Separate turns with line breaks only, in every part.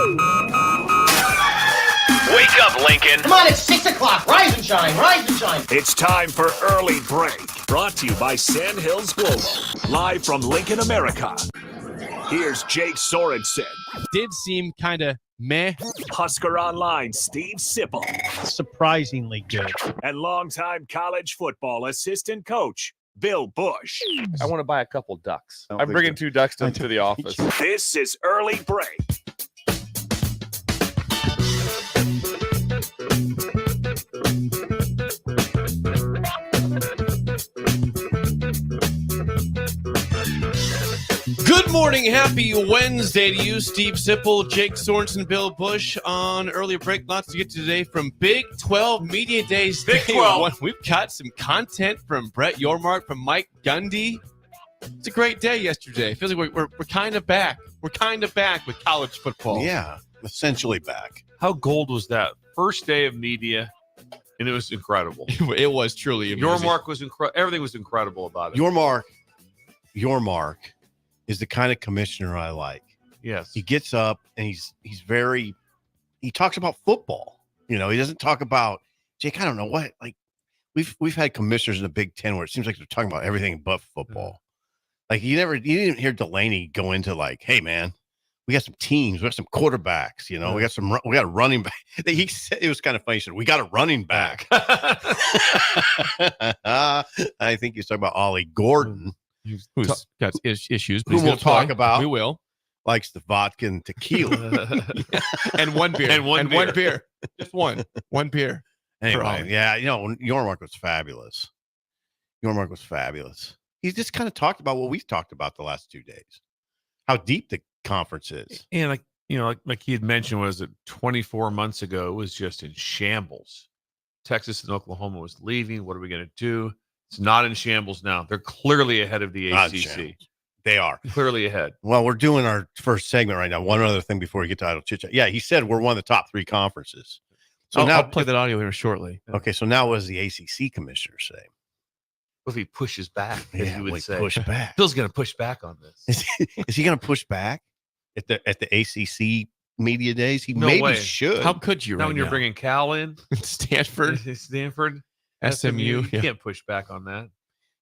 Wake up, Lincoln.
Come on, it's 6 o'clock. Rise and shine, rise and shine.
It's time for Early Break. Brought to you by Sandhills Global. Live from Lincoln, America. Here's Jake Sorensen.
Did seem kind of meh.
Husker Online, Steve Sipple.
Surprisingly good.
And longtime college football assistant coach, Bill Busch.
I want to buy a couple ducks. I'm bringing 2 ducks to the office.
This is Early Break.
Good morning, happy Wednesday to you, Steve Sipple, Jake Sorensen, Bill Busch on Early Break. Lots to get to today from Big 12 Media Days.
Big 12.
We've got some content from Brett Yormark, from Mike Gundy. It's a great day yesterday. Feels like we're kind of back. We're kind of back with college football.
Yeah, essentially back.
How gold was that? First day of media, and it was incredible.
It was truly amazing.
Yormark was incredible. Everything was incredible about it.
Yormark is the kind of commissioner I like.
Yes.
He gets up and he talks about football. You know, he doesn't talk about, Jake, I don't know what, like we've had commissioners in the Big Ten where it seems like they're talking about everything but football. Like you didn't hear Delaney go into like, hey man, we got some teams, we got some quarterbacks, you know, we got a running back. He said, it was kind of funny. He said, we got a running back. I think he's talking about Ollie Gordon.
Who's got issues.
Who we'll talk about.
We will.
Likes the vodka and tequila.
And one beer.
And one beer.
Just one. One beer.
Anyway, yeah, you know, Yormark was fabulous. He just kind of talked about what we've talked about the last 2 days. How deep the conference is.
And like he had mentioned, was it 24 months ago, it was just in shambles. Texas and Oklahoma was leaving. What are we going to do? It's not in shambles now. They're clearly ahead of the ACC.
They are.
Clearly ahead.
Well, we're doing our first segment right now. One other thing before we get to Idle Chit Chat. Yeah, he said we're one of the top 3 conferences. So
I'll play that audio here shortly.
Okay, so now what does the ACC commissioner say?
What if he pushes back, as you would say?
Push back.
Bill's going to push back on this.
Is he going to push back at the ACC media days? He
No
maybe
way.
should.
How could you
Now
right
when you're
now?
bringing Cal in,
Stanford, SMU.
you
Yeah.
can't push back on that.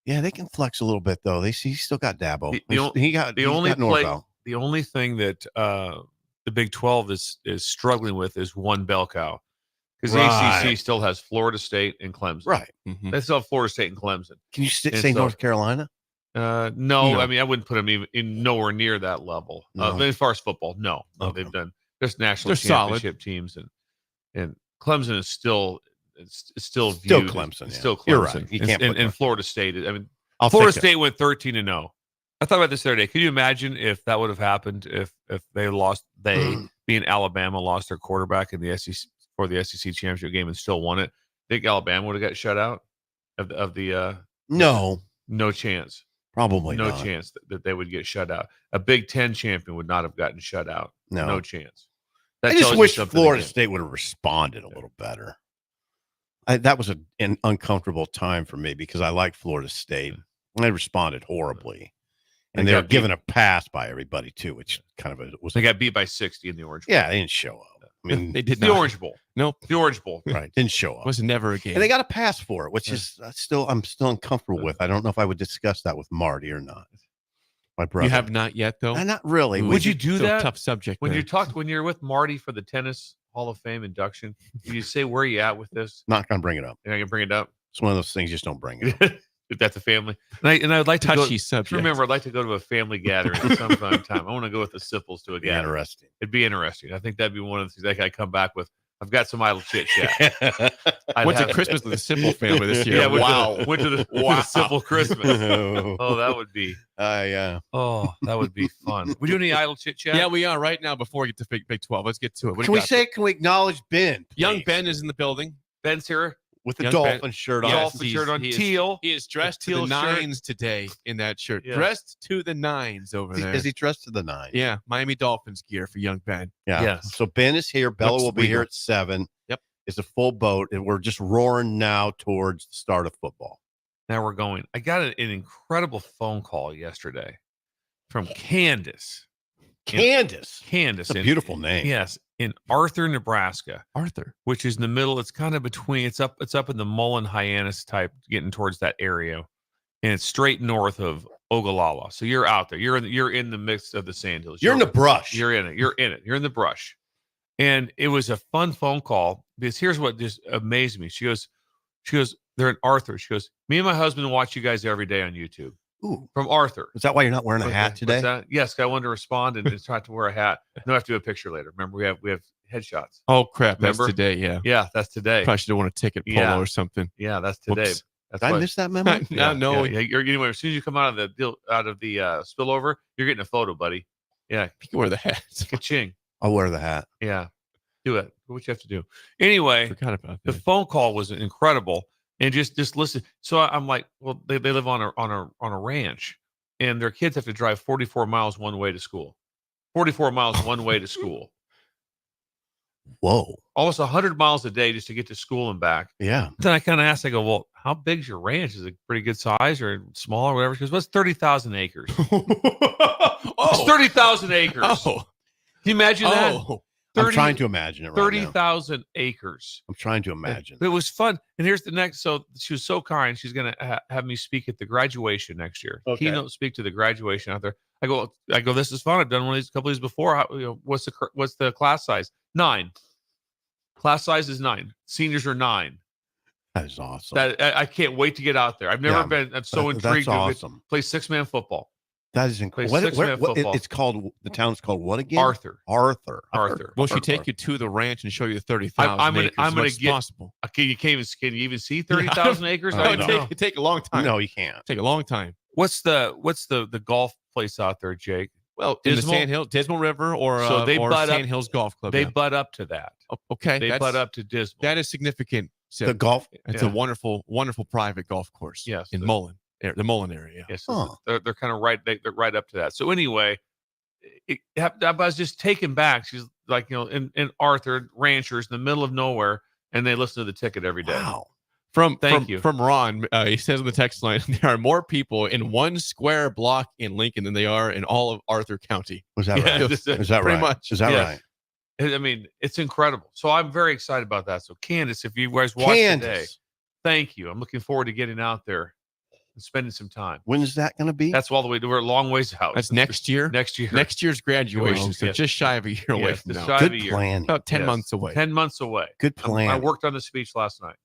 Yeah, they can flex a little bit though. He's still got Dabo.
The only
Norvell.
The only thing that the Big 12 is struggling with is one bell cow, because the ACC still has Florida State and Clemson.
Right.
Mhm.
They still have Florida State and Clemson.
Can you say North Carolina?
No,
No.
I mean I wouldn't put them even in nowhere near that level.
No.
As far as football, no,
Okay.
they've done just national
They're solid.
championship teams, and Clemson is still
Still
viewed
Clemson.
as,
Yeah.
still Clemson.
You're right. You can't put
and Florida State. I mean,
I'll
Florida
take
State went 13-0. I thought about this the other day. Could you imagine if that would have happened if they lost? Being Alabama lost their quarterback in the SEC for the SEC championship game and still won it. Think Alabama would have got shut out of the
No,
no chance.
probably
No
not.
chance that they would get shut out. A Big Ten champion would not have gotten shut out. No chance. That
I just
tells you
wish
something
Florida
again.
State would have responded a little better. That was an uncomfortable time for me because I like Florida State. And they responded horribly. And they were given a pass by everybody, too, which kind of was.
They got beat by 60 in the Orange Bowl.
Yeah, they didn't show up. I mean,
They did
The
not.
Orange Bowl.
Nope.
The Orange Bowl.
right, didn't show up.
Was never a game.
And they got a pass for it, which is I'm still uncomfortable with. I don't know if I would discuss that with Marty or not. My brother.
You have not yet, though.
Not really.
Ooh,
Would you do
still a
that?
tough subject.
When
there.
when you're with Marty for the Tennis Hall of Fame induction, you say, where are you at with this?
Not going to bring it up.
And I can bring it up.
It's one of those things, just don't bring it up.
If that's a family. And I'd like to
touchy
go,
subject.
remember, I'd like to go to a family gathering at some point in time. I want to go with the Sipples to a
Be
gathering.
interesting.
It'd be interesting. I think that'd be one of the things I come back with. I've got some idle chit chat.
Went to Christmas with the Simple family this year.
Yeah,
Wow.
went to the Simple Christmas. Oh, that would be. Oh, that would be fun. We do any idle chit chat?
Yeah, we are right now before we get to Big 12. Let's get to it. What do
Can
you
we
got?
can we acknowledge Ben?
Young
please?
Ben is in the building.
Ben's here.
With the
Young
dolphin
Ben.
shirt on.
Yes,
Dolphin shirt on.
he is-
Teal.
He is dressed to the
Teal shirt.
nines today in that shirt.
Yes.
Dressed to the nines over there.
Is he dressed to the nine?
Yeah, Miami Dolphins gear for young Ben.
Yeah.
Yes.
So Ben is here. Bella
Looks
will be here
legal.
at 7.
Yep.
It's a full boat, and we're just roaring now towards the start of football.
Now we're going. I got an incredible phone call yesterday from Candace.
Candace.
Candace.
It's a beautiful name.
Yes, in Arthur, Nebraska.
Arthur.
Which is in the middle. It's kind of between. It's up in the Mullen Hyannis type, getting towards that area, and it's straight north of Ogallala. So you're out there. You're in the midst of the Sandhills.
You're in the brush.
You're in it. You're in the brush. And it was a fun phone call because here's what just amazed me. She goes, they're in Arthur. She goes, me and my husband watch you guys every day on YouTube.
Ooh.
From Arthur.
Is that why you're not wearing a hat today?
What's that? Yes, I wanted to respond and just try to wear a hat. No, I have to do a picture later. Remember, we have headshots.
Oh crap!
Remember?
That's today. Yeah.
Yeah, that's today.
Probably should have won a ticket polo or something.
Yeah, that's today.
Whoops.
That's
Did I miss that memo?
No.
Yeah. Anyway, as soon as you come out of the spillover, you're getting a photo, buddy. Yeah,
You can wear the hat.
ka-ching.
I'll wear the hat.
Yeah, do it. What you have to do. Anyway,
Forgot about
the
that.
phone call was incredible, and just listen. So I'm like, well, they live on a ranch, and their kids have to drive 44 miles one way to school. 44 miles one way to school.
Whoa.
Almost 100 miles a day just to get to school and back.
Yeah.
Then I kind of asked, I go, well, how big's your ranch? Is it pretty good size or small or whatever? She goes, well, it's 30,000 acres. It's 30,000 acres.
Oh.
Can you imagine that?
Oh.
I'm trying to imagine it right now.
30,000 acres.
I'm trying to imagine.
It was fun. And here's the next. So she was so kind. She's going to have me speak at the graduation next year.
Okay.
Keynote speak to the graduation out there. I go, this is fun. I've done one of these, a couple of these before. What's the class size? 9. Class size is 9. Seniors are 9.
That is awesome.
I can't wait to get out there. I've never been. I'm so intrigued.
That's awesome.
Play 6-man football.
That is incredible.
Play six-man football.
It's called, the town's called what again?
Arthur.
Well, she take you to the ranch and show you 30,000 acres.
I'm gonna get
possible.
Can you even see 30,000 acres? I don't know.
It'd take a long time.
No, you can't.
Take a long time.
What's the golf place out there, Jake?
Well, Dismal River or Sandhills Golf Club.
They butt up to that.
Okay,
They butt up to Dismal.
That is significant. So
The golf.
it's a wonderful, wonderful private golf course.
Yes,
in Mullen, the Mullen area.
Yes,
Huh.
they're kind of right. They're right up to that. So anyway, I was just taken back. She's like, in Arthur, ranchers in the middle of nowhere, and they listen to the ticket every day.
Wow.
From Ron, he says on the text line, there are more people in one square block in Lincoln than they are in all of Arthur County.
Was that right? Is that
pretty
right?
much.
Is that
Yes.
right?
I mean, it's incredible. So I'm very excited about that. So Candace, if you guys watch today, thank you. I'm looking forward to getting out there and spending some time.
When is that going to be?
That's all the way. We're a long ways out.
That's next year.
Next year.
Next year's graduation. So
Yes.
just shy of a year away
Yes,
from
just
now.
shy of
Good
a year.
plan.
About 10
Yes.
months away.
10 months away.
Good plan.
I worked on the speech last night.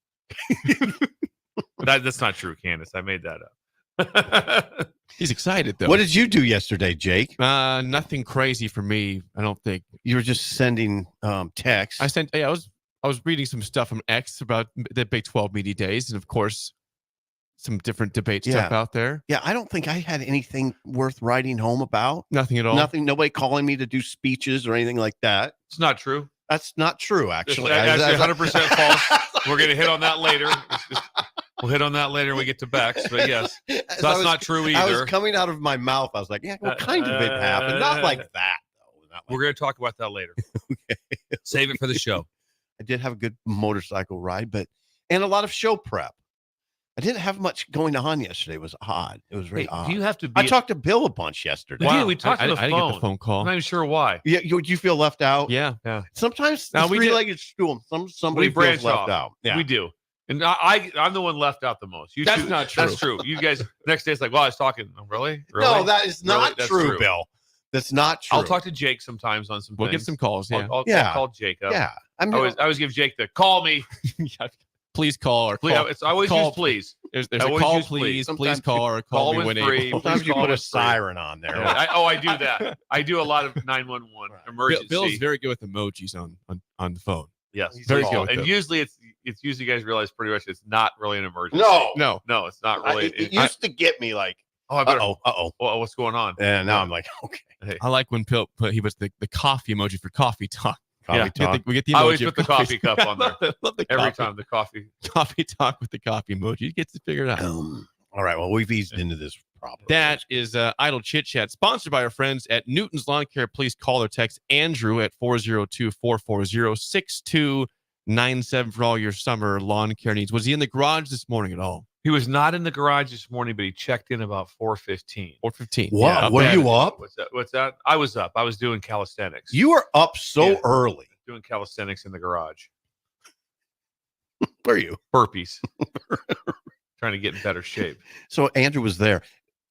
That's not true, Candace. I made that up.
He's excited though.
What did you do yesterday, Jake?
Nothing crazy for me. I don't think.
You were just sending texts.
I was reading some stuff from X about the Big 12 media days, and of course, some different debate stuff out there.
Yeah, I don't think I had anything worth writing home about.
Nothing at all.
Nothing. Nobody calling me to do speeches or anything like that.
It's not true.
That's not true, actually.
That's actually 100% false. We're going to hit on that later. We'll hit on that later when we get to Bex. But yes, that's not true either.
I was coming out of my mouth. I was like, yeah, what kind of it happened? Not like that, though. Not like
We're going to talk about that later.
Okay.
Save it for the show.
I did have a good motorcycle ride, and a lot of show prep. I didn't have much going on yesterday. It was odd. It was very odd.
Do you have to be?
I talked to Bill a bunch yesterday.
Wow. We talked on the
I didn't get the phone call.
I'm not even sure why.
Yeah, you feel left out?
Yeah.
Sometimes
No,
it's
we did-
three-legged stool. Somebody
We
feels
branch
left
off.
out. Yeah.
We do. And I'm the one left out the most. You
That's
two-
not true.
That's true. You guys, next day, it's like, well, I was talking. Oh, really?
No, that is
Really?
not
That's
true,
true.
Bill. That's not true.
I'll talk to Jake sometimes on some
We'll
things.
get some calls. Yeah.
I'll call Jake up.
Yeah.
I always give Jake the call me.
Please call or
Please,
call.
I always
call.
use please.
There's
I
a
always
call,
use please.
please call or call
Call
me
when
when
free.
able.
Sometimes you
Call
put a
us free.
siren on there.
Yeah, I do that. I do a lot of 911 emergency.
Bill's very good with emojis on the phone.
Yes,
very
so-
good with
And
them.
usually it's usually you guys realize pretty much it's not really an emergency.
No.
no, it's not really.
It used to get me like,
I better.
uh-oh.
Well, what's going on?
And now I'm like, okay.
I like when Bill he puts the coffee emoji for coffee talk.
Coffee talk.
We get the emoji
I always
of
put the coffee cup on there.
Love the
Every
coffee.
time the coffee.
Coffee talk with the coffee emoji. He gets it figured out.
All right. Well, we've eased into this problem.
That is Idle Chit Chat, sponsored by our friends at Newton's Lawn Care. Please call or text Andrew at 402-440-6297 for all your summer lawn care needs. Was he in the garage this morning at all?
He was not in the garage this morning, but he checked in about 4:15.
4:15.
What?
Yeah,
Were you up?
What's that? I was up. I was doing calisthenics.
You were up so
Yeah.
early.
Doing calisthenics in the garage.
Were you?
Burpees. Trying to get in better shape.
So Andrew was there.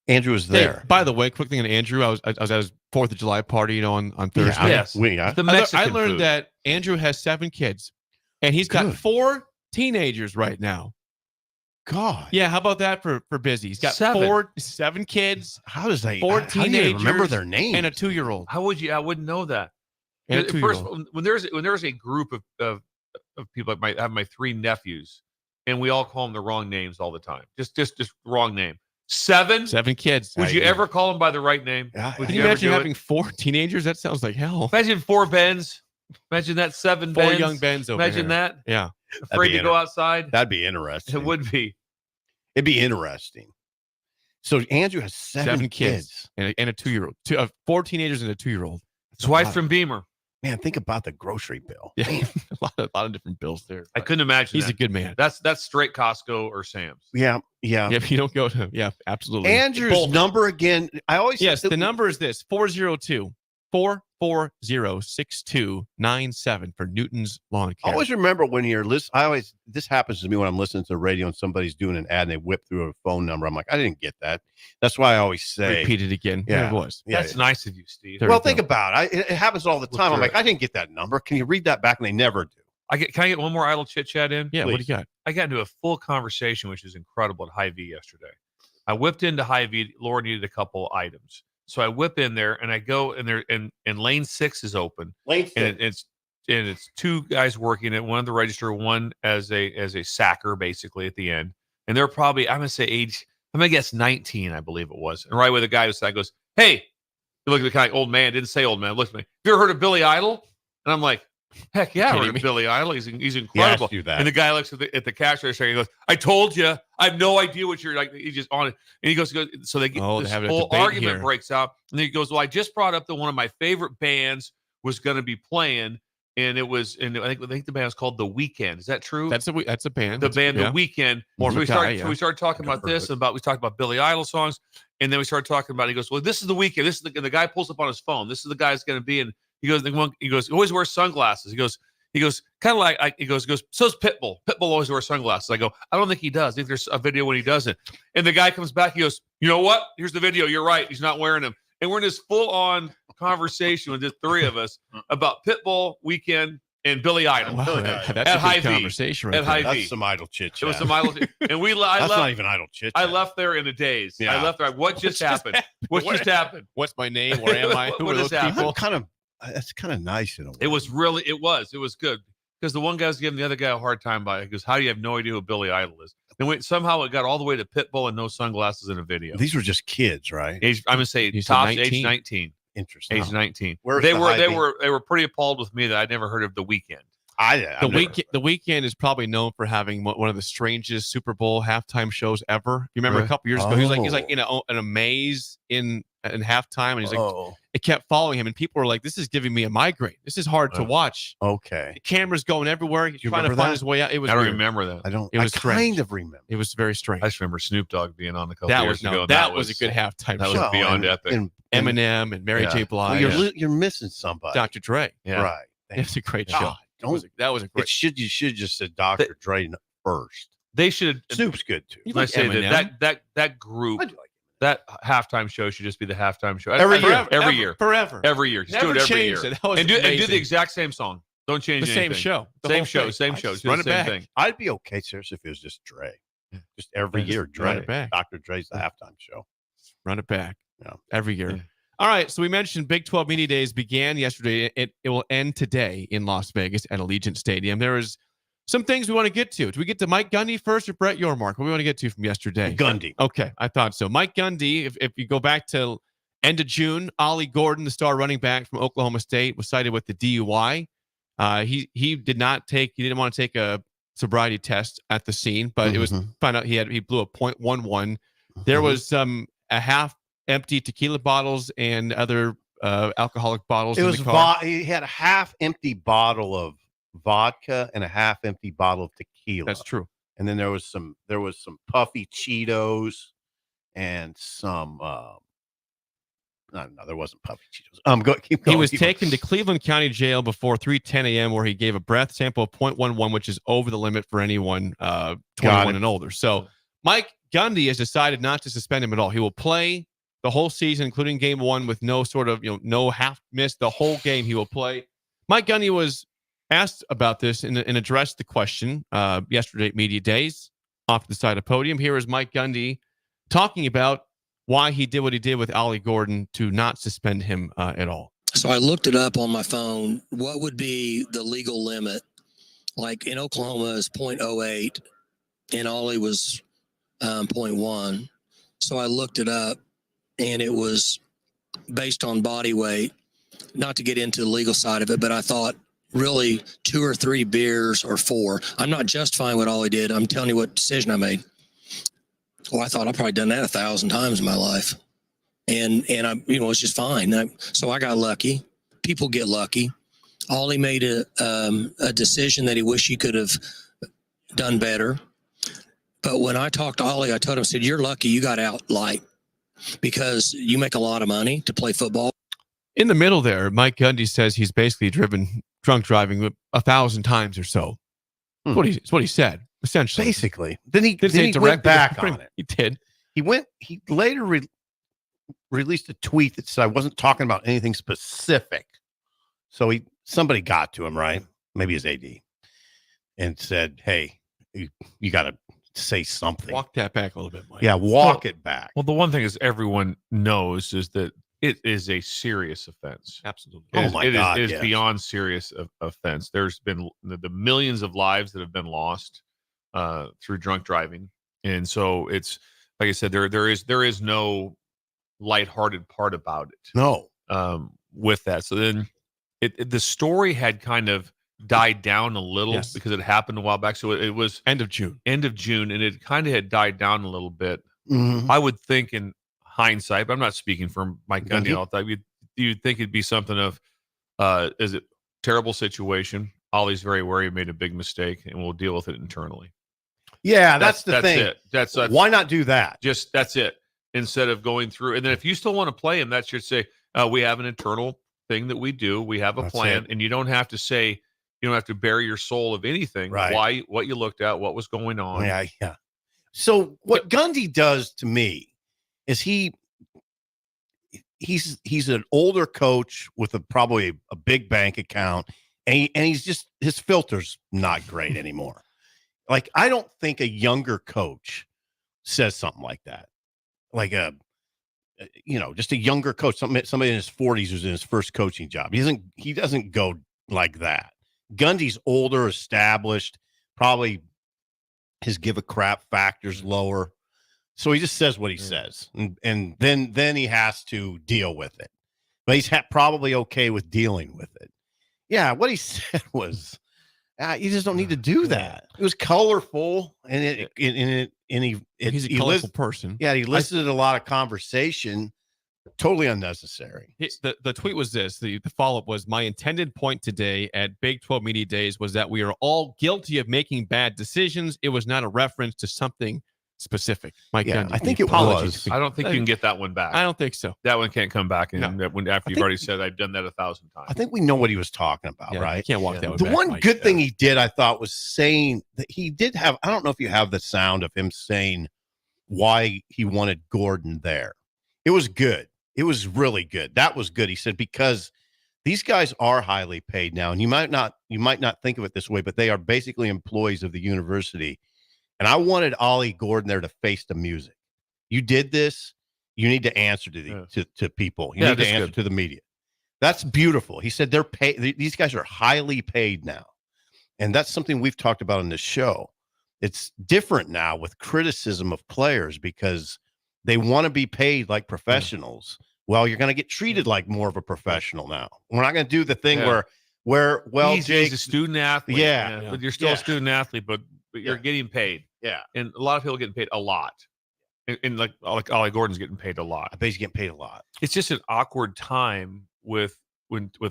Andrew was there.
Hey, by the way, quick thing on Andrew. I was at his 4th of July party, on Thursday.
Yes.
Yeah.
The
I
Mexican
learned
food.
that Andrew has 7 kids, and he's got
Good.
4 teenagers right now.
God.
Yeah, how about that for busy? He's got 7 kids
How does they?
4
how do they remember
teenagers
their names?
and a 2-year-old.
How would you? I wouldn't know that.
And a
First,
2-year-old.
when there's a group of people, I have my 3 nephews, and we all call them the wrong names all the time. Just wrong name. 7.
7 kids.
Would you ever call them by the right name?
Yeah,
Would
Can
you
you
ever
imagine
do
having 4 teenagers? That sounds like hell.
Imagine 4 Bens. Imagine that 7
4
Bens.
young Bens over
Imagine
here.
that.
Yeah.
Afraid
be
to go outside.
That'd be interesting.
It would be.
It'd be interesting. So Andrew has 7 kids.
and a 2-year-old. 4 teenagers and a 2-year-old.
His wife from Beamer.
Man, think about the grocery bill.
Yeah,
Man.
a lot of different bills there.
I couldn't imagine.
He's
that.
a good man.
That's straight Costco or Sam's.
Yeah.
Yeah, if you don't go to, absolutely.
Andrew's
Both.
number again. I always
Yes, the number is this: 402-440-6297 for Newton's Lawn Care.
Always remember when you're listening. This happens to me when I'm listening to the radio and somebody's doing an ad and they whip through a phone number. I'm like, I didn't get that. That's why I always say.
Repeat it again.
Yeah.
There it was.
Yeah,
That's nice of you, Steve.
There
well,
we
think
go.
about it. It happens all the time. I'm
through
like, I didn't get that number. Can you read that back? And they never do.
Can I get one more idle chit chat in?
Yeah, what do
Please.
you got?
I got into a full conversation, which is incredible at Hy-Vee yesterday. I whipped into Hy-Vee. Laura needed a couple items. So I whip in there and I go in there and lane 6 is open.
Lane
And it's 2 guys working it, one at the register, one as a sacker basically at the end. And they're probably, I'm gonna guess 19, I believe it was. And right away the guy who side goes, "Hey," you look at the kind of old man, didn't say old man, looked at me. Have you ever heard of Billy Idol? And I'm like, heck yeah, I heard of Billy Idol. He's incredible.
you that.
And the guy looks at the cash register and he goes, "I told you, I have no idea what you're like." He's just on it. And he goes, so they get
Oh,
this
they're having a
whole
debate
argument
here.
breaks out. And then he goes, "Well, I just brought up that one of my favorite bands was going to be playing." And I think the band was called The Weeknd. Is that true?
That's a band.
The band,
Yeah.
The Weeknd.
More
So
of
we
a guy,
started,
yeah.
so we started talking about
Never
this,
heard
we talked about Billy Idol songs, and then we started talking about. He goes, "Well, this is The Weeknd. This is the guy pulls up on his phone. This is the guy that's going to be." And he goes, he always wears sunglasses. He goes, kind of like he goes. So's Pitbull. Pitbull always wears sunglasses. I go, I don't think he does. I think there's a video when he doesn't. And the guy comes back. He goes, "You know what? Here's the video. You're right. He's not wearing them." And we're in this full on conversation with the 3 of us about Pitbull, Weeknd, and Billy Idol.
Wow,
Billy
that's
Idol.
a
At
good
Hy-Vee.
conversation right
At
there.
Hy-Vee.
That's some idle chit
It
chat.
was some idle, and
That's not even idle chit
I
chat.
left there in a daze.
Yeah.
I left there. What just happened? What just happened?
What's my name? Where am I? Who
What
are those
is that?
people?
That's kind of nice in a way.
It was good because the one guy was giving the other guy a hard time by it. He goes, "How do you have no idea who Billy Idol is?" Then somehow it got all the way to Pitbull and no sunglasses in a video.
These were just kids, right?
I'm gonna say
You said
tops
19?
age 19.
Interesting.
Age 19.
Where's
They
the
were
Hy-Vee?
pretty appalled with me that I'd never heard of The Weeknd.
The Weeknd is probably known for having one of the strangest Super Bowl halftime shows ever. You remember a couple years ago, he's like in a maze in halftime, and he's like, it kept following him, and people were like, "This is giving me a migraine. This is hard to watch."
Okay.
The camera's going everywhere. He's
You
trying to
remember
find
that?
his way out. It was
I don't
weird.
remember that.
I don't.
It was
I
strange.
kind of remember.
It was very strange.
I just remember Snoop Dogg being on a couple
That
years
was
ago.
that was a good halftime
that
show.
was beyond
and-
epic.
and-
Eminem and Mary
Yeah.
J.
well,
Blige,
you're missing somebody.
Dr. Dre.
Yeah.
Right.
It was a great
God,
show. That was a great.
You should just said Dr. Dre first.
They should.
Snoop's good too.
You
I
like
say
Eminem.
that group,
I do like
that halftime show should just be the halftime show
Every year.
every year,
forever.
every year. Just
Never
do it every
changed
year,
it. That was
and do
amazing.
the exact same song. Don't change
The same
anything.
show. The
Same
whole
show.
thing.
Same
I
show.
just
Do
run
the
it
same
back.
thing.
I'd be okay, seriously, if it was just Dre. Just every
Just
year,
run
Dre.
it back.
Dr. Dre's the halftime show.
Run it back.
Yeah.
Every year.
Yeah.
All right. So we mentioned Big 12 Media Days began yesterday. It will end today in Las Vegas at Allegiant Stadium. There is some things we want to get to. Do we get to Mike Gundy first or Brett Yormark? What do we want to get to from yesterday?
Gundy.
Okay. I thought so. Mike Gundy, if you go back to end of June, Ollie Gordon, the star running back from Oklahoma State, was cited with the DUI. He didn't want to take a sobriety test at the scene, but it was found out he blew a .11. There was a half empty tequila bottles and other alcoholic bottles
It
in
was
the car.
he had a half empty bottle of vodka and a half empty bottle of tequila.
That's true.
and then there was some puffy Cheetos and some. No, there wasn't puffy Cheetos. Keep going.
He was taken to Cleveland County Jail before 3:10 a.m., where he gave a breath sample of 0.11, which is over the limit for anyone 21 and older. So Mike Gundy has decided not to suspend him at all. He will play the whole season, including game 1, with no sort of no half miss. The whole game he will play. Mike Gundy was asked about this and addressed the question yesterday at Media Days off the side of the podium. Here is Mike Gundy talking about why he did what he did with Ollie Gordon to not suspend him at all.
So I looked it up on my phone. What would be the legal limit? Like in Oklahoma is 0.08 and Ollie was 0.1. So I looked it up and it was based on body weight. Not to get into the legal side of it, but I thought really 2 or 3 beers or 4. I'm not justifying what Ollie did. I'm telling you what decision I made. Well, I thought I've probably done that 1,000 times in my life. And I, it's just fine. So I got lucky. People get lucky. Ollie made a decision that he wished he could have done better. But when I talked to Ollie, I told him, I said, you're lucky you got out light because you make a lot of money to play football.
In the middle there, Mike Gundy says he's basically driven drunk driving 1,000 times or so. That's what he said. Essentially,
basically, then he went back on it.
He did.
He later released a tweet that said I wasn't talking about anything specific. So somebody got to him, right? Maybe his AD, and said, "Hey, you got to say something.
Walk that back a little bit, Mike."
Yeah, walk it back.
Well, the one thing is everyone knows is that it is a serious offense.
Absolutely.
It is beyond serious offense. There's been the millions of lives that have been lost through drunk driving, and so it's like I said, there is no lighthearted part about it.
No,
with that. So then the story had kind of died down a little because it happened a while back. So it was
end of June,
and it kind of had died down a little bit.
Mm-hmm.
I would think in hindsight, but I'm not speaking for Mike Gundy all the time. You'd think it'd be something of, is it terrible situation? Ollie's very aware he made a big mistake, and we'll deal with it internally.
Yeah, that's the thing.
It. That's
why not do that?
Just that's it. Instead of going through, and then if you still want to play him, that should say we have an internal thing that we do. We have a plan, and you don't have to say, you don't have to bury your soul of anything.
Right.
Why? What you looked at? What was going on?
Yeah. So what Gundy does to me is he's an older coach with probably a big bank account, and he's just his filter's not great anymore. Like I don't think a younger coach says something like that. Like just a younger coach, somebody in his 40s who's in his first coaching job. He doesn't go like that. Gundy's older, established, probably his give a crap factor's lower. So he just says what he says, and then he has to deal with it. But he's probably okay with dealing with it. Yeah, what he said was, you just don't need to do that. It was colorful, and
he's a colorful person.
Yeah, he elicited a lot of conversation. Totally unnecessary.
The tweet was this. The follow-up was, my intended point today at Big 12 Media Days was that we are all guilty of making bad decisions. It was not a reference to something specific. Mike Gundy.
I think it was.
I don't think you can get that one back.
I don't think so.
That one can't come back. And after you've already said, I've done that 1,000 times.
I think we know what he was talking about, right?
You can't walk that one
The
back,
one
Mike.
good thing he did, I thought, was saying that he did have, I don't know if you have the sound of him saying why he wanted Gordon there. It was good. It was really good. That was good. He said, because these guys are highly paid now, and you might not think of it this way, but they are basically employees of the university. And I wanted Ollie Gordon there to face the music. You did this. You need to answer to people. You need to answer to the media. That's beautiful. He said they're paid. These guys are highly paid now, and that's something we've talked about in this show. It's different now with criticism of players because they want to be paid like professionals. Well, you're going to get treated like more of a professional now. We're not going to do the thing where
he's a student athlete.
Yeah.
But you're still a student athlete, but you're getting paid.
Yeah.
And a lot of people are getting paid a lot. And like Ollie Gordon's getting paid a lot.
I bet he's getting paid a lot.
It's just an awkward time with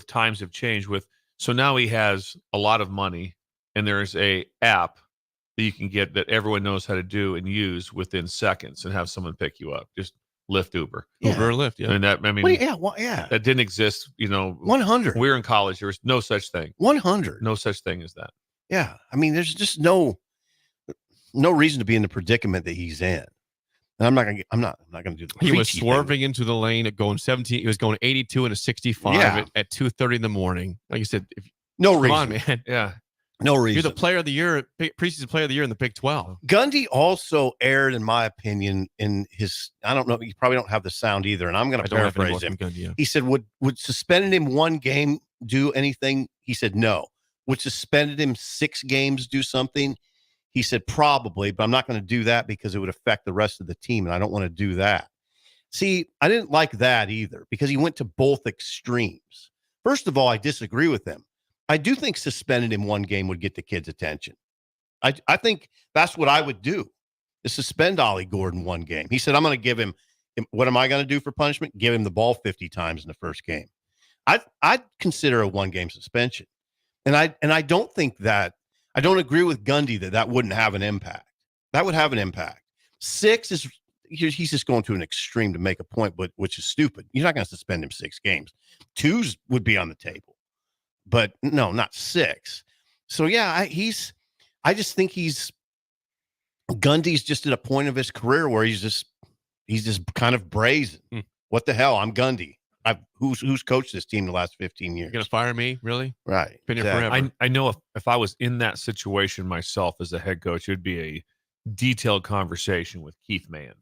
times have changed so now he has a lot of money, and there's a app that you can get that everyone knows how to do and use within seconds and have someone pick you up. Just Lyft, Uber.
Uber or Lyft, yeah.
That didn't exist,
100.
We were in college. There was no such thing.
100.
No such thing as that.
Yeah. I mean, there's just no reason to be in the predicament that he's in. And I'm not gonna do the
He was
preachy
swerving into the lane at going 17. He was going 82 and a 65 at 2:30 in the morning. Like you said,
No
come
reason.
on, man.
Yeah.
No reason.
You're the player of the year, preseason player of the year in the Big 12.
Gundy also erred, in my opinion, in his. I don't know. You probably don't have the sound either, and I'm going to paraphrase him.
Gundy, yeah.
He said, "Would suspending him one game do anything?" He said, "No." Would suspended him 6 games do something? He said, "Probably, but I'm not going to do that because it would affect the rest of the team, and I don't want to do that." See, I didn't like that either because he went to both extremes. First of all, I disagree with him. I do think suspended him one game would get the kids' attention. I think that's what I would do, is suspend Ollie Gordon one game. He said, I'm going to give him, what am I going to do for punishment? Give him the ball 50 times in the first game. I'd consider a one-game suspension. And I don't think that, I don't agree with Gundy that wouldn't have an impact. That would have an impact. 6 is, he's just going to an extreme to make a point, but which is stupid. You're not going to suspend him 6 games. 2s would be on the table. But no, not 6. So yeah, I just think Gundy's just at a point of his career where he's just kind of brazen. What the hell? I'm Gundy. Who's coached this team the last 15 years?
You're gonna fire me, really?
Right.
Been here forever.
I know if I was in that situation myself as a head coach, it'd be a detailed conversation with Keith Mann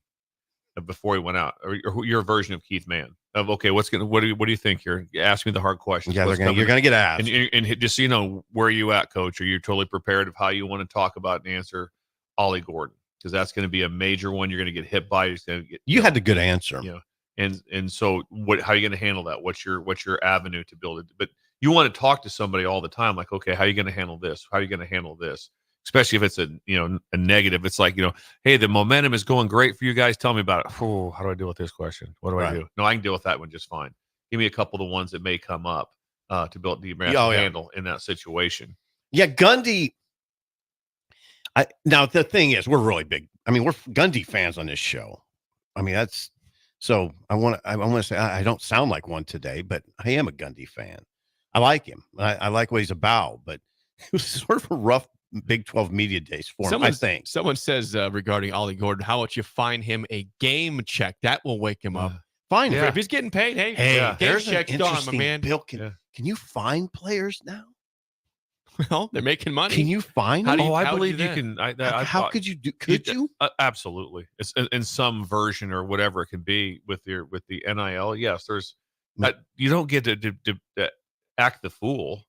before he went out, or your version of Keith Mann. Of okay, what do you think here? Ask me the hard questions.
Yeah, you're gonna get asked,
and just so you know, where are you at, coach? Are you totally prepared of how you want to talk about and answer Ollie Gordon? Because that's going to be a major one. You're going to get hit by.
You had the good answer.
And so how are you going to handle that? What's your avenue to build it? But you want to talk to somebody all the time, like, okay, how are you going to handle this? How are you going to handle this? Especially if it's a negative. It's like, hey, the momentum is going great for you guys. Tell me about it. Oh, how do I deal with this question? What do I do? No, I can deal with that one just fine. Give me a couple of the ones that may come up to build the handle in that situation. Yeah,
Gundy. Now the thing is, we're really big. I mean, we're Gundy fans on this show. I mean, that's so. I want to say I don't sound like one today, but I am a Gundy fan. I like him. I like what he's about, but it was sort of a rough Big 12 media days for him, I think.
Someone says regarding Ollie Gordon, how about you find him a game check? That will wake him up.
Fine.
Yeah. If he's getting paid, game check's done, my man.
Bill, can you find players now?
Well, they're making money.
Can you find them?
I believe you can.
How could you do? Could you?
Absolutely. It's in some version or whatever it can be with the NIL. Yes, there's. You don't get to act the fool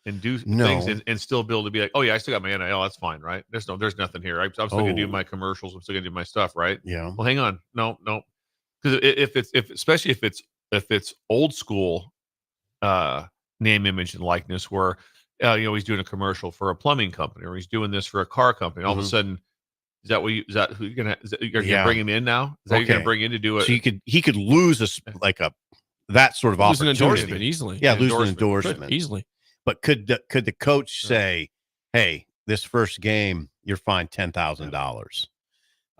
and do things and still be able to be like, oh yeah, I still got my NIL. That's fine, right? There's nothing here. I'm still gonna do my commercials. I'm still gonna do my stuff, right?
Yeah.
Well, hang on. No. Because especially if it's old school name, image, and likeness, where he's doing a commercial for a plumbing company or he's doing this for a car company. All of a sudden, you're gonna bring him in now? Is that you're gonna bring in to do it?
So he could lose that sort of opportunity.
Lose an endorsement easily.
Yeah, lose an endorsement
easily.
But could the coach say, "Hey, this first game, you're fined $10,000"?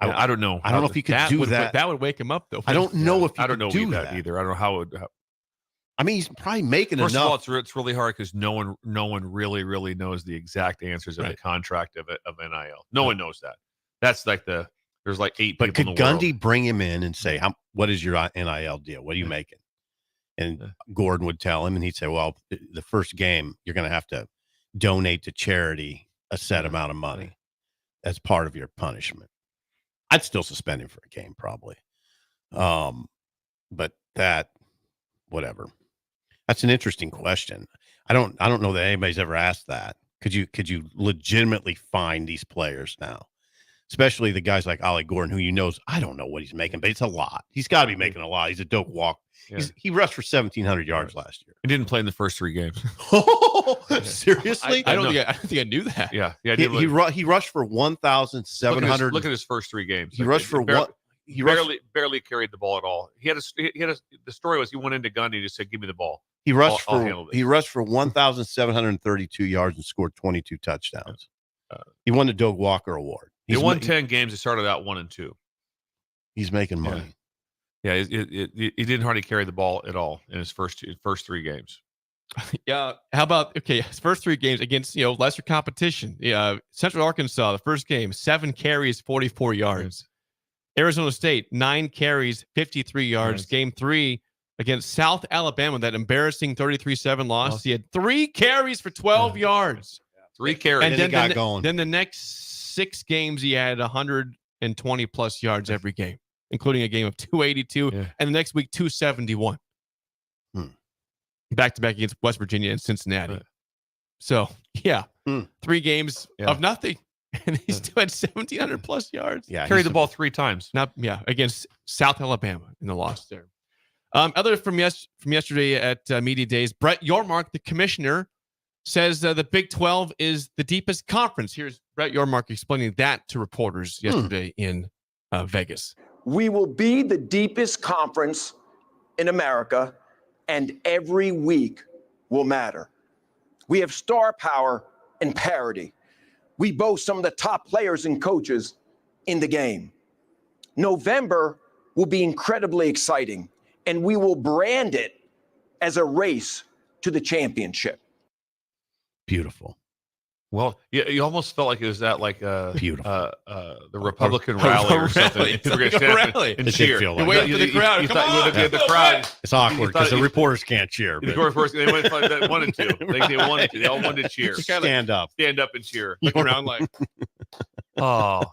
I don't know.
I don't know if he could do that.
That would wake him up, though.
I don't know if he
I don't know
do
that either. I don't know how it.
I mean, he's probably making
First
enough.
of all, it's really hard because no one really knows the exact answers of the contract of NIL. No one knows that. That's like there's like 8
But
people.
Could Gundy bring him in and say, what is your NIL deal? What are you making? And Gordon would tell him, and he'd say, well, the first game, you're going to have to donate to charity a set amount of money as part of your punishment. I'd still suspend him for a game, probably. But whatever. That's an interesting question. I don't know that anybody's ever asked that. Could you legitimately find these players now? Especially the guys like Ollie Gordon, who I don't know what he's making, but it's a lot. He's got to be making a lot. He's a dope walk. Yeah. He rushed for 1,700 yards last year.
He didn't play in the first 3 games.
Seriously?
I don't think I knew that.
Yeah.
He rushed for 1,700.
Look at his first 3 games.
He rushed for what?
He barely carried the ball at all. The story was he went into Gundy and just said, "Give me the ball."
He rushed for 1,732 yards and scored 22 touchdowns. He won the Doug Walker Award.
He won 10 games. He started out 1-2.
He's making money.
Yeah, he didn't hardly carry the ball at all in his first 3 games.
Yeah. How about his first 3 games against lesser competition? Yeah, Central Arkansas, the first game, 7 carries, 44 yards. Arizona State, 9 carries, 53 yards. Nice. Game 3 against South Alabama, that embarrassing 33-7 loss. He had 3 carries for 12 yards. 3 carries,
and then got going.
Then the next 6 games, he had 120 plus yards every game, including a game of 282, and the next week 271. Back to back against West Virginia and Cincinnati. So 3 games of nothing, and he still had 1,700 plus yards.
Yeah, carried the ball 3 times.
Against South Alabama in the loss there. Other from yesterday at media days, Brett Yormark, the commissioner, says the Big 12 is the deepest conference. Here's Brett Yormark explaining that to reporters yesterday in Vegas.
We will be the deepest conference in America, and every week will matter. We have star power and parity. We boast some of the top players and coaches in the game. November will be incredibly exciting, and we will brand it as a race to the championship.
Beautiful.
Well, you almost felt like it was that
beautiful
the Republican rally or something.
It's like a rally.
And cheer.
You're
waiting for the crowd.
The crowd.
It's awkward because the reporters can't cheer.
The reporters, they wanted to. They wanted to. They all wanted to cheer.
Stand up
and cheer.
Look around like,
oh,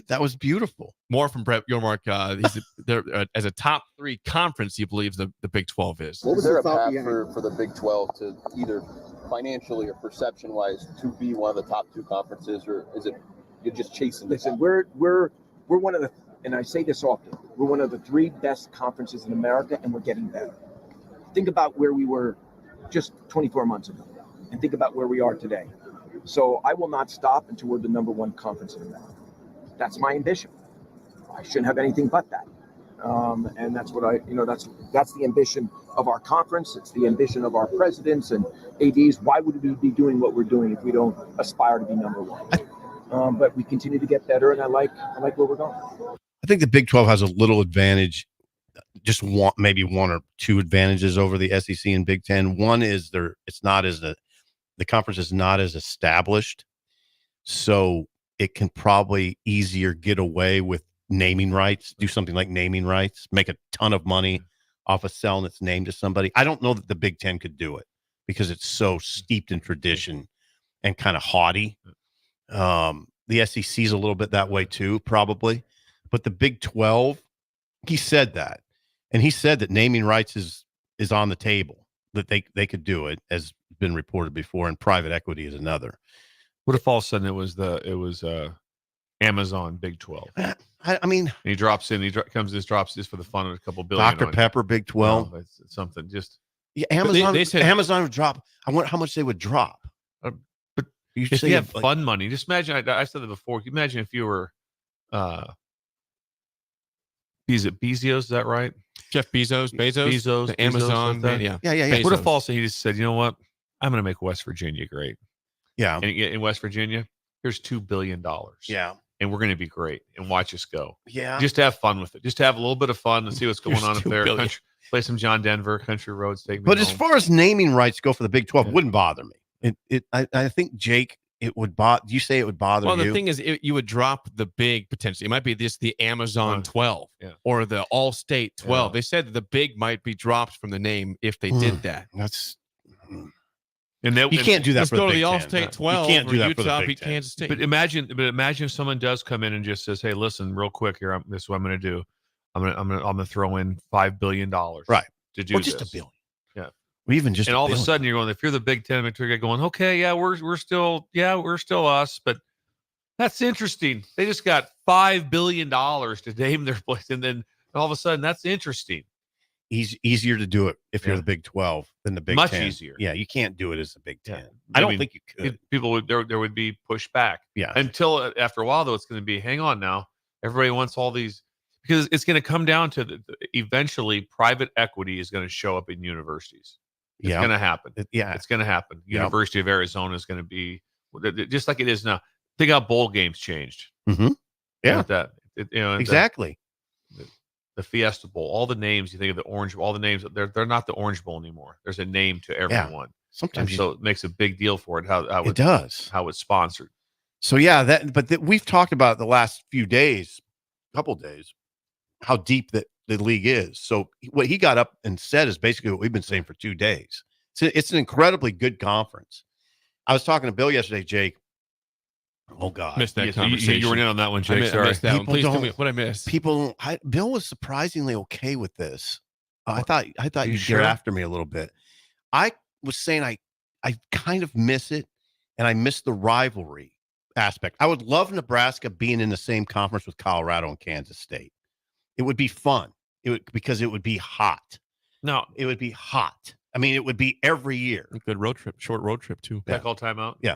that was beautiful.
More from Brett Yormark. He's there as a top 3 conference. He believes the Big 12 is.
What was there a path for the Big 12 to either financially or perception-wise to be one of the top 2 conferences, or is it you're just chasing?
Listen, we're one of the, and I say this often, we're one of the 3 best conferences in America, and we're getting better. Think about where we were just 24 months ago, and think about where we are today. So I will not stop until we're the number 1 conference in America. That's my ambition. I shouldn't have anything but that. And that's what that's the ambition of our conference. It's the ambition of our presidents and ADs. Why would we be doing what we're doing if we don't aspire to be number 1? But we continue to get better, and I like where we're going.
I think the Big 12 has a little advantage, just maybe 1 or 2 advantages over the SEC and Big 10. One is the conference is not as established, so it can probably easier get away with naming rights, do something like naming rights, make a ton of money off of selling its name to somebody. I don't know that the Big 10 could do it because it's so steeped in tradition and kind of haughty. The SEC is a little bit that way too, probably. But the Big 12, he said that. And he said that naming rights is on the table, that they could do it, as been reported before, and private equity is another.
What if all of a sudden it was Amazon Big 12?
I mean,
and he drops in. Drops this for the fun of a couple billion.
Dr. Pepper Big 12.
It's something just.
Yeah, Amazon. They said Amazon would drop. I wonder how much they would drop.
But if you have fun money, just imagine. I said that before. Imagine if you were, is it Bezos? Is that right?
Jeff Bezos, the Amazon,
yeah.
Bezos.
What if also he just said, you know what? I'm going to make West Virginia great.
Yeah.
And in West Virginia, here's $2 billion.
Yeah.
And we're going to be great, and watch us go.
Yeah.
Just have fun with it. Just have a little bit of fun and see what's going on up there. Play some John Denver, Country Roads.
As far as naming rights go for the Big 12, it wouldn't bother me. I think, Jake, it would bother. You say it would bother you?
Well, the thing is, you would drop the big potentially. It might be the Amazon 12 or the All-State 12. Yeah. They said that the big might be dropped from the name if they did that.
That's.
And
you can't do that.
Let's
for
go
the
to
Big
the All-State 12.
You can't do that
Utah,
for the Big
Kansas State.
But imagine if someone does come in and just says, "Hey, listen, real quick here. This is what I'm going to do. I'm going to throw in $5 billion,
right,
to do
just
this.
$1 billion.
Yeah,
or even just.
And all of a sudden, you're going. If you're the Big 10, you're going, okay, yeah, we're still us, but that's interesting. They just got $5 billion to name their place, and then all of a sudden, that's interesting.
Easier to do it if you're the Big 12 than the Big 10.
Much easier.
Yeah, you can't do it as the Big 10.
Yeah.
I don't think you could.
People would there would be pushback.
Yeah.
Until after a while, though, it's going to be, hang on now. Everybody wants all these, because it's going to come down to eventually private equity is going to show up in universities. It's going to happen.
It's
going to happen. University of Arizona is going to be just like it is now. Think how bowl games changed.
Mm-hmm. Yeah,
that
exactly.
The Fiesta Bowl, all the names you think of the Orange Bowl, all the names they're not the Orange Bowl anymore. There's a name to everyone.
Sometimes
so it makes a big deal for it. How
it does,
how it's sponsored.
So yeah, we've talked about the last couple days, how deep that the league is. So what he got up and said is basically what we've been saying for 2 days. It's an incredibly good conference. I was talking to Bill yesterday, Jake. Oh God,
missed that conversation.
You were in on that one, Jake. Sorry,
missed that one. Please tell me what I missed.
Bill was surprisingly okay with this. I thought you'd
sure?
get after me a little bit. I was saying I kind of miss it, and I miss the rivalry aspect. I would love Nebraska being in the same conference with Colorado and Kansas State. It would be fun. Because it would be hot.
No,
it would be hot. I mean, it would be every year.
A good road trip, short road trip too.
That call timeout.
Yeah.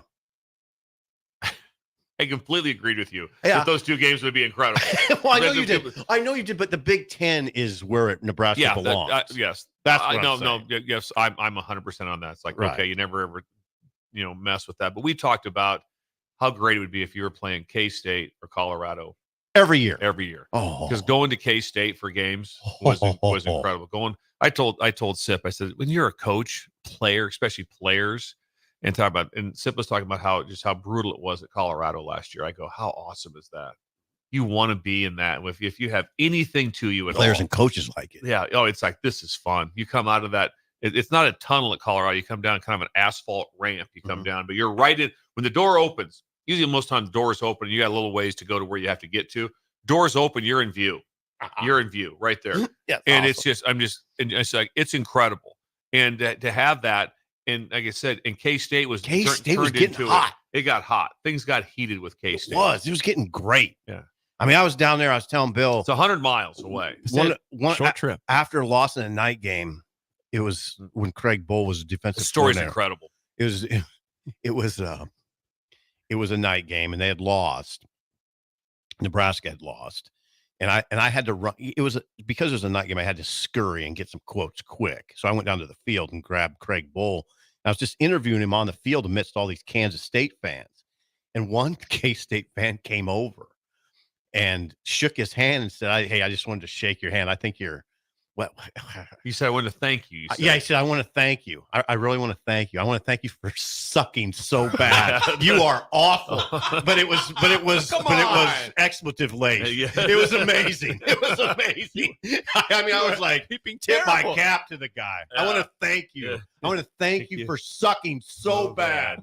I completely agreed with you.
Yeah.
That those 2 games would be incredible.
Well, I know you did. I know you did, but the Big Ten is where Nebraska belongs.
Yes.
That's what
yes, I'm 100% on that. It's like,
right.
Okay, you never ever, mess with that. But we talked about how great it would be if you were playing K-State or Colorado
every year.
Oh, because going to K-State for games was incredible. I told Sip, I said, when you're a coach, player, especially players, and Sip was talking about how brutal it was at Colorado last year. I go, how awesome is that? You want to be in that. If you have anything to you at
players
all,
and coaches like it.
Yeah. Oh, it's like, this is fun. You come out of that. It's not a tunnel at Colorado. You come down kind of an asphalt ramp. You come down, but you're right in when the door opens. Usually, most times, doors open. You got a little ways to go to where you have to get to. Doors open. You're in view. You're in view right there.
Yeah,
and
awesome.
It's like it's incredible. And to have that. And like I said, and K-State was
getting hot.
It got hot. Things got heated with K-State.
It was getting great.
Yeah.
I mean, I was down there. I was telling Bill.
It's 100 miles away.
One
short trip.
After loss in a night game, it was when Craig Bull was defensive.
The story's incredible.
It was a night game, and they had lost. Nebraska had lost. And I had to run. Because it was a night game. I had to scurry and get some quotes quick. So I went down to the field and grabbed Craig Bull. I was just interviewing him on the field amidst all these Kansas State fans. And one K-State fan came over and shook his hand and said, "Hey, I just wanted to shake your hand. I think you're well."
You said, "I want to thank you."
Yeah, he said, "I want to thank you. I really want to thank you. I want to thank you for sucking so bad. You are awful." But it was expletive laced.
Yeah.
It was amazing. It was amazing. I mean, I was like, tip my cap to the guy. I want to thank you.
Yeah.
I want to thank you for sucking so bad.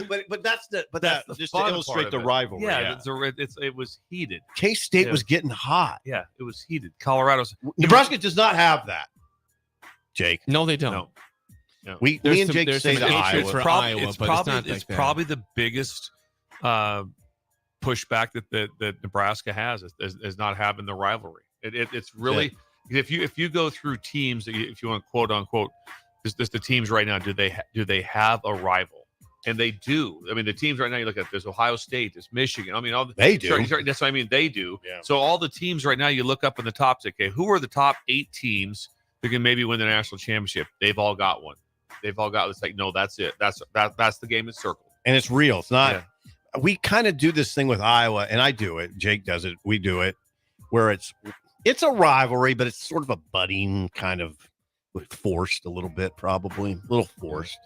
But that's just to illustrate the rivalry.
Yeah, it was heated.
K-State was getting hot.
Yeah, it was heated.
Nebraska does not have that. Jake,
no, they don't.
No.
Me and Jake say the Iowa.
It's probably the biggest pushback that Nebraska has is not having the rivalry. It's really if you go through teams, if you want quote unquote, this the teams right now. Do they have a rival? And they do. I mean, the teams right now, you look at, there's Ohio State, there's Michigan. I mean,
they do.
That's what I mean. They do.
Yeah.
So all the teams right now, you look up in the top, okay, who are the top 8 teams that can maybe win the national championship? They've all got one. It's like, no, that's it. That's the game that's circled.
And it's real. It's not. Yeah. We kind of do this thing with Iowa, and I do it. Jake does it. We do it, where it's a rivalry, but it's sort of a budding kind of forced a little bit, probably a little forced.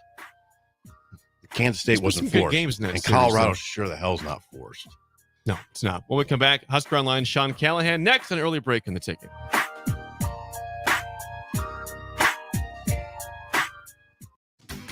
Kansas State wasn't forced.
Good games in that
and
series,
Colorado
though.
sure the hell's not forced.
No, it's not. When we come back, Husker Online, Sean Callahan next on Early Break in the Ticket.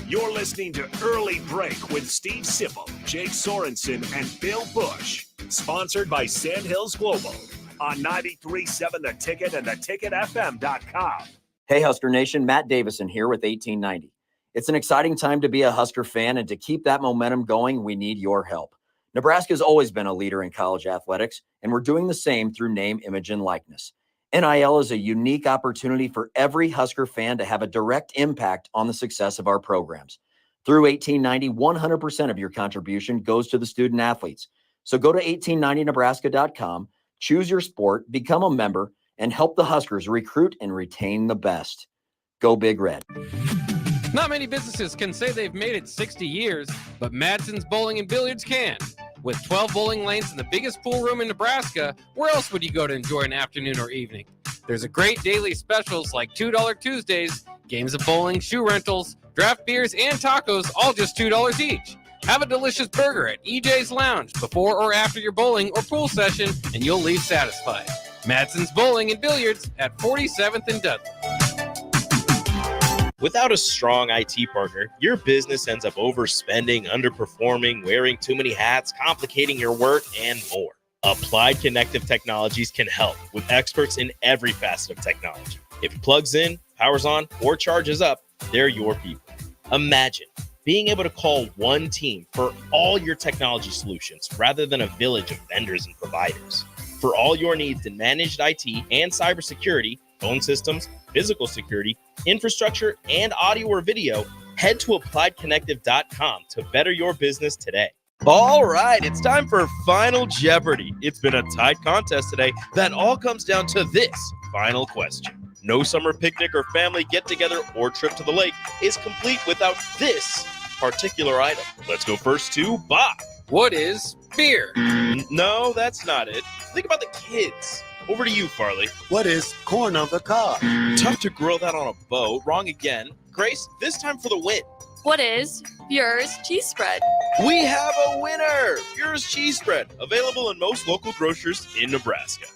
You're listening to Early Break with Steve Sipple, Jake Sorensen, and Bill Busch. Sponsored by Sandhills Global on 93.7 The Ticket and theticketfm.com.
Hey, Husker Nation, Matt Davison here with 1890. It's an exciting time to be a Husker fan, and to keep that momentum going, we need your help. Nebraska has always been a leader in college athletics, and we're doing the same through name, image, and likeness. NIL is a unique opportunity for every Husker fan to have a direct impact on the success of our programs. Through 1890, 100% of your contribution goes to the student athletes. So go to 1890nebraska.com, choose your sport, become a member, and help the Huskers recruit and retain the best. Go Big Red.
Not many businesses can say they've made it 60 years, but Madsen's Bowling and Billiards can. With 12 bowling lanes and the biggest pool room in Nebraska, where else would you go to enjoy an afternoon or evening? There's a great daily specials like $2 Tuesdays, games of bowling, shoe rentals, draft beers, and tacos, all just $2 each. Have a delicious burger at EJ's Lounge before or after your bowling or pool session, and you'll leave satisfied. Madsen's Bowling and Billiards at 47th and Dudley.
Without a strong IT partner, your business ends up overspending, underperforming, wearing too many hats, complicating your work, and more. Applied Connective Technologies can help with experts in every facet of technology. If it plugs in, powers on, or charges up, they're your people. Imagine being able to call one team for all your technology solutions rather than a village of vendors and providers. For all your needs in managed IT and cybersecurity, phone systems, physical security, infrastructure, and audio or video, head to appliedconnective.com to better your business today. All right, it's time for Final Jeopardy. It's been a tight contest today that all comes down to this final question. No summer picnic or family get-together or trip to the lake is complete without this particular item. Let's go first to Bob.
What is beer?
No, that's not it. Think about the kids. Over to you, Farley.
What is corn on the cob?
Tough to grill that on a bow. Wrong again. Grace, this time for the win.
What is Bure's cheese spread?
We have a winner! Bure's cheese spread, available in most local grocers in Nebraska.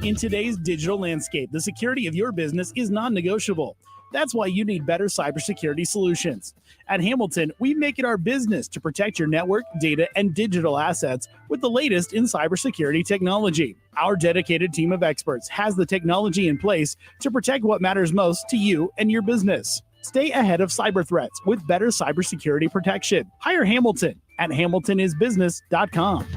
In today's digital landscape, the security of your business is non-negotiable. That's why you need better cybersecurity solutions. At Hamilton, we make it our business to protect your network, data, and digital assets with the latest in cybersecurity technology. Our dedicated team of experts has the technology in place to protect what matters most to you and your business. Stay ahead of cyber threats with better cybersecurity protection. Hire Hamilton at hamiltonisbusiness.com.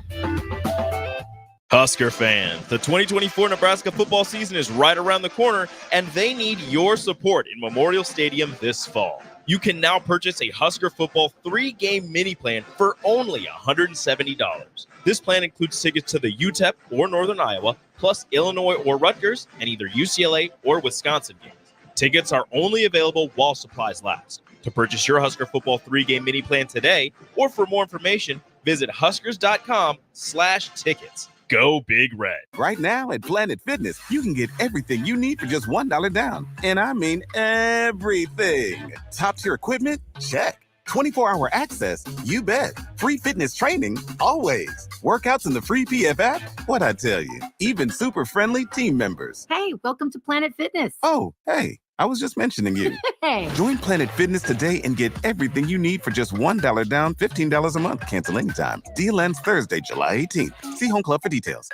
Husker fans, the 2024 Nebraska football season is right around the corner, and they need your support in Memorial Stadium this fall. You can now purchase a Husker football 3-game mini plan for only $170. This plan includes tickets to the UTEP or Northern Iowa, plus Illinois or Rutgers, and either UCLA or Wisconsin games. Tickets are only available while supplies last. To purchase your Husker football 3-game mini plan today, or for more information, visit huskers.com/tickets. Go Big Red.
Right now at Planet Fitness, you can get everything you need for just $1 down. And I mean everything. Top-tier equipment? Check. 24-hour access? You bet. Free fitness training? Always. Workouts in the free PF app? What'd I tell you? Even super friendly team members.
Hey, welcome to Planet Fitness.
Oh, hey. I was just mentioning you.
Hey.
Join Planet Fitness today and get everything you need for just $1 down, $15 a month. Cancel anytime. Deal ends Thursday, July 18th. See Home Club for details.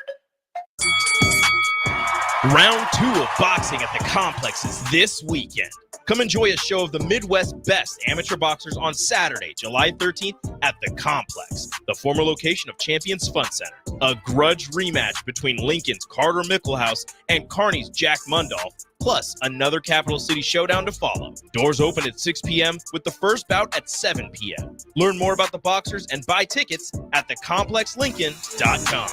Round 2 of boxing at the Complex is this weekend. Come enjoy a show of the Midwest's best amateur boxers on Saturday, July 13th at the Complex, the former location of Champions Fun Center. A grudge rematch between Lincoln's Carter Mickelhouse and Kearney's Jack Mundolf, plus another Capital City showdown to follow. Doors open at 6 p.m. with the first bout at 7 p.m. Learn more about the boxers and buy tickets at thecomplexlincoln.com.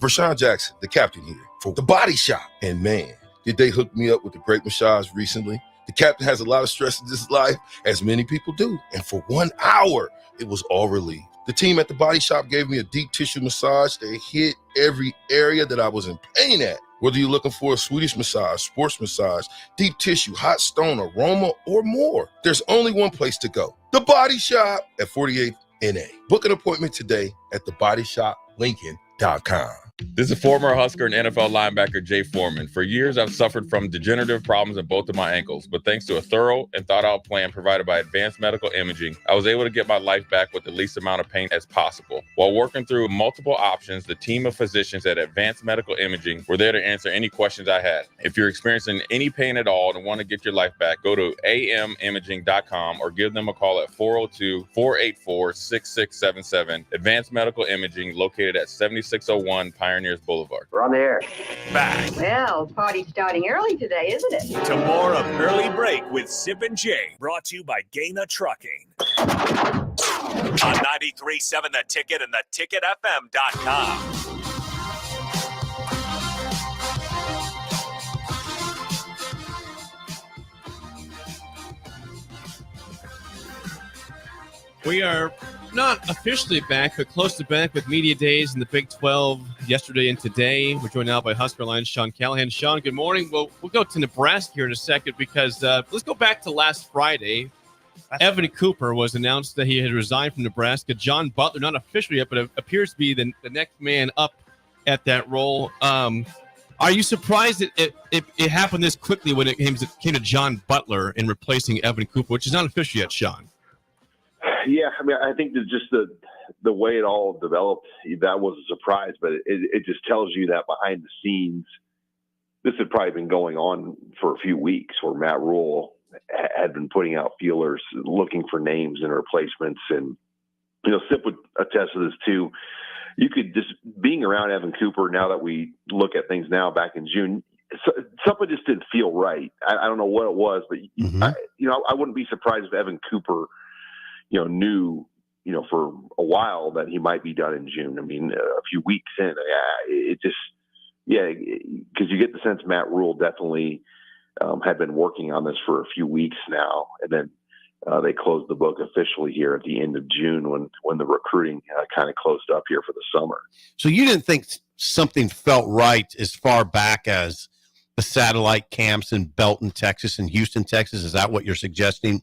Vershawn Jackson, the captain here for The Body Shop. And man, did they hook me up with a great massage recently. The captain has a lot of stress in his life, as many people do. And for 1 hour, it was all relieved. The team at The Body Shop gave me a deep tissue massage that hit every area that I was in pain at. Whether you're looking for a Swedish massage, sports massage, deep tissue, hot stone, aroma, or more, there's only one place to go. The Body Shop at 48th NA. Book an appointment today at thebodyshoplincoln.com.
This is former Husker and NFL linebacker Jay Foreman. For years, I've suffered from degenerative problems in both of my ankles, but thanks to a thorough and thought-out plan provided by Advanced Medical Imaging, I was able to get my life back with the least amount of pain as possible. While working through multiple options, the team of physicians at Advanced Medical Imaging were there to answer any questions I had. If you're experiencing any pain at all and want to get your life back, go to amimaging.com or give them a call at 402-484-6677. Advanced Medical Imaging, located at 7601 Pioneers Boulevard.
We're on the air.
Back
Well, party's starting early today, isn't it?
to more of Early Break with Sip and Jay, brought to you by Gaina Trucking. On 93.7 The Ticket and theticketfm.com.
We are not officially back, but close to back with media days in the Big 12 yesterday and today. We're joined now by Husker Line's Sean Callahan. Sean, good morning. We'll go to Nebraska here in a second because let's go back to last Friday. Evan Cooper was announced that he had resigned from Nebraska. John Butler, not officially yet, but it appears to be the next man up at that role. Are you surprised that it happened this quickly when it came to John Butler in replacing Evan Cooper, which is not official yet, Sean?
Yeah, I mean, I think that just the way it all developed, that was a surprise, but it just tells you that behind the scenes, this had probably been going on for a few weeks, where Matt Rule had been putting out feelers, looking for names and replacements. And, Sip would attest to this too. You could just, being around Evan Cooper, now that we look at things now back in June, something just didn't feel right. I don't know what it was, but, I wouldn't be surprised if Evan Cooper knew, for a while that he might be done in June. I mean, a few weeks in, because you get the sense Matt Rule definitely had been working on this for a few weeks now. And then they closed the book officially here at the end of June when the recruiting kind of closed up here for the summer.
So you didn't think something felt right as far back as the satellite camps in Belton, Texas and Houston, Texas? Is that what you're suggesting?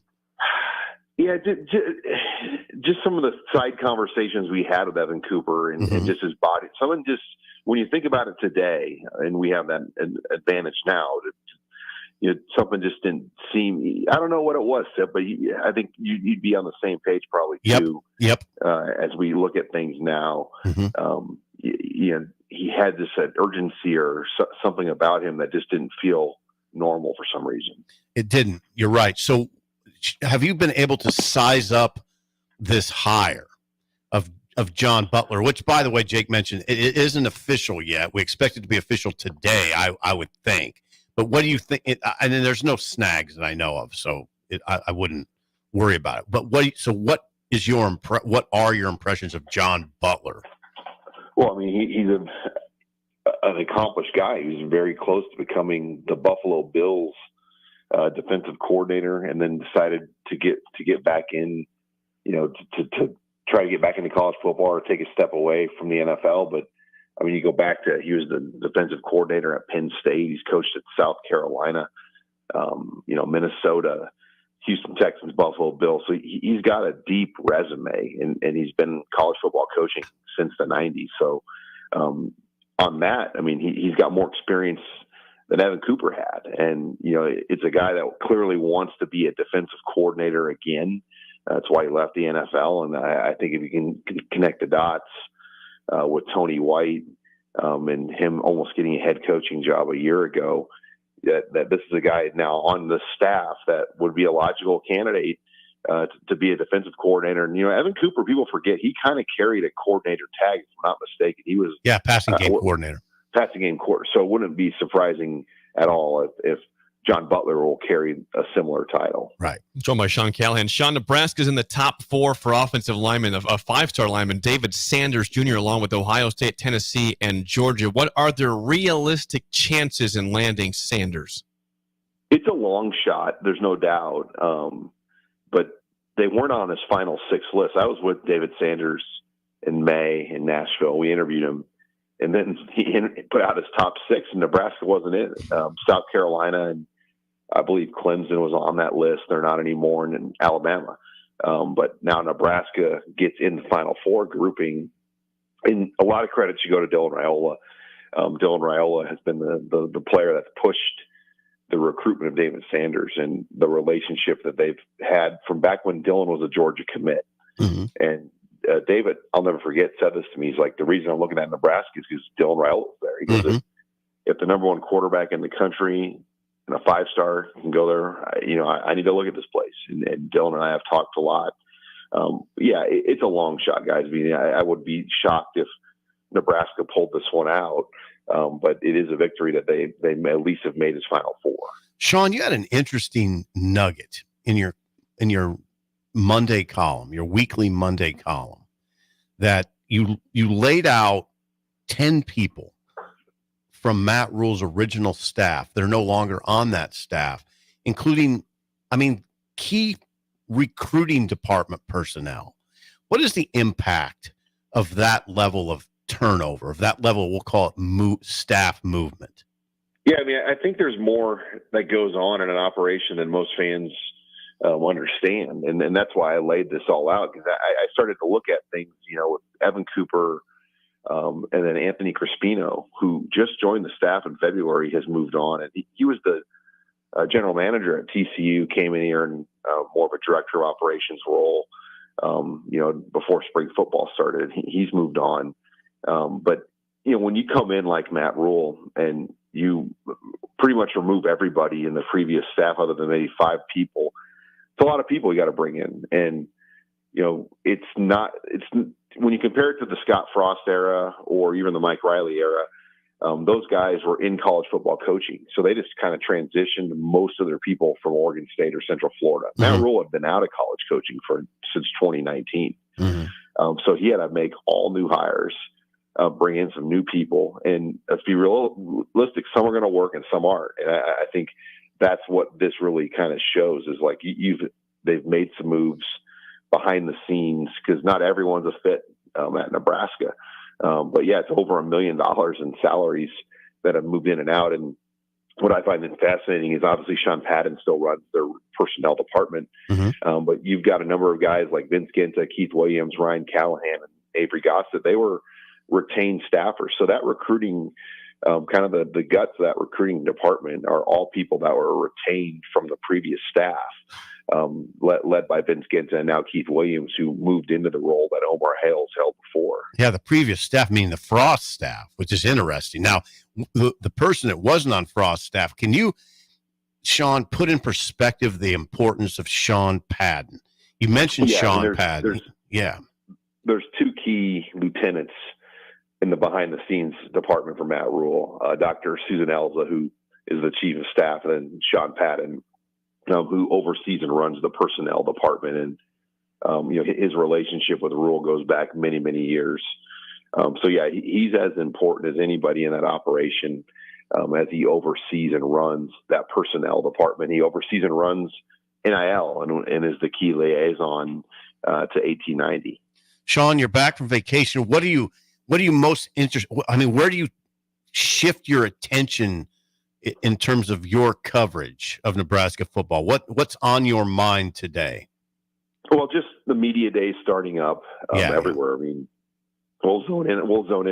Yeah, just some of the side conversations we had with Evan Cooper and just his body. Someone just, when you think about it today, and we have that advantage now, something just didn't seem. I don't know what it was, Sip, but I think you'd be on the same page probably too.
Yep.
As we look at things now, he had this urgency or something about him that just didn't feel normal for some reason.
It didn't. You're right. So, have you been able to size up this hire of John Butler, which, by the way, Jake mentioned, it isn't official yet. We expect it to be official today, I would think. But what do you think? And then there's no snags that I know of, so I wouldn't worry about it. But what are your impressions of John Butler?
Well, I mean, he's an accomplished guy. He was very close to becoming the Buffalo Bills defensive coordinator, and then decided to get back in, to try to get back into college football or take a step away from the NFL. But I mean, you go back to, he was the defensive coordinator at Penn State. He's coached at South Carolina, Minnesota, Houston Texans, Buffalo Bills. So he's got a deep resume, and he's been college football coaching since the 90s. So on that, I mean, he's got more experience than Evan Cooper had. And, it's a guy that clearly wants to be a defensive coordinator again. That's why he left the NFL. And I think if you can connect the dots with Tony White and him almost getting a head coaching job a year ago, that this is a guy now on the staff that would be a logical candidate to be a defensive coordinator. And, Evan Cooper, people forget, he kind of carried a coordinator tag, if I'm not mistaken. He was
passing game coordinator.
Passing game coordinator. So it wouldn't be surprising at all if John Butler will carry a similar title.
Right.
Joined by Sean Callahan. Sean, Nebraska's in the top 4 for offensive linemen, of a 5-star lineman, David Sanders Jr., along with Ohio State, Tennessee, and Georgia. What are their realistic chances in landing Sanders?
It's a long shot, there's no doubt. But they weren't on his final 6 list. I was with David Sanders in May in Nashville. We interviewed him, and then he put out his top 6, and Nebraska wasn't in it. South Carolina and I believe Clemson was on that list. They're not anymore, in Alabama. But now Nebraska gets in the Final 4 grouping. And a lot of credit should go to Dylan Raiola. Dylan Raiola has been the player that's pushed the recruitment of David Sanders and the relationship that they've had from back when Dylan was a Georgia commit.
Mm-hmm.
And David, I'll never forget, said this to me. He's like, the reason I'm looking at Nebraska is because Dylan Raiola was there. He goes, if the number 1 quarterback in the country and a 5-star can go there, I need to look at this place. And Dylan and I have talked a lot. It's a long shot, guys. I mean, I would be shocked if Nebraska pulled this one out. But it is a victory that they at least have made his Final 4.
Sean, you had an interesting nugget in your Monday column, your weekly Monday column, that you laid out 10 people from Matt Rule's original staff. They're no longer on that staff, including, key recruiting department personnel. What is the impact of that level of turnover, of that level, we'll call it staff movement?
Yeah, I mean, I think there's more that goes on in an operation than most fans understand. And that's why I laid this all out, because I started to look at things, with Evan Cooper and then Anthony Crispino, who just joined the staff in February, has moved on. And he was the general manager at TCU, came in here in more of a director of operations role, before spring football started. He's moved on. But, when you come in like Matt Rule and you pretty much remove everybody in the previous staff other than maybe 5 people, it's a lot of people you got to bring in. And, it's when you compare it to the Scott Frost era or even the Mike Riley era, those guys were in college football coaching. So they just kind of transitioned most of their people from Oregon State or Central Florida.
Mm-hmm.
Matt Rule had been out of college coaching since 2019.
Mm-hmm.
So he had to make all new hires, bring in some new people. And let's be realistic, some are going to work and some aren't. And I think that's what this really kind of shows is like they've made some moves behind the scenes, because not everyone's a fit at Nebraska. But yeah, it's over $1 million in salaries that have moved in and out. And what I find fascinating is obviously Sean Patton still runs their personnel department.
Mm-hmm.
But you've got a number of guys like Vince Ginta, Keith Williams, Ryan Callahan, and Avery Gossett. They were retained staffers. So that recruiting, kind of the guts of that recruiting department are all people that were retained from the previous staff, led by Vince Ginta and now Keith Williams, who moved into the role that Omar Hales held before.
Yeah, the previous staff, meaning the Frost staff, which is interesting. Now, the person that wasn't on Frost staff, can you, Sean, put in perspective the importance of Sean Patton? You mentioned Sean Patton.
There's 2 key lieutenants in the behind-the-scenes department for Matt Rule, Dr. Susan Elza, who is the chief of staff, and then Sean Patton, who oversees and runs the personnel department. And, his relationship with Rule goes back many, many years. So, yeah, he's as important as anybody in that operation as he oversees and runs that personnel department. He oversees and runs NIL and is the key liaison to 1890.
Sean, you're back from vacation. What are you most interested? I mean, where do you shift your attention in terms of your coverage of Nebraska football? What's on your mind today?
Well, just the media days starting up everywhere. I mean, we'll zone in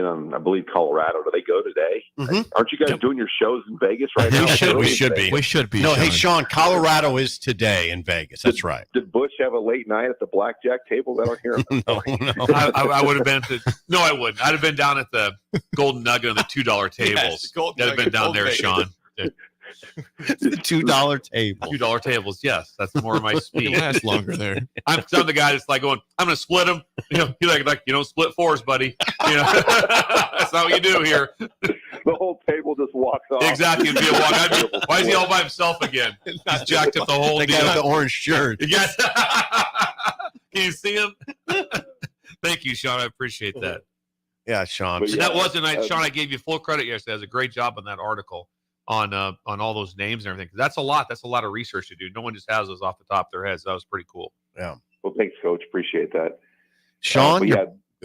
on, I believe, Colorado. Do they go today?
Mm-hmm.
Aren't you guys doing your shows in Vegas right now?
We should be. No, Sean. Hey, Sean, Colorado is today in Vegas. That's right.
Did Busch have a late night at the blackjack table? I don't hear.
No.
I would have been no, I wouldn't. I'd have been down at the Golden Nugget on the $2 tables. I'd have been down there, Sean.
The $2 table.
$2 tables, yes. That's more of my speed.
It lasts longer there.
I'm the guy that's like going, I'm going to split them. You like you don't split fours, buddy. That's not what you do here.
The whole table just walks off.
Exactly. It'd be a walk. Why is he all by himself again? He's jacked up the whole
deal.
Guy
with the orange shirt.
Yes. Can you see him? Thank you, Sean. I appreciate that.
Yeah, Sean.
And that was the night, Sean. I gave you full credit yesterday. That was a great job on that article on all those names and everything. That's a lot. That's a lot of research to do. No one just has those off the top of their heads. That was pretty cool.
Yeah.
Well, thanks, Coach. Appreciate that.
Sean,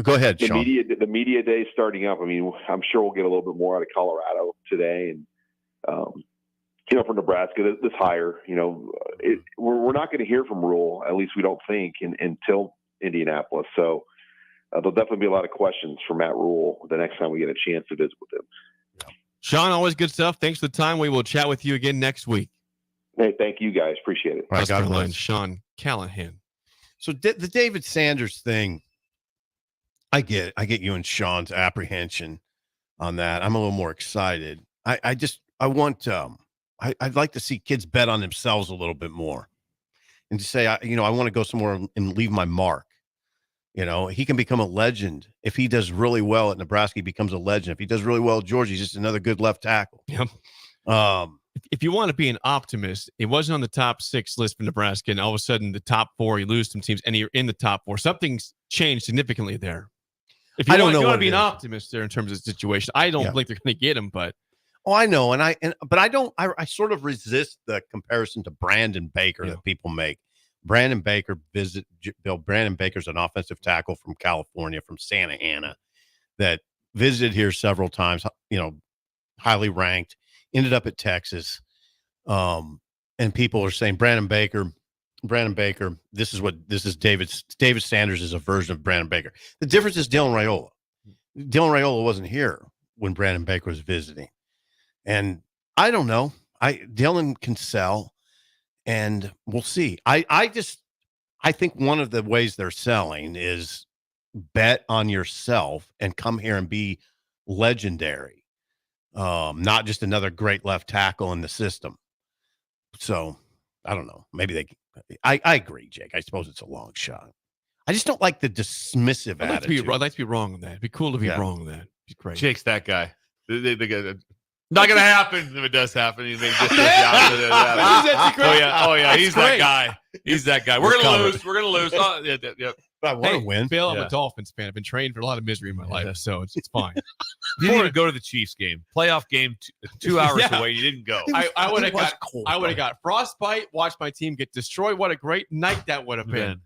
go ahead, Sean.
The media day starting up. I mean, I'm sure we'll get a little bit more out of Colorado today, and for Nebraska, this hire. We're not going to hear from Rule. At least we don't think until Indianapolis. So there'll definitely be a lot of questions for Matt Rule the next time we get a chance to visit with him.
Sean, always good stuff. Thanks for the time. We will chat with you again next week.
Hey, thank you guys. Appreciate it.
Right, God bless.
Sean Callahan.
So the David Sanders thing, I get you and Sean's apprehension on that. I'm a little more excited. I'd like to see kids bet on themselves a little bit more and to say, I want to go somewhere and leave my mark. He can become a legend. If he does really well at Nebraska, he becomes a legend. If he does really well at Georgia, he's just another good left tackle.
Yep. If you want to be an optimist, it wasn't on the top 6 list for Nebraska, and all of a sudden the top 4, you lose some teams, and you're in the top 4. Something's changed significantly there. If you want to be an optimist there in terms of the situation, I don't think they're going to get him, but.
Oh, I know. But I don't, I sort of resist the comparison to Brandon Baker that people make. Brandon Baker Brandon Baker's an offensive tackle from California, from Santa Ana, that visited here several times, highly ranked, ended up at Texas. And people are saying Brandon Baker, this is David Sanders is a version of Brandon Baker. The difference is Dylan Raiola. Dylan Raiola wasn't here when Brandon Baker was visiting. And I don't know. Dylan can sell, and we'll see. I think one of the ways they're selling is bet on yourself and come here and be legendary. Not just another great left tackle in the system. So I don't know. Maybe I agree, Jake. I suppose it's a long shot. I just don't like the dismissive attitude.
I'd like to be wrong on that. It'd be cool to be wrong on that. It'd be great.
Jake's that guy. Not gonna happen. If it does happen, he may just oh yeah, he's that guy. He's that guy. We're gonna lose. Oh, yeah.
I want to win.
Bill, I'm a Dolphins fan. I've been trained for a lot of misery in my life, so it's fine.
You didn't even go to the Chiefs game, playoff game, 2 hours away. You didn't go.
I would have got frostbite. Watched my team get destroyed. What a great night that would have been.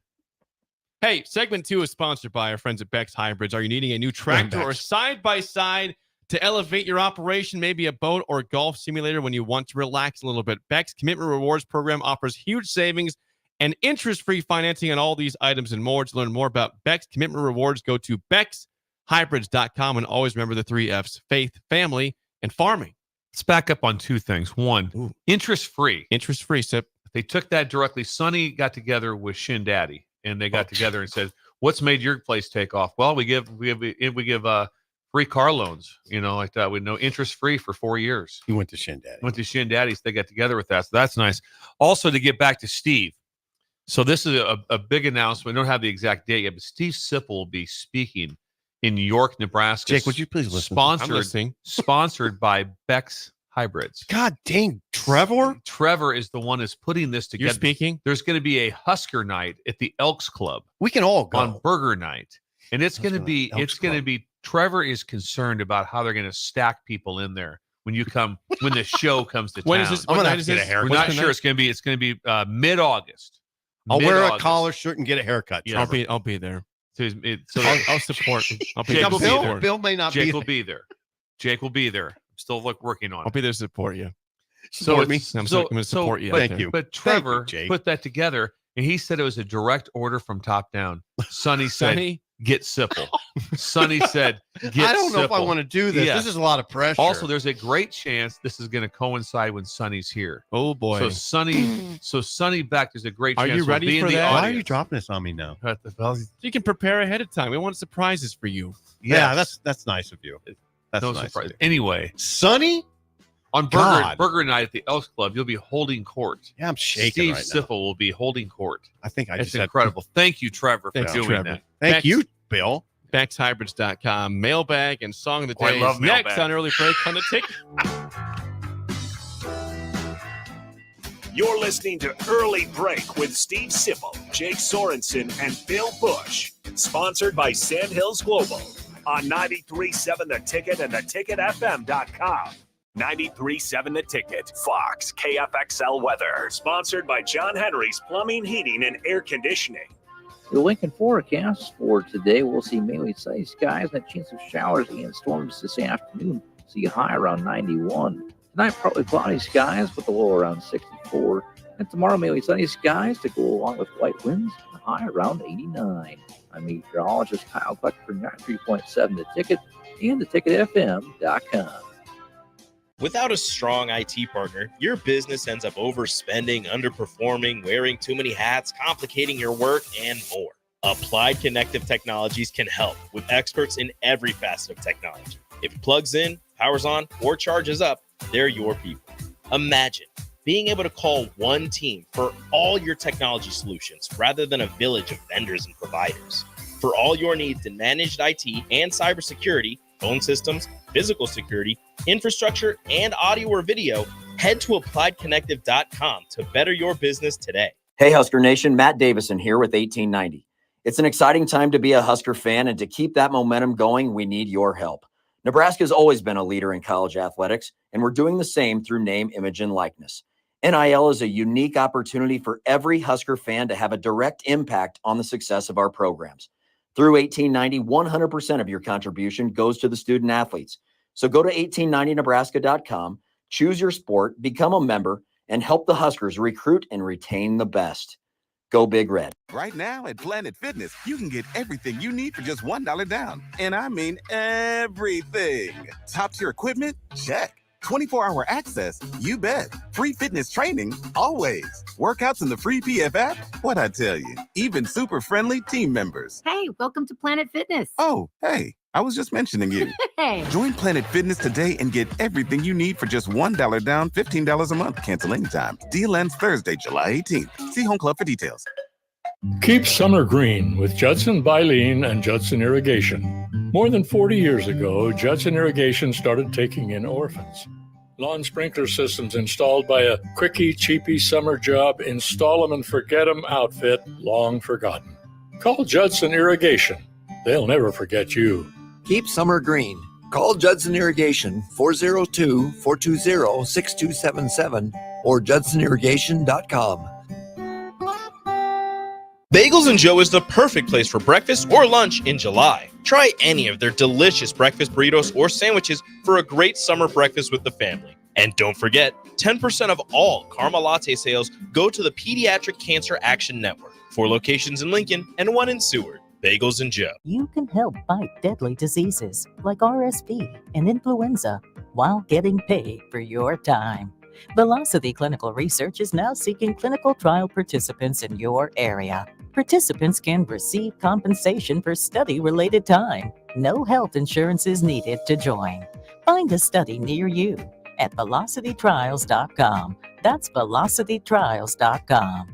Hey, segment 2 is sponsored by our friends at Beck's Hybrids. Are you needing a new tractor or side-by-side to elevate your operation, maybe a boat or golf simulator when you want to relax a little bit? Beck's Commitment Rewards program offers huge savings and interest-free financing on all these items and more. To learn more about Beck's Commitment Rewards, go to beckshybrids.com, and always remember the 3 F's: faith, family, and farming.
Let's back up on 2 things. One, interest-free.
Interest-free, Sip.
They took that directly. Sonny got together with Shin Daddy, and they got together and said, "What's made your place take off?" Well, we give free car loans, like that, with no interest free for 4 years.
He went to Shin
Daddy's. They got together with that. So that's nice. Also, to get back to Steve. So this is a big announcement. We don't have the exact date yet, but Steve Sipple will be speaking in York, Nebraska.
Jake, would you please listen?
Sponsored by Beck's Hybrids.
God dang, Trevor.
Trevor is the one who's putting this together.
You're speaking?
There's going to be a Husker night at the Elks Club.
We can all go.
On Burger Night. And it's going to be Trevor is concerned about how they're going to stack people in there when the show comes to town.
When is this?
I'm going to have to get a haircut.
We're not sure. It's going to be mid-August.
I'll wear a collar shirt and get a haircut.
Yeah, I'll be there.
So
I'll support.
Bill may not be there.
Jake will be there. Jake will be there. I'm still working on it.
I'll be there to support you.
Support me.
I'm going to support you.
Thank you.
But Trevor put that together, and he said it was a direct order from top down. Sonny said, "Get Sipple." Sonny said, "Get
I don't know
Sipple."
if I want to do this.
Yeah.
This is a lot of pressure.
Also, there's a great chance this is going to coincide when Sonny's here.
Oh boy!
So Sonny back. There's a great chance.
Are you ready for that?
Why are you dropping this on me now?
You can prepare ahead of time. We want surprises for you.
Yeah, that's nice of you. That's
no
nice.
surprise. Anyway,
Sonny,
on Burger Night at the Elks Club, you'll be holding court.
Yeah, I'm shaking right now.
Steve Sipple will be holding court.
I think
it's incredible. Thank you, Trevor, for doing that.
Thank you, Bill.
BecksHybrids.com. Mailbag and song of the day is next on Early Break on the Ticket.
You're listening to Early Break with Steve Sipple, Jake Sorensen, and Bill Busch. Sponsored by Sandhills Global on 93.7 The Ticket and theticketfm.com. 93.7 The Ticket, Fox, KFXL weather. Sponsored by John Henry's Plumbing, Heating, and Air Conditioning.
The Lincoln forecast for today, we'll see mainly sunny skies and a chance of showers and storms this afternoon. See a high around 91. Tonight, partly cloudy skies with a low around 64. And tomorrow, mainly sunny skies to go along with light winds and a high around 89. I'm meteorologist Kyle Cluck for 93.7 The Ticket and theticketfm.com.
Without a strong IT partner, your business ends up overspending, underperforming, wearing too many hats, complicating your work, and more. Applied Connective Technologies can help with experts in every facet of technology. If it plugs in, powers on, or charges up, they're your people. Imagine being able to call one team for all your technology solutions rather than a village of vendors and providers. For all your needs in managed IT and cybersecurity, phone systems, physical security, infrastructure, and audio or video, head to appliedconnective.com to better your business today.
Hey, Husker Nation, Matt Davison here with 1890. It's an exciting time to be a Husker fan, and to keep that momentum going, we need your help. Nebraska has always been a leader in college athletics, and we're doing the same through name, image, and likeness. NIL is a unique opportunity for every Husker fan to have a direct impact on the success of our programs. Through 1890, 100% of your contribution goes to the student athletes. So go to 1890nebraska.com, choose your sport, become a member, and help the Huskers recruit and retain the best. Go Big Red.
Right now at Planet Fitness, you can get everything you need for just $1 down. And I mean everything. Top-tier equipment? Check. 24-hour access? You bet. Free fitness training? Always. Workouts in the free PF app? What'd I tell you? Even super friendly team members.
Hey, welcome to Planet Fitness.
Oh, hey, I was just mentioning you.
Hey.
Join Planet Fitness today and get everything you need for just $1 down, $15 a month. Cancel anytime. Deal ends Thursday, July 18th. See Home Club for details.
Keep summer green with Judson Baleen and Judson Irrigation. More than 40 years ago, Judson Irrigation started taking in orphans. Lawn sprinkler systems installed by a quickie, cheapy summer job, install 'em and forget 'em outfit, long forgotten. Call Judson Irrigation. They'll never forget you.
Keep summer green. Call Judson Irrigation 402-420-6277 or judsonirrigation.com.
Bagels and Joe is the perfect place for breakfast or lunch in July. Try any of their delicious breakfast burritos or sandwiches for a great summer breakfast with the family. And don't forget, 10% of all caramel latte sales go to the Pediatric Cancer Action Network. 4 locations in Lincoln and 1 in Seward. Bagels and Joe.
You can help fight deadly diseases like RSV and influenza while getting paid for your time. Velocity Clinical Research is now seeking clinical trial participants in your area. Participants can receive compensation for study-related time. No health insurance is needed to join. Find a study near you at velocitytrials.com. That's velocitytrials.com.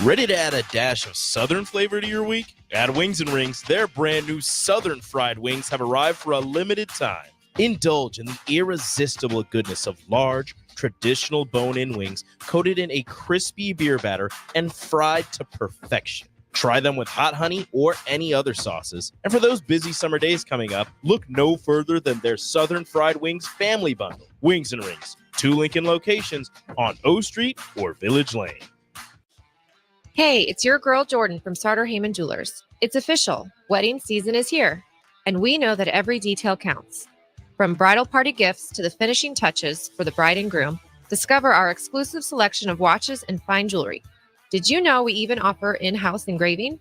Ready to add a dash of Southern flavor to your week? At Wings and Rings, their brand new Southern fried wings have arrived for a limited time. Indulge in the irresistible goodness of large, traditional bone-in wings coated in a crispy beer batter and fried to perfection. Try them with hot honey or any other sauces. And for those busy summer days coming up, look no further than their Southern Fried Wings Family Bundle. Wings and Rings, 2 Lincoln locations on O Street or Village Lane.
Hey, it's your girl Jordan from Sartor Heyman Jewelers. It's official. Wedding season is here, and we know that every detail counts. From bridal party gifts to the finishing touches for the bride and groom, discover our exclusive selection of watches and fine jewelry. Did you know we even offer in-house engraving?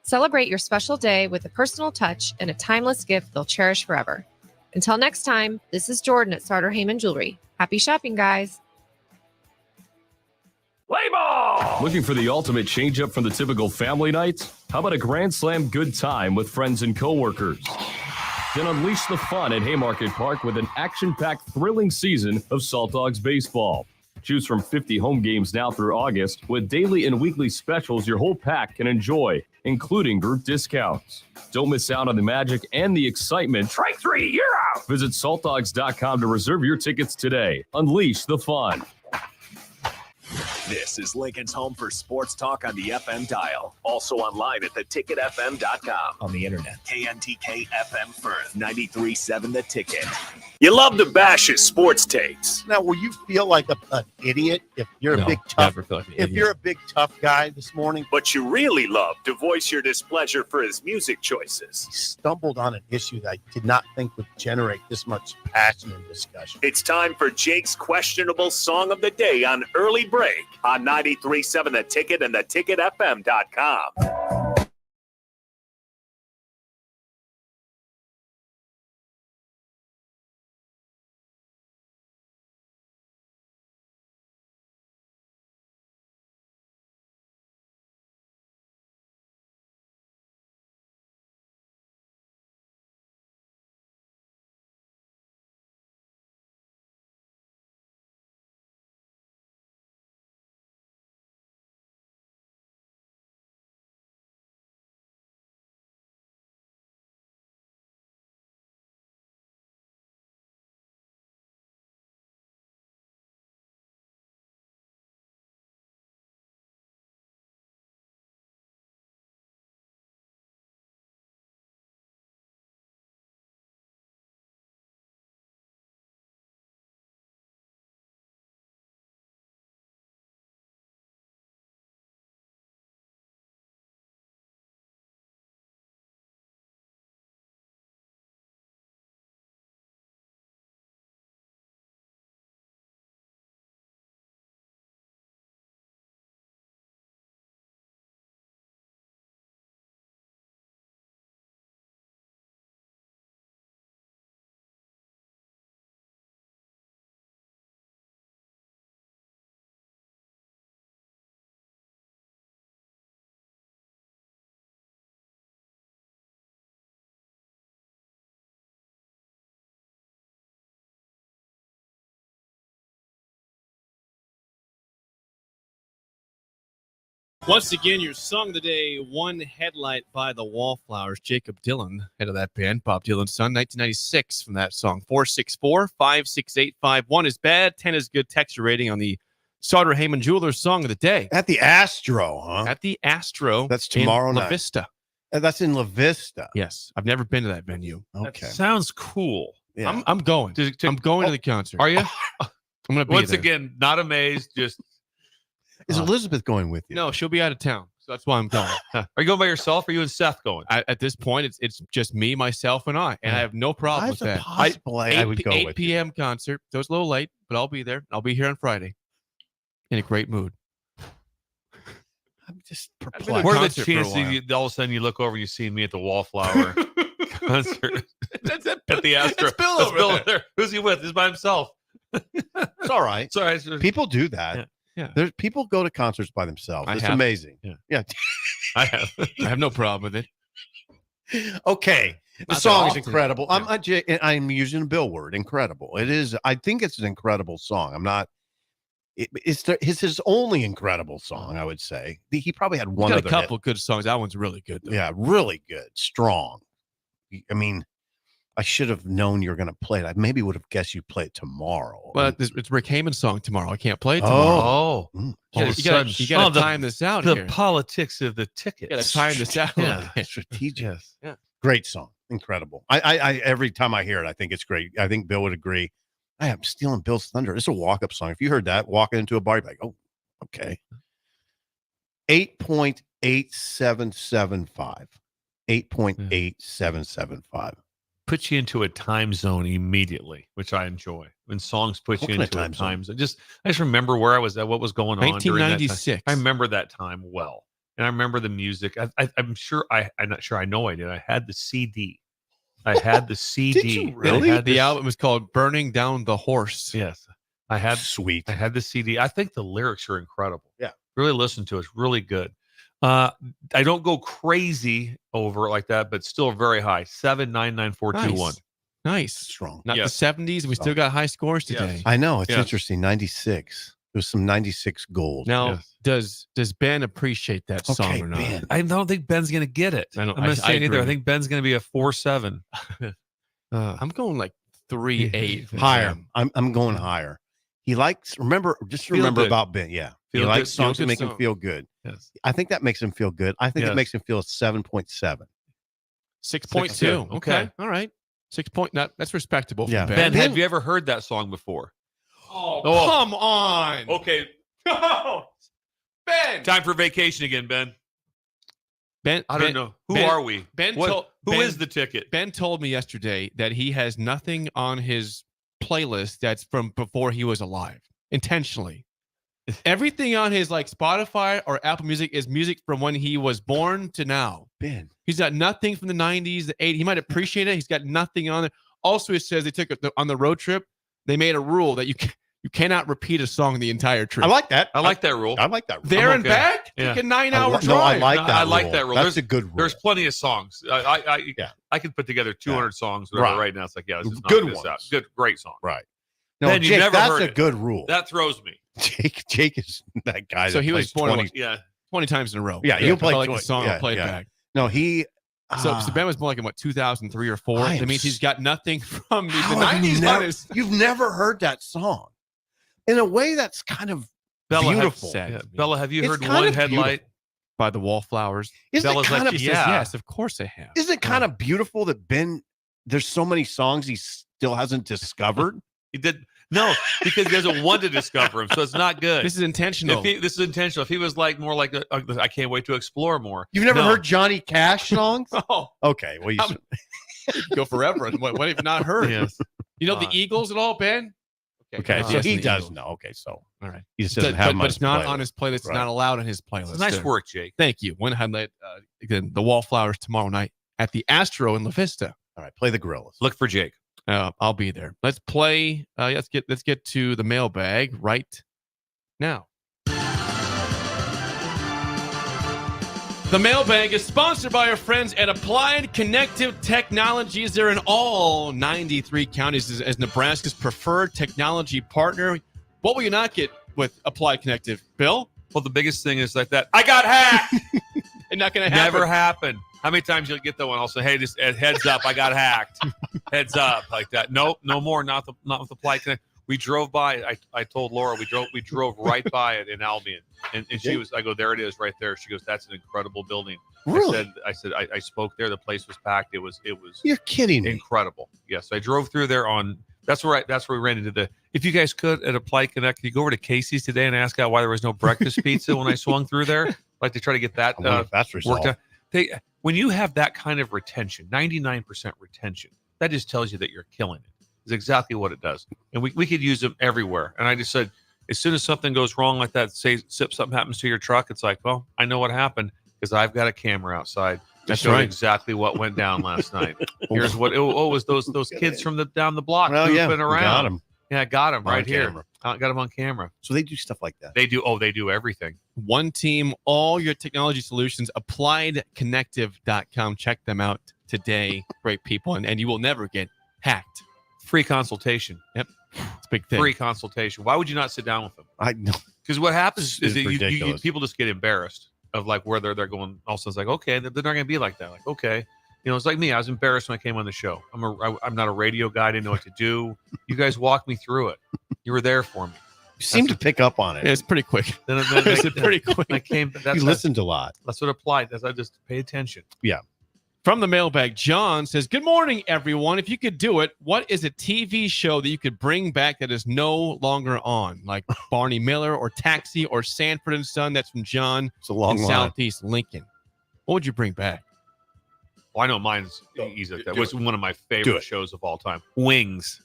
Celebrate your special day with a personal touch and a timeless gift they'll cherish forever. Until next time, this is Jordan at Sartor Heyman Jewelry. Happy shopping, guys.
Play ball! Looking for the ultimate change-up from the typical family night? How about a Grand Slam good time with friends and coworkers? Then unleash the fun at Haymarket Park with an action-packed, thrilling season of Salt Dogs baseball. Choose from 50 home games now through August with daily and weekly specials your whole pack can enjoy, including group discounts. Don't miss out on the magic and the excitement. Strike 3, you're out! Visit saltdogs.com to reserve your tickets today. Unleash the fun.
This is Lincoln's home for sports talk on the FM dial. Also online at theticketfm.com. On the internet. KNTK FM Firth, 93.7 The Ticket. You love to bash his sports takes.
Now, will you feel like an idiot if you're a big tough? If you're a big tough guy this morning,
But you really love to voice your displeasure for his music choices.
stumbled on an issue that I did not think would generate this much passion and discussion.
It's time for Jake's questionable song of the day on Early Break on 93.7 The Ticket and theticketfm.com.
Once again, your song of the day, One Headlight by the Wallflowers. Jacob Dylan, head of that band, Bob Dylan's son, 1996 from that song. 464-568-51 is bad, 10 is good. Texture rating on the Sauter Heyman Jewelers song of the day.
At the Astro, huh?
At the Astro.
That's tomorrow
in
night.
La Vista.
That's in La Vista.
Yes. I've never been to that venue.
Okay.
That sounds cool.
Yeah.
I'm going. I'm going to the concert.
Are you?
I'm going to be
Once
there.
again, not amazed. Just
Is Elizabeth going with you?
No, she'll be out of town. So that's why I'm going.
Are you going by yourself or are you and Seth going?
At this point, it's just me, myself, and I. And I have no problem with that.
I would go
8
with
p.m. concert. So it's a little late, but I'll be there. I'll be here on Friday. In a great mood.
I'm just
What are the chances all of a sudden you look over and you see me at the Wallflower concert?
That's it.
At the Astro.
That's Bill over there.
Who's he with? He's by himself.
It's all right.
It's all right.
People do that.
Yeah.
There's people go to concerts by themselves. It's amazing.
Yeah.
I have.
I have no problem with it.
Okay. The
Not
song's
that often.
incredible. I'm using a Bill word. Incredible. It is. I think it's an incredible song. I'm not. It's his only incredible song, I would say. He probably had one
Got
other
a couple good songs. That one's really good, though.
Yeah, really good, strong. I mean, I should have known you were going to play it. I maybe would have guessed you'd play it tomorrow.
But it's Rick Heyman's song tomorrow. I can't play it tomorrow.
Oh.
You got to time this out
the
here.
politics of the ticket.
You got to time this out.
Yeah.
Strategic.
Yeah.
Great song. Incredible. I every time I hear it, I think it's great. I think Bill would agree. I am stealing Bill's thunder. It's a walk-up song. If you heard that, walking into a bar, you're like, oh, okay. 8.8775. 8.8775.
Puts you into a time zone immediately, which I enjoy. When songs put you into a time zone. I just remember where I was at, what was going on.
1996.
I remember that time well. And I remember the music. I'm sure I'm not sure I know I did. I had the CD.
Did you really?
The album was called Burning Down the Horse.
Yes. I had the CD. I think the lyrics are incredible.
Yeah.
Really listen to it. It's really good. I don't go crazy over it like that, but still very high. 7,99421.
Nice.
Strong.
Not the 70s. We still got high scores today.
Yes.
I know. It's interesting. 96. There's some 96 gold.
Now, does Ben appreciate that song or not?
Ben.
I don't think Ben's going to get it.
I don't-
I'm going to
I
say either.
agree.
I think Ben's going to be a 4.7.
I'm going like 3.8.
Higher. I'm going higher. He likes, remember
good.
about Ben. Yeah.
Feel
he
good-
likes songs
feel
that
good
make him
song.
feel good.
Yes.
I think that makes him feel good. I think it
Yes.
makes him feel a 7.7.
6.2. Okay.
Okay.
All right. 6 point. That's respectable. From
Yeah.
Ben.
Ben, have you ever heard that song before?
Oh,
Oh.
come on.
Okay.
Ben.
Time for vacation again, Ben.
Ben.
I don't know. Who
Ben-
are we?
Ben
What-
told-
who
Ben-
is the ticket?
Ben told me yesterday that he has nothing on his playlist that's from before he was alive, intentionally. Everything on his like Spotify or Apple Music is music from when he was born to now.
Ben.
He's got nothing from the 90s, the 80s. He might appreciate it. He's got nothing on there. Also, it says they took it on the road trip. They made a rule that you cannot repeat a song the entire trip.
I like that.
I like that rule.
I like that.
There
I'm
and
okay.
back.
Yeah.
Take a 9-hour drive.
No, I like that.
I like that rule.
That's
There's
a good rule.
There's plenty of songs. I could put together 200 songs right now. It's like, yeah, this is
Good
knock this
ones.
out. Good, great song.
Right. No,
Ben, you
Jake,
never
that's
heard
a
it.
good rule.
That throws me.
Jake is that guy.
So
that
he was
plays
born
20.
20 times in a row.
Yeah, he'll play
I like
20.
the song.
Yeah,
I'll play
yeah.
it back.
No, he.
So Ben was born like in what 2003 or 4.
I
That
am
means he's got nothing from the
How have
90s
you
on
never,
his.
you've never heard that song. In a way, that's kind of
Bella,
beautiful.
Bella, have you
It's
heard
kind
One
of
Headlight?
By the Wallflowers.
Isn't it
Bella's
kind
like,
of
She says,
yeah.
yes, of course I have.
Isn't it kind of beautiful that Ben? There's so many songs he still hasn't discovered.
He did no, because he doesn't want to discover him, so it's not good.
This is intentional.
This is intentional. If he was like more like, I can't wait to explore more.
You've never
No.
heard Johnny Cash songs?
Oh,
Okay, well, you
I'm- you could go forever. And what have you not heard?
Yes.
You know the Eagles at all, Ben?
okay, so
yes,
he
the
does
Eagles.
know. Okay, so
All right.
he just doesn't have him
but
on
it's
his
not
playlist.
on his playlist. It's
Right.
not allowed on his playlist.
Nice work, Jake.
Thank you. One highlight again, the Wallflowers tomorrow night at the Astro in La Vista.
All right, play the Gorillas.
Look for Jake.
I'll be there. Let's play. Let's get to the mailbag right now. The mailbag is sponsored by our friends at Applied Connective Technologies. They're in all 93 counties as Nebraska's preferred technology partner. What will you not get with Applied Connective, Bill?
Well, the biggest thing is like that. I got hacked.
It's not going to happen.
Never happened. How many times you'll get that one? I'll say, hey, just heads up, I got hacked. Heads up, like that. Nope, no more. Not with the Apply Connect. We drove by. I told Laura we drove right by it in Albion, and she was. I go, there it is, right there. She goes, that's an incredible building.
Really?
I said I spoke there. The place was packed. It was.
You're kidding me.
Incredible. Yes, I drove through there on. That's where we ran into the. If you guys could at Apply Connect, could you go over to Casey's today and ask out why there was no breakfast pizza when I swung through there? Like to try to get that
that's
worked out. When you have that kind of retention, 99% retention, that just tells you that you're killing it. It's exactly what it does. And we could use them everywhere. And I just said, as soon as something goes wrong like that, say something happens to your truck, it's like, well, I know what happened because I've got a camera outside.
That's
showed
right.
Exactly what went down last night. Here's what it was. Those kids from down the block
Well, yeah,
goofing around.
got 'em.
Yeah, got them
On
right here.
camera.
Got them on camera.
So they do stuff like that.
They do. Oh, they do everything.
One team, all your technology solutions, appliedconnective.com. Check them out today. Great people. And you will never get hacked.
Free consultation.
Yep. It's a big thing.
Free consultation. Why would you not sit down with them?
I know.
Because what happens is
It's
that
ridiculous.
people just get embarrassed of like where they're going. Also, it's like, okay, they're not going to be like that. Like, okay. You know, it's like me. I was embarrassed when I came on the show. I'm not a radio guy. I didn't know what to do. You guys walked me through it. You were there for me.
You seem to pick up on it.
Yeah, it's pretty quick.
Then
It's pretty quick.
I came.
You listened a lot.
That's what applied. I just pay attention.
Yeah.
From the mailbag, John says, good morning, everyone. If you could do it, what is a TV show that you could bring back that is no longer on? Like Barney Miller or Taxi or Sanford and Son? That's from John
It's a long
in
line.
Southeast Lincoln. What would you bring back?
Well, I know mine's easy. That was one of my
Do
favorite
it.
shows of all time. Wings.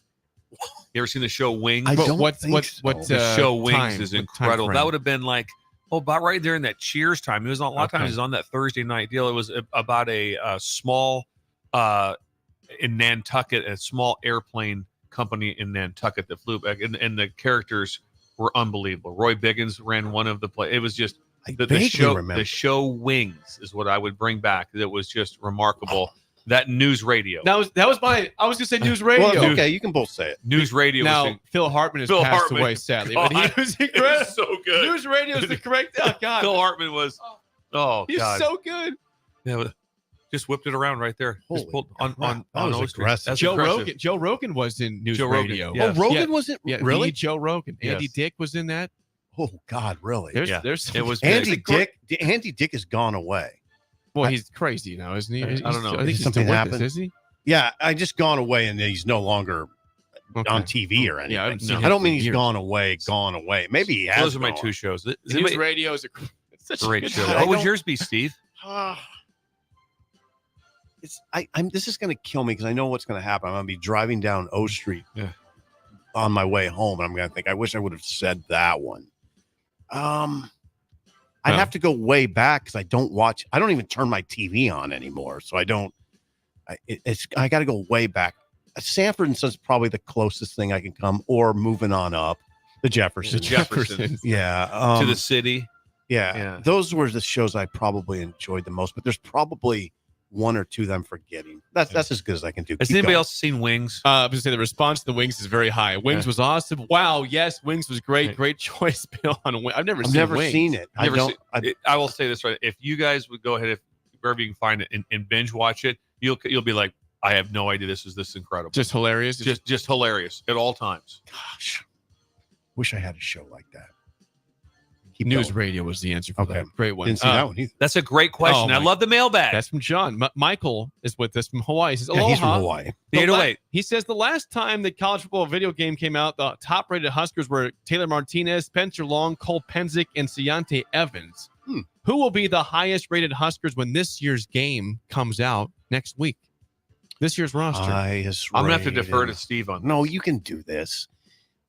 You ever seen the show Wings?
I don't
What
think so.
The show Wings
time?
is
What
incredible.
time
That
frame?
would have been like, about right there in that Cheers time. It was on, a lot of times
Okay.
it was on that Thursday night deal. It was about a small in Nantucket, a small airplane company in Nantucket that flew back, and the characters were unbelievable. Roy Biggins ran one of the play. It was just the
vaguely
show.
remember.
The show Wings is what I would bring back. That was just remarkable. That news radio.
That was my. I was gonna say news radio.
Well, okay, you can both say it.
News radio.
Now
was
Phil Hartman has
Phil
passed
Hartman.
away, sadly,
God,
but he was
it
incredible.
was so good.
News radio is the correct. Oh God,
Phil Hartman was. Oh
he's
God.
so good.
Yeah, but just whipped it around right there.
Holy
Just pulled on
crap. That
on
was
O Street.
aggressive.
That's
Joe
aggressive.
Rogan. Joe Rogan was in news
Joe Rogan,
radio.
yes.
Oh, Rogan
Yeah.
wasn't
Yeah,
really?
the Joe Rogan. Andy
Yes.
Dick was in that.
Oh God, really?
There's,
Yeah.
there's
It was
Andy
good.
Dick has gone away.
Well, he's crazy now, isn't he?
I don't know.
I think he's
Something
still with
happened?
us, is he?
Yeah, I just gone away, and he's no longer
Okay.
on TV or anything.
Yeah, I haven't seen
I
him
don't
for
mean he's
years.
gone away. Maybe he has.
Those are my
gone.
two shows. Does
News
anybody-
radio is it's such a
Great
good
show.
show.
I
What would
don't-
yours be, Steve?
I'm. This is going to kill me because I know what's going to happen. I'm going to be driving down O Street on my way home, and I'm going to think, I wish I would have said that one. I'd have to go way back because I don't even turn my TV on anymore. So I don't. I got to go way back. Sanford and Son's probably the closest thing I can come, or moving on up, the Jeffersons.
The Jeffersons.
Yeah.
To the city.
Yeah, those were the shows I probably enjoyed the most. But there's probably one or two that I'm forgetting. That's as good as I can do.
Has
Keep
anybody
going.
else seen Wings?
I was gonna say the response to the Wings is very high. Wings was awesome. Wow, yes, Wings was great. Great choice, Bill. On Wings. I've never seen
it.
I will say this right. If you guys would go ahead, if wherever you can find it and binge watch it, you'll be like, I have no idea this is incredible.
Just hilarious.
Just hilarious at all times.
Gosh, wish I had a show like that.
News radio was the answer for that. Great one.
Didn't see that one either.
That's a great question. I love the mailbag.
That's from John. Michael is with us from Hawaii. He says,
Yeah, he's from
"Aloha."
Hawaii.
The
808.
He says the last time the college football video game came out, the top-rated Huskers were Taylor Martinez, Spencer Long, Cole Penzick, and Ciante Evans. Who will be the highest-rated Huskers when this year's game comes out next week? This year's roster.
I'm gonna have to defer to Steve on.
No, you can do this.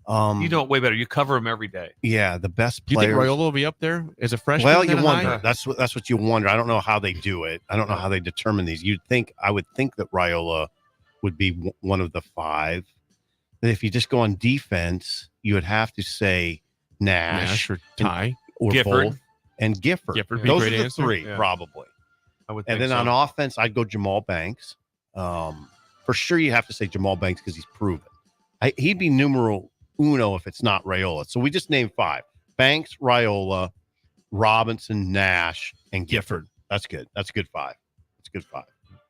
You know it way better. You cover him every day.
Yeah, the best
Do you think
players.
Raiola will be up there as a freshman?
Well, you
that
wonder.
high?
That's what you wonder. I don't know how they do it. I don't know how they determine these. I would think that Raiola would be one of the five. And if you just go on defense, you would have to say Nash
or Ty
or
Gifford.
both, and Gifford.
Gifford would be a
Those are
great
the
answer.
three
Yeah.
probably.
I would.
And
think
then
so.
on offense, I'd go Jamal Banks. For sure, you have to say Jamal Banks because he's proven. He'd be numero uno if it's not Raiola. So we just named five: Banks, Raiola, Robinson, Nash, and Gifford. That's good. That's a good 5. That's a good 5.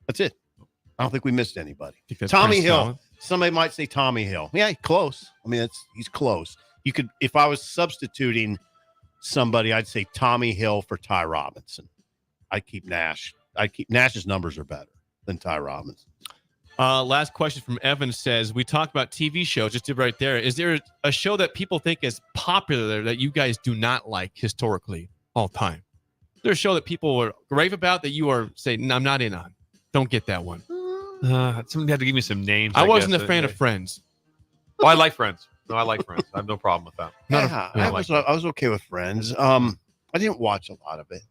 That's it. I don't think we missed anybody. Tommy Hill.
Solid.
Somebody might say Tommy Hill. Yeah, close. I mean, he's close. You could, if I was substituting somebody, I'd say Tommy Hill for Ty Robinson. I'd keep Nash. Nash's numbers are better than Ty Robinson.
Last question from Evan says, we talked about TV shows, just right there. Is there a show that people think is popular that you guys do not like historically all time? Is there a show that people were rave about that you are saying, no, I'm not in on? Don't get that one.
Somebody had to give me some names.
I wasn't a fan of Friends.
Oh, I like Friends. No, I like Friends. I have no problem with that.
I was okay with Friends. I didn't watch a lot of it.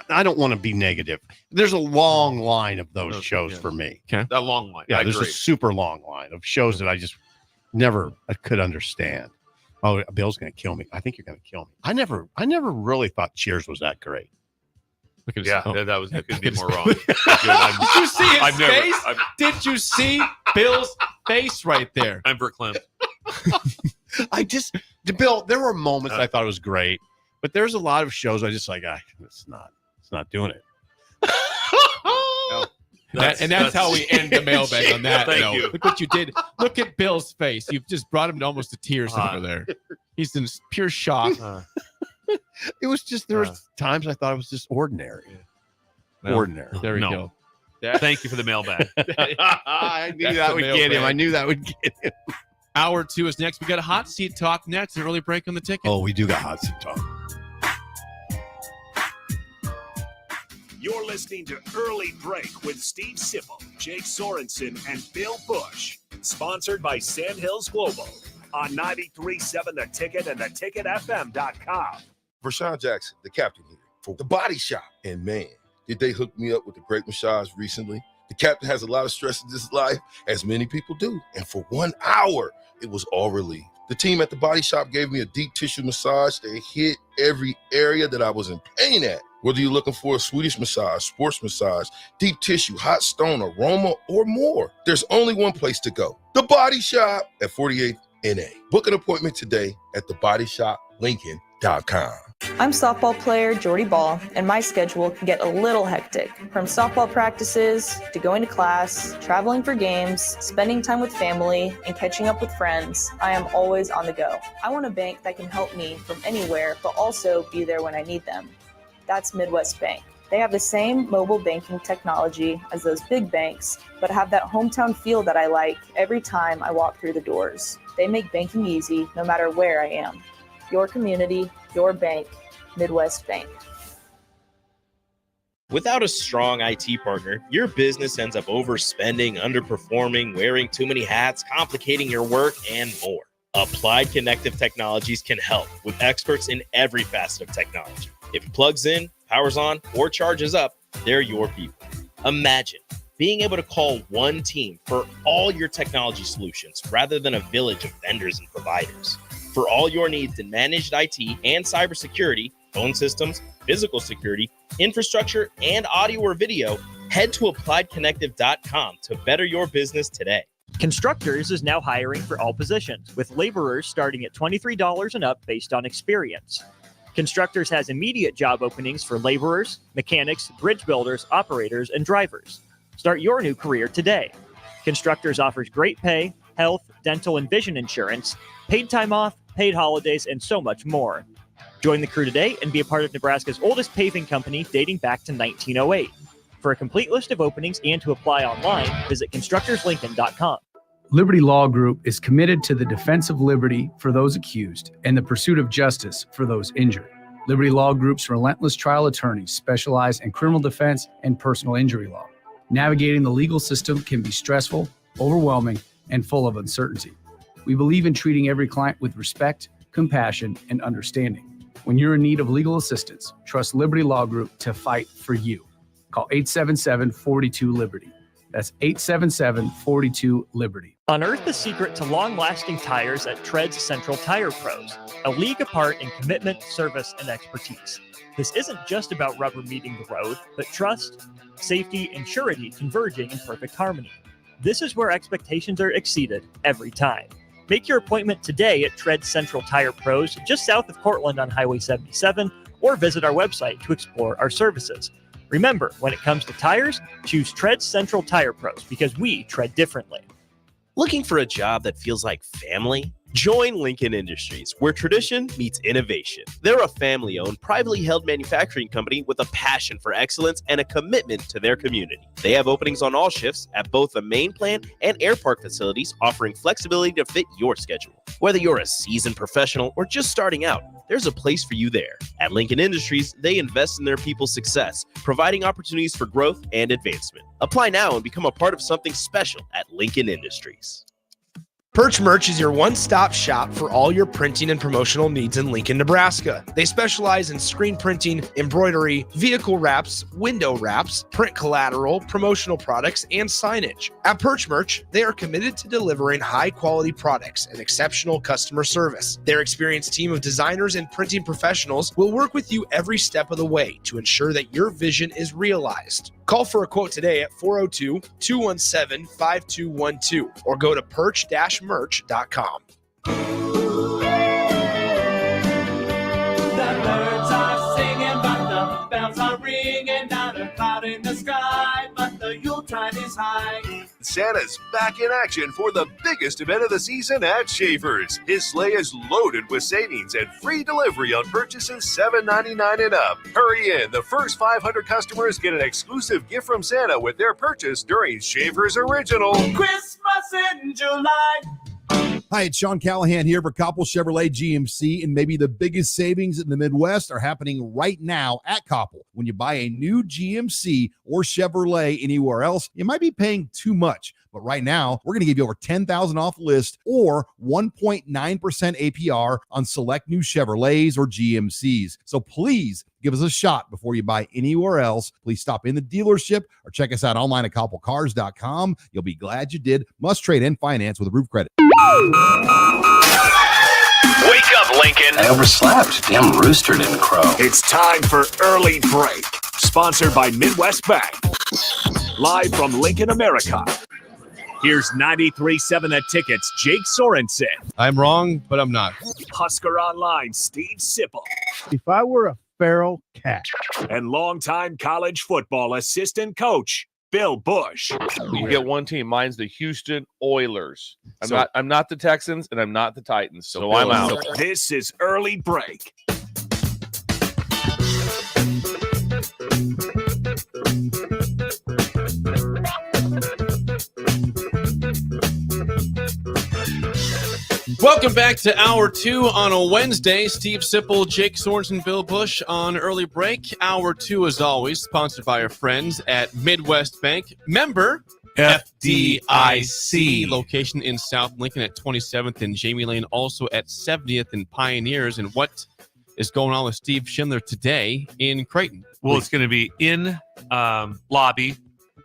I don't want to be negative. There's a long line of those shows for me.
Okay.
That long line.
Yeah, there's a super long line of shows that I just I could understand. Oh, Bill's going to kill me. I think you're going to kill me. I never really thought Cheers was that great.
Look at
that couldn't be more wrong.
Did you see his face? Did you see Bill's face right there?
I'm verklempt.
Bill, there were moments I thought it was great, but there's a lot of shows I just like, it's not doing it.
That's how we end the mailbag on that.
Thank you.
Look what you did. Look at Bill's face. You've just brought him almost to tears over there. He's in pure shock.
It was just, there was times I thought it was just ordinary.
Well,
ordinary.
There we go.
Thank you for the mailbag.
I knew that would get him. I knew that would get him.
Hour 2 is next. We got a hot seat talk next. An early break on the ticket.
Oh, we do got hot seat talk.
You're listening to Early Break with Steve Sipple, Jake Sorensen, and Bill Busch. Sponsored by Sandhills Global on 93.7 The Ticket and theticketfm.com.
Rashawn Jackson, the captain here for The Body Shop. And man, did they hook me up with a great massage recently. The captain has a lot of stress in his life, as many people do. And for 1 hour, it was all relief. The team at The Body Shop gave me a deep tissue massage that hit every area that I was in pain at. Whether you're looking for a Swedish massage, sports massage, deep tissue, hot stone, aroma, or more, there's only one place to go. The Body Shop at 48th NA. Book an appointment today at thebodyshoplincoln.com.
I'm softball player Jordy Ball, and my schedule can get a little hectic. From softball practices to going to class, traveling for games, spending time with family, and catching up with friends, I am always on the go. I want a bank that can help me from anywhere, but also be there when I need them. That's Midwest Bank. They have the same mobile banking technology as those big banks, but have that hometown feel that I like every time I walk through the doors. They make banking easy no matter where I am. Your community, your bank, Midwest Bank.
Without a strong IT partner, your business ends up overspending, underperforming, wearing too many hats, complicating your work, and more. Applied Connective Technologies can help with experts in every facet of technology. If it plugs in, powers on, or charges up, they're your people. Imagine being able to call one team for all your technology solutions rather than a village of vendors and providers. For all your needs in managed IT and cybersecurity, phone systems, physical security, infrastructure, and audio or video, head to appliedconnective.com to better your business today.
Constructors is now hiring for all positions, with laborers starting at $23 and up based on experience. Constructors has immediate job openings for laborers, mechanics, bridge builders, operators, and drivers. Start your new career today. Constructors offers great pay, health, dental, and vision insurance, paid time off, paid holidays, and so much more. Join the crew today and be a part of Nebraska's oldest paving company dating back to 1908. For a complete list of openings and to apply online, visit constructorslincoln.com.
Liberty Law Group is committed to the defense of liberty for those accused and the pursuit of justice for those injured. Liberty Law Group's relentless trial attorneys specialize in criminal defense and personal injury law. Navigating the legal system can be stressful, overwhelming, and full of uncertainty. We believe in treating every client with respect, compassion, and understanding. When you're in need of legal assistance, trust Liberty Law Group to fight for you. Call 877-42-LIBERTY. That's 877-42-LIBERTY.
Unearth the secret to long-lasting tires at Tread's Central Tire Pros, a league apart in commitment, service, and expertise. This isn't just about rubber meeting the road, but trust, safety, and surety converging in perfect harmony. This is where expectations are exceeded every time. Make your appointment today at Tread Central Tire Pros, just south of Cortland on Highway 77, or visit our website to explore our services. Remember, when it comes to tires, choose Tread Central Tire Pros because we tread differently.
Looking for a job that feels like family? Join Lincoln Industries, where tradition meets innovation. They're a family-owned, privately held manufacturing company with a passion for excellence and a commitment to their community. They have openings on all shifts at both the main plant and air park facilities, offering flexibility to fit your schedule. Whether you're a seasoned professional or just starting out, there's a place for you there. At Lincoln Industries, they invest in their people's success, providing opportunities for growth and advancement. Apply now and become a part of something special at Lincoln Industries.
Perch Merch is your one-stop shop for all your printing and promotional needs in Lincoln, Nebraska. They specialize in screen printing, embroidery, vehicle wraps, window wraps, print collateral, promotional products, and signage. At Perch Merch, they are committed to delivering high-quality products and exceptional customer service. Their experienced team of designers and printing professionals will work with you every step of the way to ensure that your vision is realized. Call for a quote today at 402-217-5212 or go to perch-merch.com.
The birds are singing, but the bells are ringing, not a cloud in the sky, but the Yuletide is high.
Santa's back in action for the biggest event of the season at Schaefer's. His sleigh is loaded with savings and free delivery on purchases $7.99 and up. Hurry in. The first 500 customers get an exclusive gift from Santa with their purchase during Schaefer's Original
Christmas in July.
Hi, it's Sean Callahan here for Koppel Chevrolet GMC, and maybe the biggest savings in the Midwest are happening right now at Koppel. When you buy a new GMC or Chevrolet anywhere else, you might be paying too much. But right now, we're going to give you over $10,000 off list or 1.9% APR on select new Chevrolets or GMCs. So please give us a shot before you buy anywhere else. Please stop in the dealership or check us out online at koppelcars.com. You'll be glad you did. Must trade and finance with a roof credit.
Wake up, Lincoln.
I overslept. Damn rooster didn't crow.
It's time for Early Break, sponsored by Midwest Bank. Live from Lincoln, America. Here's 93.7 The Ticket's Jake Sorensen.
I'm wrong, but I'm not.
Husker Online, Steve Sipple.
If I were a feral cat.
And longtime college football assistant coach, Bill Busch.
You get one team. Mine's the Houston Oilers. I'm not the Texans, and I'm not the Titans, so I'm out.
This is Early Break.
Welcome back to Hour 2 on a Wednesday. Steve Sipple, Jake Sorensen, Bill Busch on Early Break. Hour 2, as always, sponsored by our friends at Midwest Bank. Member FDIC. Location in South Lincoln at 27th and Jamie Lane, also at 70th and Pioneers. And what is going on with Steve Schindler today in Creighton?
Well, it's going to be in lobby,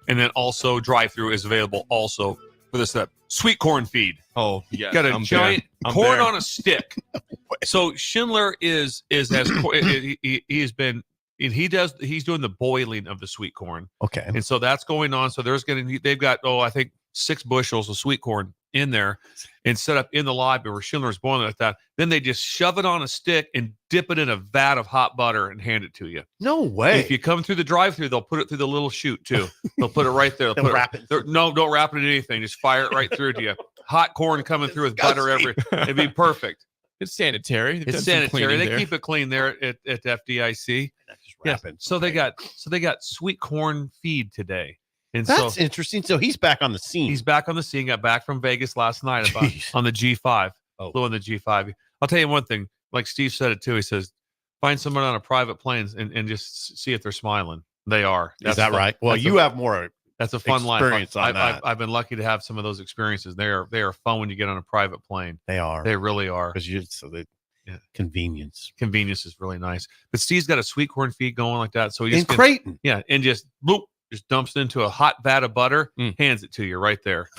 and then also drive-through is available also for this sweet corn feed.
Oh, yeah.
Got a giant corn on a stick. So Schindler he's doing the boiling of the sweet corn.
Okay.
And so that's going on. So they've got, I think 6 bushels of sweet corn in there and set up in the lobby where Schindler's boiling at that. Then they just shove it on a stick and dip it in a vat of hot butter and hand it to you.
No way.
If you come through the drive-through, they'll put it through the little chute too. They'll put it right there.
They'll wrap it.
No, don't wrap it in anything. Just fire it right through to you. Hot corn coming through with butter it'd be perfect.
It's sanitary.
It's sanitary. They keep it clean there at FDIC. Yeah. So they got sweet corn feed today. And
that's interesting. So he's back on the scene.
He's back on the scene. Got back from Vegas last night on the G5. Flew on the G5. I'll tell you one thing. Like Steve said it too. He says, find someone on a private plane and just see if they're smiling. They are.
Is that right? Well, you have more.
That's a fun
experience
life.
on that.
I've been lucky to have some of those experiences. They are fun when you get on a private plane.
They are.
They really are.
Convenience.
Convenience is really nice. But Steve's got a sweet corn feed going like that. So he just
Creighton.
Yeah, and just dumps it into a hot vat of butter, hands it to you right there.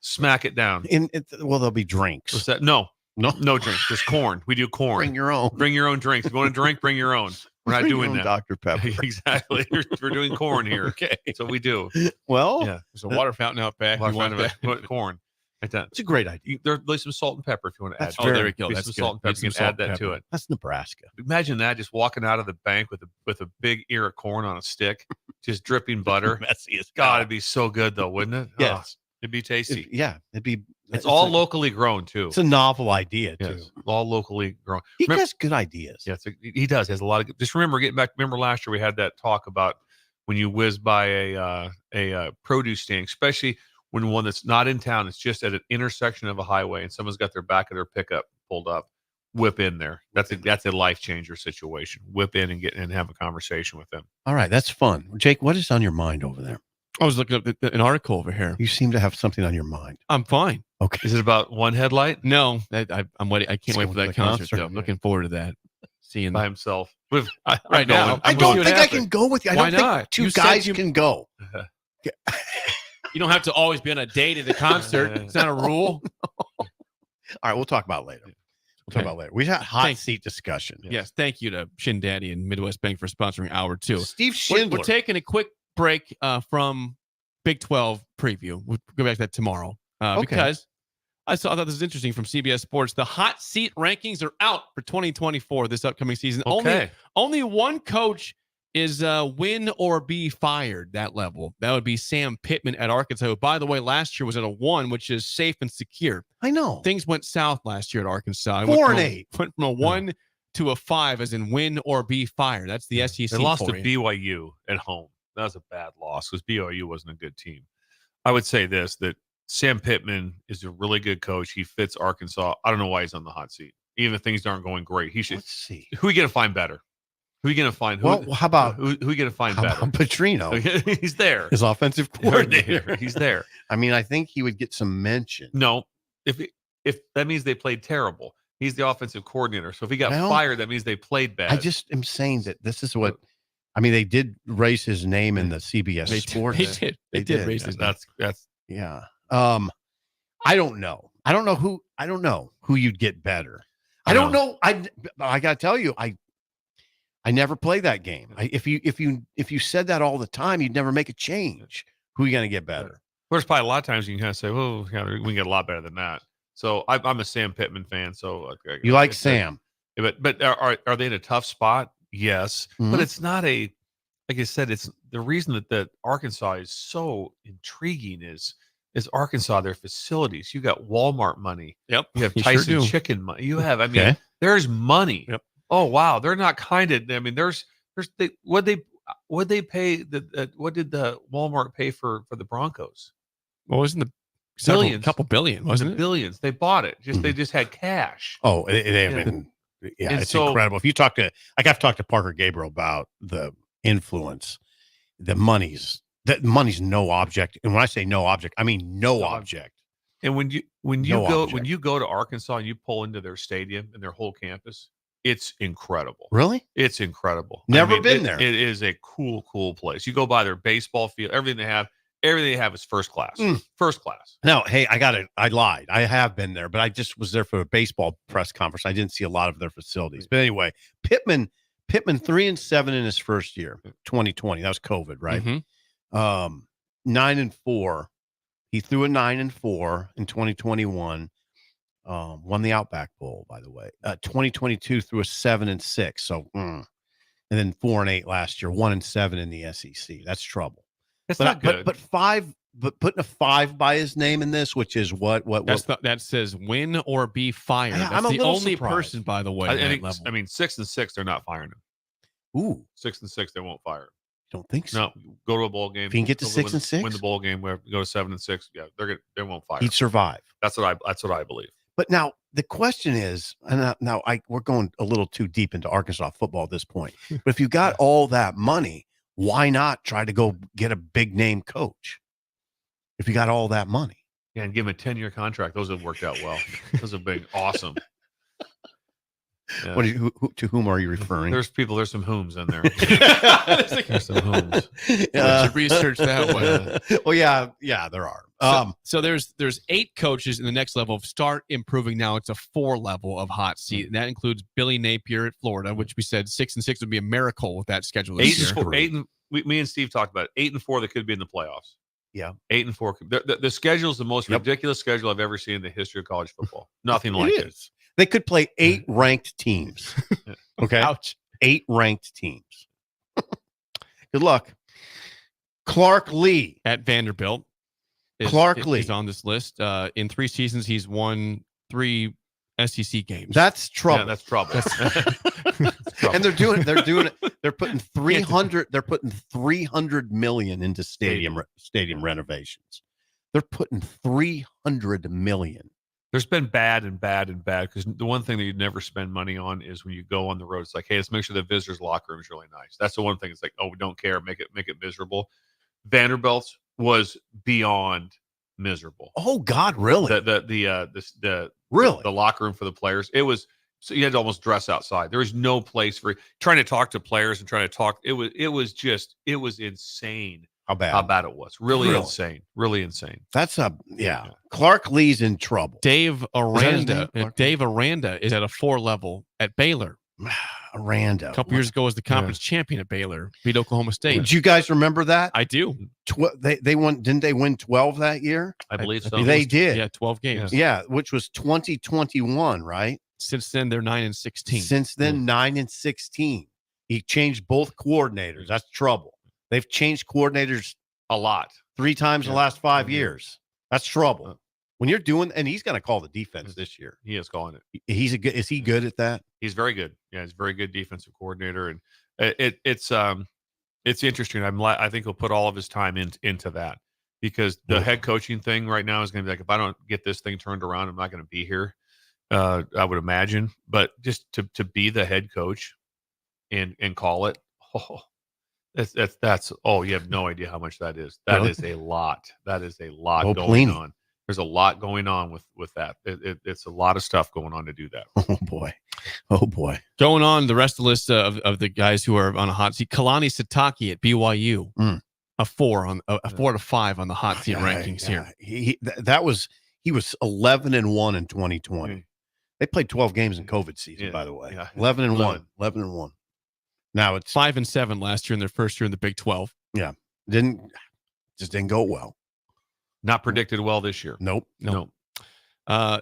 Smack it down.
There'll be drinks.
What's that? No drinks. Just corn. We do corn.
Bring your own.
Bring your own drinks. If you want to drink, bring your own. We're not doing that.
Dr. Pepper.
Exactly. We're doing corn here.
Okay.
So we do.
Well,
yeah.
There's a water fountain out back.
Corn. Like that.
It's a great idea.
There's some salt and pepper if you want to add.
That's very-
there we go.
Maybe
That's
some
good.
salt and pepper.
Need
You
some
can
salt
add that
and
to
pepper.
it.
That's Nebraska.
Imagine that, just walking out of the bank with a big ear of corn on a stick, just dripping butter.
Messy as
God,
hell.
it'd be so good though, wouldn't it?
Yes.
It'd be tasty.
It'd be.
It's all locally grown too.
It's a novel idea too.
Yes, all locally grown.
He has good ideas.
Yes, he does. He has a lot of. Just remember, remember last year we had that talk about when you whiz by a produce stand, especially when one that's not in town, it's just at an intersection of a highway, and someone's got their back of their pickup pulled up. Whip in there. That's a life changer situation. Whip in and get in and have a conversation with them.
All right, that's fun. Jake, what is on your mind over there?
I was looking up an article over here.
You seem to have something on your mind.
I'm fine.
Okay.
Is it about one headlight?
No, I'm waiting. I can't wait for
going to
that
the
concert.
concert,
Though. I'm
yeah.
looking forward to that. Seeing
By himself.
right now.
I don't think I can go with you. I
Why
don't think
not?
two
You said
guys
you-
can go.
You don't have to always be on a date at the concert. It's not a rule.
All right, we'll talk about it later. We'll talk about it later. We had hot seat discussion.
Yes. Thank you to Shin Daddy and Midwest Bank for sponsoring Hour 2.
Steve
We're
Schindler.
taking a quick break from Big 12 preview. We'll go back to that tomorrow because I thought this was interesting from CBS Sports. The hot seat rankings are out for 2024 this upcoming season.
Okay.
Only one coach is win or be fired, that level. That would be Sam Pittman at Arkansas, who, by the way, last year was at a 1, which is safe and secure.
I know.
Things went south last year at Arkansas. It
4-8.
Went from a 1 to a 5 as in win or be fired. That's the SEC.
They lost
for
to
you.
BYU at home. That was a bad loss because BYU wasn't a good team. I would say this, that Sam Pittman is a really good coach. He fits Arkansas. I don't know why he's on the hot seat. Even if things aren't going great, he should.
Let's see.
Who are you going to find better? Who are you going to find?
Well, how about
who are you going to find
how
better?
about Petrino?
He's there.
His offensive coordinator.
He's there.
I mean, I think he would get some mention.
No, if that means they played terrible. He's the offensive coordinator. So if he got
Well,
fired, that means they played bad.
I just am saying that this is what. I mean, they did raise his name in the CBS
They
Sports.
They did raise his name.
That's
Yeah. I don't know. I don't know who you'd get better. I don't know. I got to tell you, I never play that game. If you said that all the time, you'd never make a change. Who are you going to get better?
There's probably a lot of times you can kind of say, well, we can get a lot better than that. So I'm a Sam Pittman fan. So
You like Sam.
But are they in a tough spot? Yes.
Mhm.
But it's not like I said, it's the reason that Arkansas is so intriguing is Arkansas, their facilities. You got Walmart money.
Yep.
You have
You sure
Tyson
do.
chicken money. You have, I mean,
Okay.
there's money.
Yep.
Oh, wow. They're not kind of, I mean, what they pay what did the Walmart pay for the Broncos?
What wasn't the
Billions.
couple billion, wasn't it?
Billions. They bought it. They just had cash.
Oh, they have
Yeah.
been. Yeah,
And
it's
so-
incredible. If you talk to, I've talked to Parker Gabriel about the influence, that money's no object. And when I say no object, I mean no object.
And when you
No
go
object.
when you go to Arkansas and you pull into their stadium and their whole campus, it's incredible.
Really?
It's incredible.
Never been there.
It is a cool place. You go by their baseball field, everything they have is first class.
Mm.
First class.
No, hey, I lied. I have been there, but I just was there for a baseball press conference. I didn't see a lot of their facilities. But anyway, Pittman 3-7 in his first year, 2020. That was COVID, right?
Mhm.
9-4. He threw a 9-4 in 2021. Won the Outback Bowl, by the way. 2022 threw a 7-6. So, and then 4-8 last year, 1-7 in the SEC. That's trouble.
It's
But
not good.
but putting a 5 by his name in this, which is what
That says win or be fired. That's
I'm a
the
little
only
surprised.
person, by the way. at that level.
I mean, 6-6, they're not firing him.
Ooh,
6-6, they won't fire him.
don't think so.
No, go to a bowl game.
If he can get to
go
6-6?
win the bowl game. Where go to 7-6. Yeah, they won't fire.
He'd
him.
survive.
That's what I believe.
But now the question is, and now we're going a little too deep into Arkansas football at this point. But if you got all that money, why not try to go get a big name coach? If you got all that money,
Yeah, and give him a 10-year contract. Those have worked out well. Those have been awesome. Yeah.
To whom are you referring?
There's some whom's in there.
There's some whom's. Let's research that one.
Well, yeah, there are.
So there's 8 coaches in the next level of start improving. Now it's a 4 level of hot seat, and that includes Billy Napier at Florida, which we said 6-6 would be a miracle with that schedule. This year.
Me and Steve talked about it. 8-4, they could be in the playoffs.
Yeah.
8-4. The schedule is the most ridiculous schedule I've ever seen in the history of college football. Nothing like it.
They could play 8 ranked teams. Okay.
Ouch.
8 ranked teams. Good luck. Clark Lee
at Vanderbilt.
Lee
is on this list. In 3 seasons, he's won 3 SEC games.
That's trouble.
Yeah, that's trouble.
And they're doing it. They're putting 300. They're putting 300 million into stadium renovations. They're putting 300 million.
There's been bad because the one thing that you'd never spend money on is when you go on the road. It's like, hey, let's make sure the visitors' locker room is really nice. That's the one thing. It's like, oh, we don't care. Make it miserable. Vanderbilt's was beyond miserable.
Oh God, really?
The
really
the locker room for the players. It was so you had to almost dress outside. There was no place for trying to talk to players and trying to talk. It was insane. How bad it was. Really insane. Really insane.
That's Clark Lee's in trouble.
Dave Aranda is at a 4 level at Baylor.
Aranda.
A couple years ago was the conference champion at Baylor. Beat Oklahoma State.
Do you guys remember that?
I do.
They won. Didn't they win 12 that year?
I believe so.
They did.
Yeah, 12 games.
Yeah, which was 2021, right?
Since then, they're 9-16.
Since then, 9-16. He changed both coordinators. That's trouble. They've changed coordinators
a lot.
3 times in the last 5 years. That's trouble. When you're doing, and he's going to call the defense this year.
He is calling it.
Is he good at that?
He's very good. Yeah, he's a very good defensive coordinator, and it's interesting. I think he'll put all of his time into that because the head coaching thing right now is going to be like, if I don't get this thing turned around, I'm not going to be here. I would imagine, but just to be the head coach and call it. That's you have no idea how much that is. That is a lot. That is a lot going on. There's a lot going on with that. It's a lot of stuff going on to do that.
Oh boy.
Going on the rest of the list of the guys who are on a hot seat. Kalani Sitake at BYU, a 4 to 5 on the hot seat rankings here.
He was 11-1 in 2020. They played 12 games in COVID season, by the way. 11-1. 11-1. Now it's
5-7 last year in their first year in the Big 12.
Yeah, didn't go well.
Not predicted well this year.
Nope.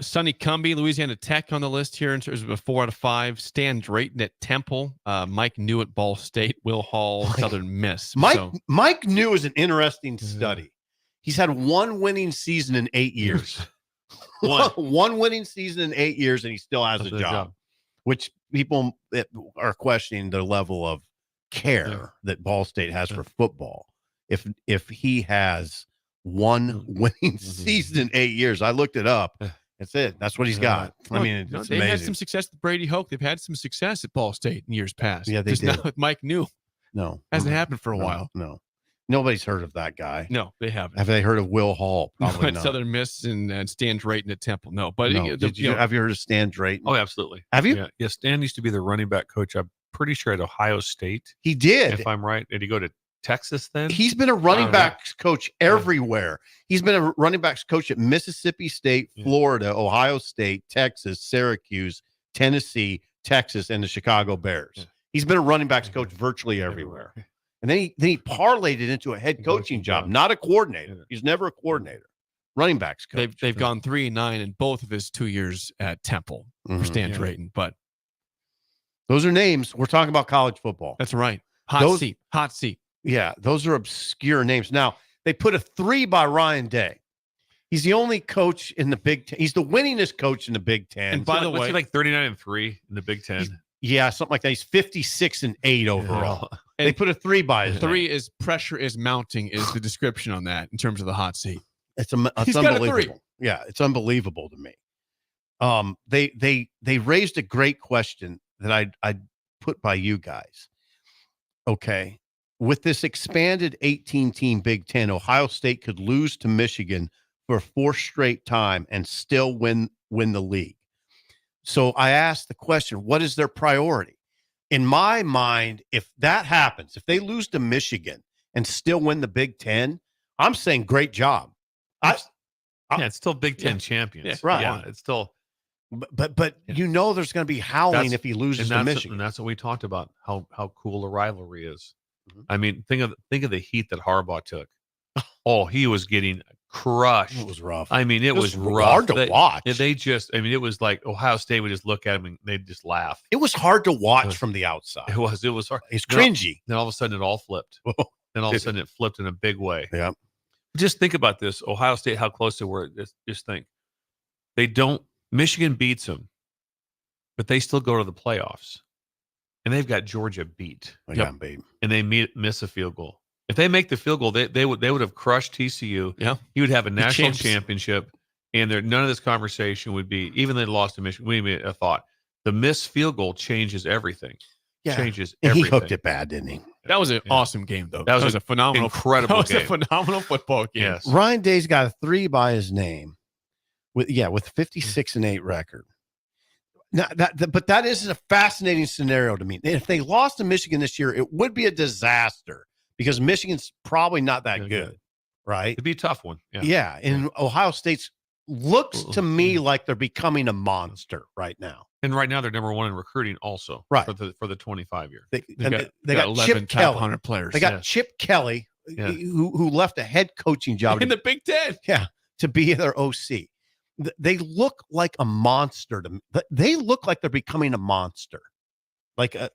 Sonny Cumbie, Louisiana Tech on the list here in terms of a 4 out of 5. Stan Drayton at Temple. Mike New at Ball State. Will Hall, Southern Miss.
Mike New is an interesting study. He's had 1 winning season in 8 years. One winning season in 8 years, and he still has a job. Which people are questioning the level of care that Ball State has for football. If he has 1 winning season in 8 years, I looked it up. That's it. That's what he's got. I mean, it's
they've
amazing.
had some success with Brady Hoke. They've had some success at Ball State in years past.
Yeah, they
Just
did.
not with Mike New.
No,
hasn't happened for a while.
No, nobody's heard of that guy.
No, they haven't.
Have they heard of Will Hall? Probably not.
Southern Miss and Stan Drayton at Temple. No, but
No. Have you heard of Stan Drayton?
Oh, absolutely.
Have you?
Yeah. Stan used to be the running back coach. I'm pretty sure at Ohio State.
He did.
If I'm right. Did he go to Texas then?
He's been a running backs coach everywhere. He's been a running backs coach at Mississippi State, Florida, Ohio State, Texas, Syracuse, Tennessee, Texas, and the Chicago Bears. He's been a running backs coach virtually everywhere. And then he parlayed it into a head coaching job, not a coordinator. He's never a coordinator. Running backs coach.
They've gone 3-9 in both of his 2 years at Temple for Stan Drayton. But
those are names. We're talking about college football.
That's right. Hot seat.
Yeah, those are obscure names. Now, they put a 3 by Ryan Day. He's the only coach in the Big Ten. He's the winningest coach in the Big Ten.
And by the way, like 39-3 in the Big Ten.
Yeah, something like that. He's 56-8 overall. They put a 3 by his
3
name.
is pressure is mounting is the description on that in terms of the hot seat.
It's
He's got a 3.
unbelievable. Yeah, it's unbelievable to me. They raised a great question that I'd put by you guys. Okay. With this expanded 18-team Big Ten, Ohio State could lose to Michigan for a 4th straight time and still win the league. So I asked the question, what is their priority? In my mind, if that happens, if they lose to Michigan and still win the Big Ten, I'm saying great job.
It's still Big Ten champions.
Yeah, right.
Yeah, it's still.
But there's going to be howling if he loses to Michigan.
And that's what we talked about, how cool a rivalry is. I mean, think of the heat that Harbaugh took Oh, he was getting crushed.
It was rough.
I mean, it was rough.
Hard to watch.
They just, I mean, it was like Ohio State would just look at him and they'd just laugh.
It was hard to watch from the outside.
It was hard.
It's cringy.
Then all of a sudden it all flipped. Then all of a sudden it flipped in a big way.
Yeah.
Just think about this. Ohio State, how close they were. Just think. Michigan beats them, but they still go to the playoffs. And they've got Georgia beat. And they miss a field goal. If they make the field goal, they would have crushed TCU.
Yeah.
He would have a national championship. And none of this conversation would be, even they lost to Michigan, we made a thought. The missed field goal changes everything.
Yeah.
Changes
And
everything.
he hooked it bad, didn't he?
That was an awesome game, though.
That was
a phenomenal,
incredible
that was
game.
a phenomenal football game.
Yes.
Ryan Day's got a 3 by his name with 56-8 record. Now, but that is a fascinating scenario to me. If they lost to Michigan this year, it would be a disaster because Michigan's probably not that good, right?
It'd be a tough one.
Yeah. And Ohio State's looks to me like they're becoming a monster right now.
And right now they're number 1 in recruiting also
Right.
for the 25 year.
They got
11
Chip
top
Kelly.
100 players.
They got
Yes.
Chip Kelly,
Yeah.
who left a head coaching job
In the Big Ten.
Yeah, to be their OC. They look like a monster to me. They look like they're becoming a monster, like a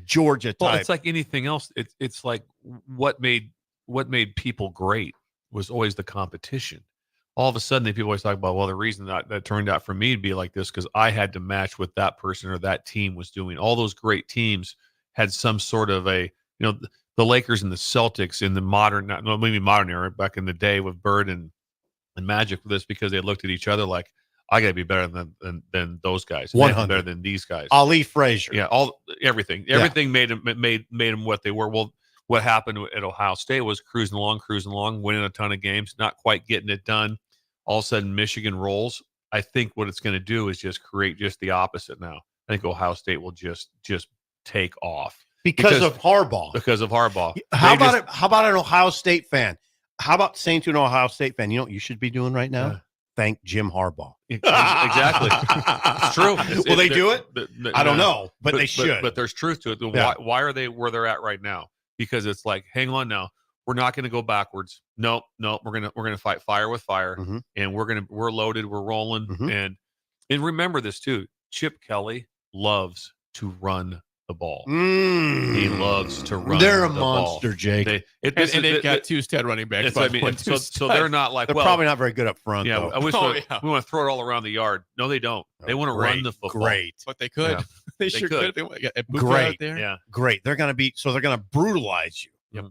Georgia type.
Well, it's like anything else. It's like what made people great was always the competition. All of a sudden, people always talk about, well, the reason that turned out for me to be like this because I had to match what that person or that team was doing. All those great teams had some sort of the Lakers and the Celtics in the maybe modern era back in the day with Bird and Magic for this because they looked at each other like, I got to be better than those guys.
100
better than these guys.
Ali Frazier.
Yeah, everything made them what they were. Well, what happened at Ohio State was cruising along, winning a ton of games, not quite getting it done. All of a sudden, Michigan rolls. I think what it's going to do is just create just the opposite now. I think Ohio State will just take off
because of Harbaugh.
Because of Harbaugh.
How about an Ohio State fan? How about saying to an Ohio State fan, you know what you should be doing right now? Thank Jim Harbaugh.
Exactly. It's true.
Will they do it? I don't know, but they should.
But there's truth to it.
Yeah.
Why are they where they're at right now? Because it's like, hang on now. We're not going to go backwards. No, we're gonna fight fire with fire, and we're loaded, we're rolling, and remember this too. Chip Kelly loves to run the ball. He loves to run.
They're a
the
monster,
ball.
Jake.
They've got 2 stud running backs.
So they're not like
they're probably not very good up front.
Yeah,
though.
we want to throw it all around the yard. No, they don't. They want to run the football.
Great,
but they could.
Yeah.
They sure could. They got
great.
Out there.
Yeah,
great. They're gonna brutalize you.
Yep.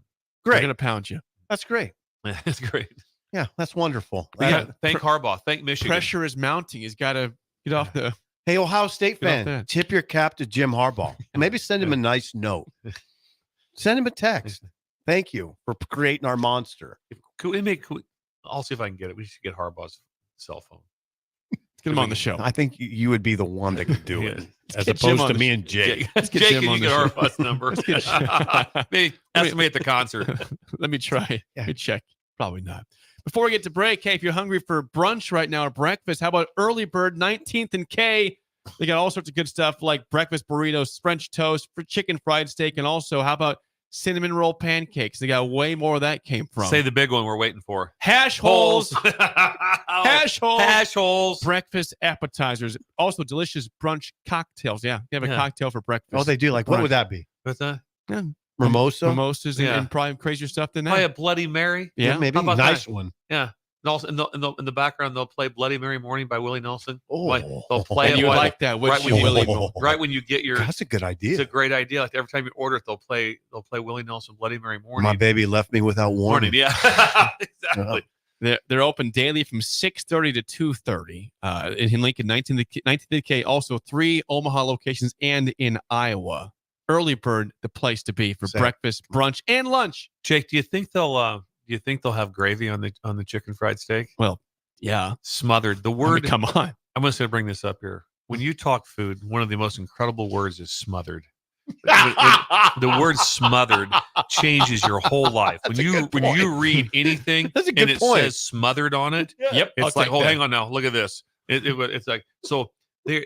Great.
They're gonna pound you.
That's great.
That's great.
Yeah, that's wonderful.
Thank Harbaugh. Thank Michigan.
Pressure is mounting. He's got to get off the.
Hey, Ohio State fan, tip your cap to Jim Harbaugh. Maybe send him a nice note. Send him a text. Thank you for creating our monster.
I'll see if I can get it. We should get Harbaugh's cell phone.
Get him on the show.
I think you would be the one that could do it, as
get Jim
opposed
on
to
the
me
show.
and Jake.
Let's get
Jake,
Jim
can
on
you
the
get
show.
Harbaugh's number? Maybe estimate the concert.
Let me try. Let me check. Probably not. Before we get to break, hey, if you're hungry for brunch right now or breakfast, how about Early Bird 19th and K? They got all sorts of good stuff like breakfast burritos, French toast, chicken fried steak, and also how about cinnamon roll pancakes? They got way more of that came from.
Say the big one we're waiting for.
Hash holes. Hash holes.
Hash holes.
Breakfast appetizers. Also delicious brunch cocktails. Yeah, they have a cocktail for breakfast.
Oh, they do. Like, what would that be?
What's that?
Yeah.
Mimosa?
Mimosas and probably crazier stuff than that.
Play a Bloody Mary.
Yeah,
maybe. Nice one.
Yeah. And also in the background, they'll play Bloody Mary Morning by Willie Nelson.
Oh.
They'll play
and
it
you like that,
right when you get your.
That's a good idea.
It's a great idea. Like every time you order it, they'll play Willie Nelson Bloody Mary Morning.
My baby left me without warning.
Yeah, exactly.
They're open daily from 6:30 to 2:30 in Lincoln, 19th K. Also 3 Omaha locations and in Iowa. Early Bird, the place to be for breakfast, brunch, and lunch.
Jake, do you think they'll have gravy on the chicken fried steak?
Well, yeah,
smothered. The word.
come on.
I'm just going to bring this up here. When you talk food, one of the most incredible words is smothered. The word smothered changes your whole life. When you read anything and it says smothered on it,
yep,
it's like, hang on now, look at this. It's like, so they're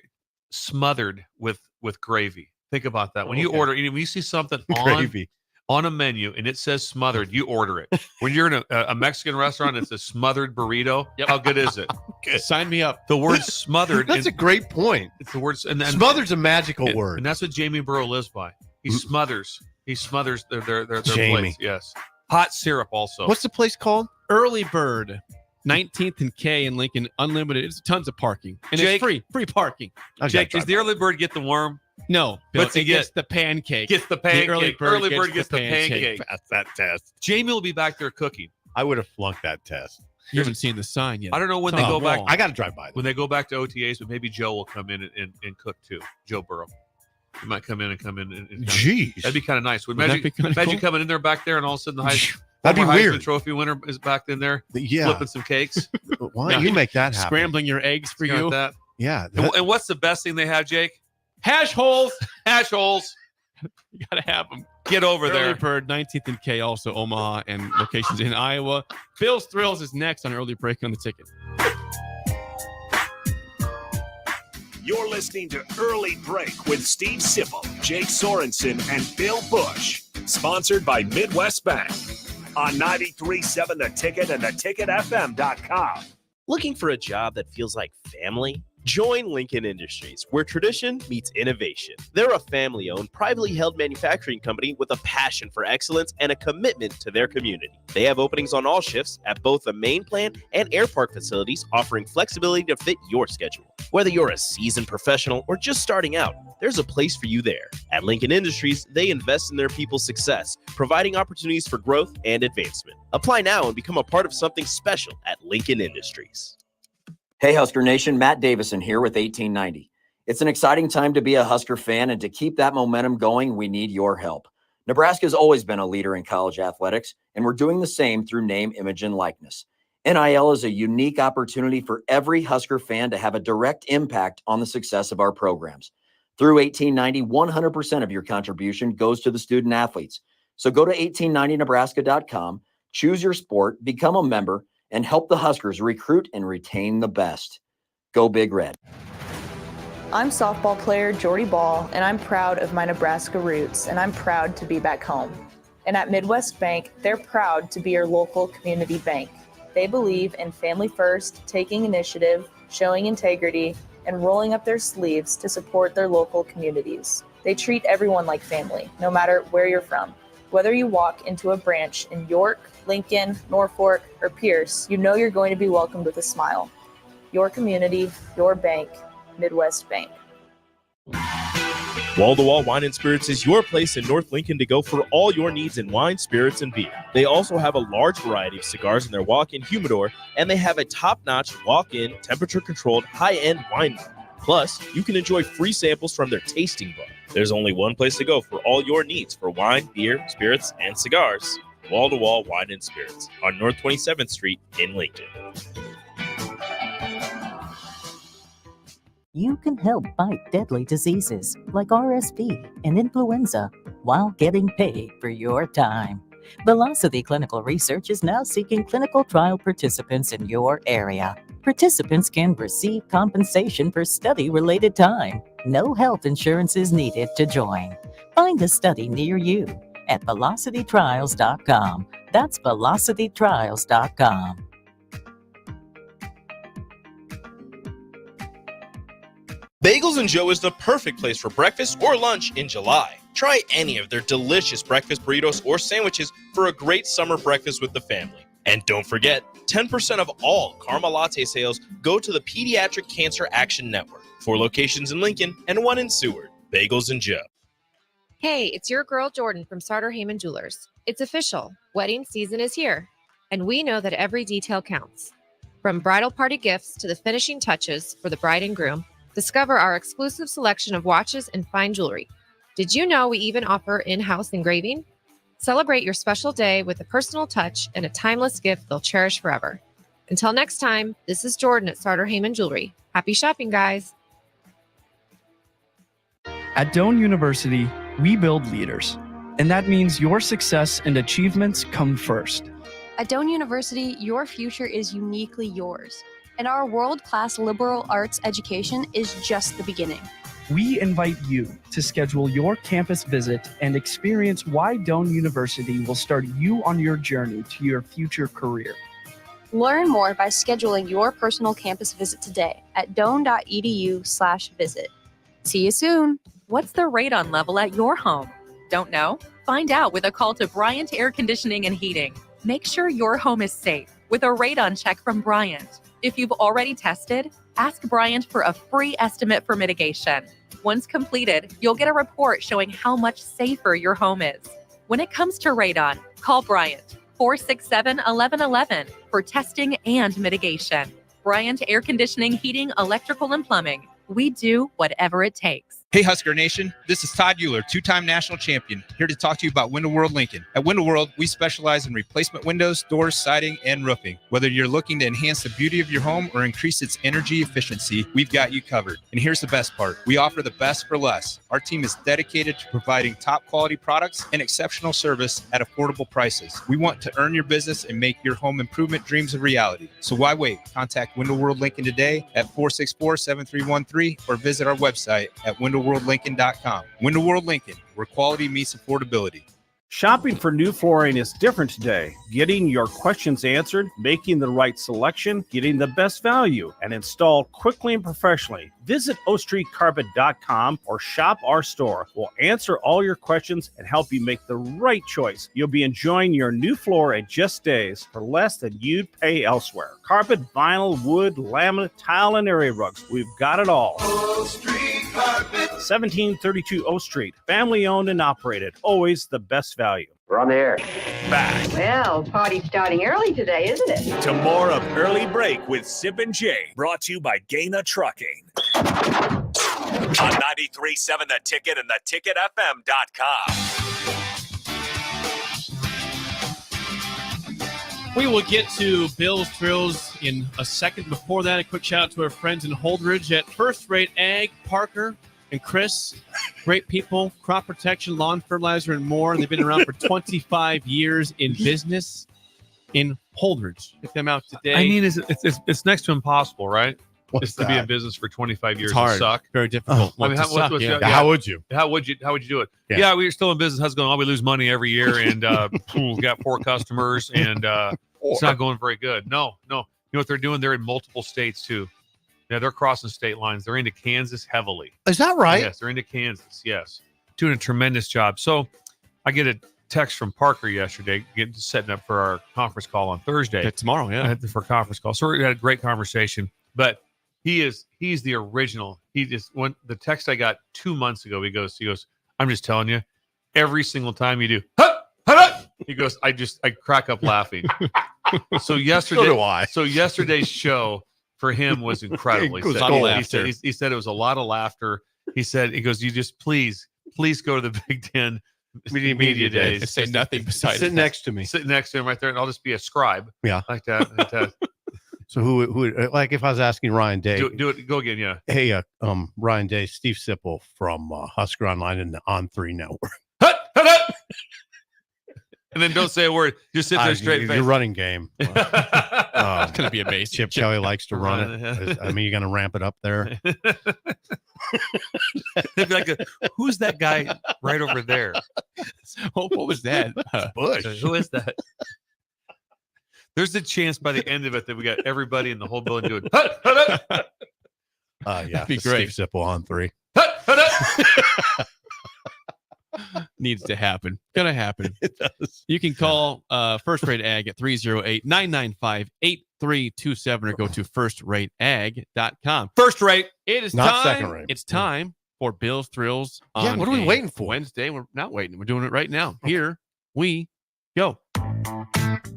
smothered with gravy. Think about that. When you order, when you see something on a menu and it says smothered, you order it. When you're in a Mexican restaurant, it's a smothered burrito.
Yep.
How good is it?
Sign me up.
The word smothered.
That's a great point.
It's the word. And
Smothered's a magical word.
And that's what Jamie Burrow lives by. He smothers their
Jamie.
place. Yes. Hot syrup also.
What's the place called?
Early Bird, 19th and K in Lincoln. Unlimited. It's tons of parking. And
Jake,
it's free parking.
Jake, does the early bird get the worm?
No. Bill,
What's he
it
get?
gets the pancake.
Gets the pancake.
The early bird gets the pancake.
Pass that test.
Jamie will be back there cooking.
I would have flunked that test.
You haven't seen the sign yet.
I don't know when
It's
they
on
go
the
back.
wall.
I got to drive by them.
When they go back to OTAs, but maybe Joe will come in and cook too. Joe Burrow. He might come in and
Jeez.
That'd be kind of nice.
Would that be kinda
Imagine
cool?
coming in there back there and all of a sudden the
That'd be
former Heisman
weird.
Trophy winner is back in there
Yeah.
flipping some cakes.
Why don't you make that happen?
Scrambling your eggs for
Got
you.
that.
Yeah.
And what's the best thing they have, Jake?
Hash holes.
Hash holes.
You got to have them.
Get over
Early
there.
Bird, 19th and K, also Omaha and locations in Iowa. Bill's Thrills is next on Early Break on the Ticket.
You're listening to Early Break with Steve Sipple, Jake Sorensen, and Bill Busch. Sponsored by Midwest Bank. On 93.7 The Ticket and theticketfm.com.
Looking for a job that feels like family? Join Lincoln Industries, where tradition meets innovation. They're a family-owned, privately held manufacturing company with a passion for excellence and a commitment to their community. They have openings on all shifts at both the main plant and air park facilities, offering flexibility to fit your schedule. Whether you're a seasoned professional or just starting out, there's a place for you there. At Lincoln Industries, they invest in their people's success, providing opportunities for growth and advancement. Apply now and become a part of something special at Lincoln Industries.
Hey, Husker Nation, Matt Davison here with 1890. It's an exciting time to be a Husker fan, and to keep that momentum going, we need your help. Nebraska has always been a leader in college athletics, and we're doing the same through name, image, and likeness. NIL is a unique opportunity for every Husker fan to have a direct impact on the success of our programs. Through 1890, 100% of your contribution goes to the student athletes. So go to 1890nebraska.com, choose your sport, become a member, and help the Huskers recruit and retain the best. Go Big Red.
I'm softball player Jordy Ball, and I'm proud of my Nebraska roots, and I'm proud to be back home. And at Midwest Bank, they're proud to be your local community bank. They believe in family first, taking initiative, showing integrity, and rolling up their sleeves to support their local communities. They treat everyone like family, no matter where you're from. Whether you walk into a branch in York, Lincoln, Norfolk, or Pierce, you know you're going to be welcomed with a smile. Your community, your bank, Midwest Bank.
Wall to Wall Wine and Spirits is your place in North Lincoln to go for all your needs in wine, spirits, and beer. They also have a large variety of cigars in their walk-in humidor, and they have a top-notch walk-in, temperature-controlled, high-end wine bar. Plus, you can enjoy free samples from their tasting bar. There's only one place to go for all your needs for wine, beer, spirits, and cigars. Wall to Wall Wine and Spirits on North 27th Street in Lincoln.
You can help fight deadly diseases like RSV and influenza while getting paid for your time. Velocity Clinical Research is now seeking clinical trial participants in your area. Participants can receive compensation for study-related time. No health insurance is needed to join. Find a study near you at velocitytrials.com. That's velocitytrials.com.
Bagels and Joe is the perfect place for breakfast or lunch in July. Try any of their delicious breakfast burritos or sandwiches for a great summer breakfast with the family. And don't forget, 10% of all caramel latte sales go to the Pediatric Cancer Action Network. 4 locations in Lincoln and 1 in Seward. Bagels and Joe.
Hey, it's your girl Jordan from Sartor Heyman Jewelers. It's official. Wedding season is here, and we know that every detail counts. From bridal party gifts to the finishing touches for the bride and groom, discover our exclusive selection of watches and fine jewelry. Did you know we even offer in-house engraving? Celebrate your special day with a personal touch and a timeless gift they'll cherish forever. Until next time, this is Jordan at Sartor Heyman Jewelry. Happy shopping, guys.
At Doane University, we build leaders, and that means your success and achievements come first.
At Doane University, your future is uniquely yours, and our world-class liberal arts education is just the beginning.
We invite you to schedule your campus visit and experience why Doane University will start you on your journey to your future career.
Learn more by scheduling your personal campus visit today at doane.edu/visit. See you soon. What's the radon level at your home? Don't know? Find out with a call to Bryant Air Conditioning and Heating. Make sure your home is safe with a radon check from Bryant. If you've already tested, ask Bryant for a free estimate for mitigation. Once completed, you'll get a report showing how much safer your home is. When it comes to radon, call Bryant 467-1111 for testing and mitigation. Bryant Air Conditioning, Heating, Electrical, and Plumbing. We do whatever it takes.
Hey Husker Nation, this is Todd Euler, two-time national champion, here to talk to you about Window World Lincoln. At Window World, we specialize in replacement windows, doors, siding, and roofing. Whether you're looking to enhance the beauty of your home or increase its energy efficiency, we've got you covered. And here's the best part. We offer the best for less. Our team is dedicated to providing top quality products and exceptional service at affordable prices. We want to earn your business and make your home improvement dreams a reality. So why wait? Contact Window World Lincoln today at 464-7313 or visit our website at windowworldlincoln.com. Window World Lincoln, where quality meets affordability.
Shopping for new flooring is different today. Getting your questions answered, making the right selection, getting the best value, and installed quickly and professionally. Visit ostreetcarpet.com or shop our store. We'll answer all your questions and help you make the right choice. You'll be enjoying your new floor in just days for less than you'd pay elsewhere. Carpet, vinyl, wood, laminate, tile, and area rugs. We've got it all.
O Street Carpet.
1732 O Street. Family owned and operated. Always the best value.
We're on the air.
Back
Well, party's starting early today, isn't it?
to more of Early Break with Sip and Jay, brought to you by Gaina Trucking. On 93.7 The Ticket and theticketfm.com.
We will get to Bill's Thrills in a second. Before that, a quick shout out to our friends in Holdridge at First Rate Ag, Parker and Chris. Great people, crop protection, lawn fertilizer, and more. They've been around for 25 years in business in Holdridge. Check them out today.
I mean, it's next to impossible, right?
What's
Just to be
that?
in business for 25 years
It's hard.
and suck.
Very difficult.
I mean, how would you?
How would you?
How would you do it?
Yeah.
Yeah, we're still in business. How's it going? Oh, we lose money every year, and we got 4 customers, and it's not going very good. No. You know what they're doing? They're in multiple states too. Yeah, they're crossing state lines. They're into Kansas heavily.
Is that right?
Yes, they're into Kansas. Yes, doing a tremendous job. So, I get a text from Parker yesterday, setting up for our conference call on Thursday.
Tomorrow, yeah,
for conference call. So we had a great conversation. But he's the original. When the text I got 2 months ago, he goes, I'm just telling you, every single time you do, he goes, I crack up laughing. So yesterday,
So do I.
So yesterday's show for him was incredible. He said it was a lot of laughter. He goes, you just please go to the Big Ten media days.
And say nothing besides
Sit next to me.
Sit next to him right there, and I'll just be a scribe.
Yeah.
Like that.
So who like if I was asking Ryan Day,
Do it. Go again. Yeah.
hey, Ryan Day, Steve Sipple from Husker Online and the On3 Network.
And then don't say a word. Just sit there straight face.
Your running game.
It's going to be amazing.
Chip Kelly likes to run it. I mean, you're going to ramp it up there.
They'd be like, who's that guy right over there?
What was that?
Busch.
Who is that? There's a chance by the end of it that we got everybody in the whole building doing.
Yeah,
That'd be great.
Steve Sipple On3.
Needs to happen. Gonna happen.
It does.
You can call First Rate Ag at 308-995-8327 or go to firstrateag.com.
First rate.
It is
Not
time.
second rate.
It's time for Bill's Thrills on
Yeah, what are we
a
waiting for?
Wednesday. We're not waiting. We're doing it right now. Here we go.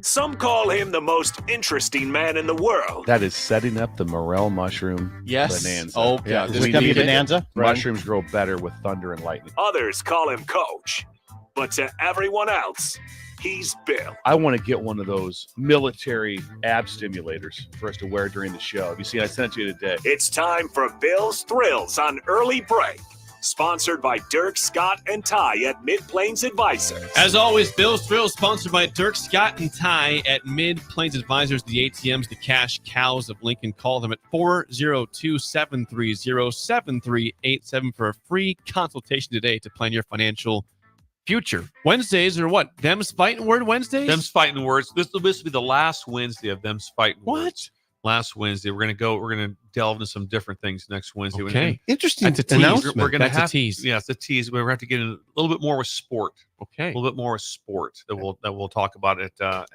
Some call him the most interesting man in the world.
That is setting up the morel mushroom
Yes.
bonanza.
Oh, yeah.
We
Is it gonna be
need
a
it.
bonanza?
Mushrooms grow better with thunder and lightning.
Others call him Coach. But to everyone else, he's Bill.
I want to get one of those military ab stimulators for us to wear during the show. Have you seen? I sent it to you today.
It's time for Bill's Thrills on Early Break. Sponsored by Dirk, Scott, and Ty at Mid-Plains Advisors.
As always, Bill's Thrills, sponsored by Dirk, Scott, and Ty at Mid-Plains Advisors, the ATMs, the cash cows of Lincoln. Call them at 402-730-7387 for a free consultation today to plan your financial future. Wednesdays are what? Them's Fighting Word Wednesdays?
Them's Fighting Words. This will be the last Wednesday of Them's Fighting Words. Last Wednesday. We're gonna delve into some different things next Wednesday.
Okay.
Interesting
announcement. We're gonna have
a tease.
Yeah, it's a tease. We're gonna have to get in a little bit more with sport.
Okay.
A little bit more with sport that we'll talk about at that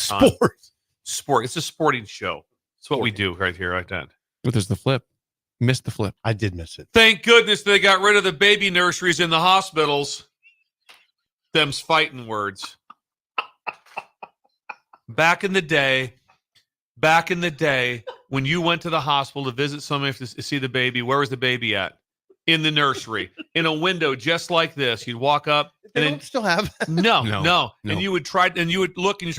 time. Sport. It's a sporting show. It's what we do right here, right then.
But there's the flip. Missed the flip.
I did miss it.
Thank goodness they got rid of the baby nurseries in the hospitals. Them's Fighting Words. Back in the day, when you went to the hospital to visit somebody to see the baby, where was the baby at? In the nursery, in a window just like this. You'd walk up,
and then still have
no. And you would try, and you would look, and you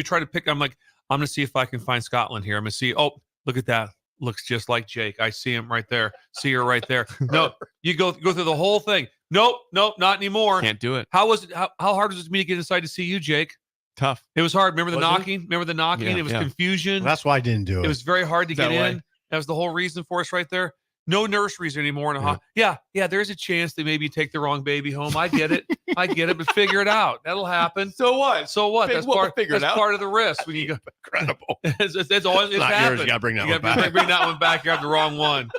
try to pick. I'm like, I'm gonna see if I can find Scotland here. I'm gonna see. Oh, look at that. Looks just like Jake. I see him right there. See her right there. No, you go through the whole thing. Nope, not anymore.
Can't do it.
How was it? How hard was it for me to get inside to see you, Jake?
Tough.
It was hard. Remember the knocking? Remember the knocking?
Yeah,
it was confusion.
Well, that's why I didn't do it.
It was very hard to get
That way.
in. That was the whole reason for us right there. No nurseries anymore. Yeah, there's a chance they maybe take the wrong baby home. I get it. But figure it out. That'll happen.
So what?
That's part of the risk when you go.
Incredible.
It's always
It's not
happened.
yours. You gotta bring that
You
one
gotta
back.
bring that one back. You got the wrong one.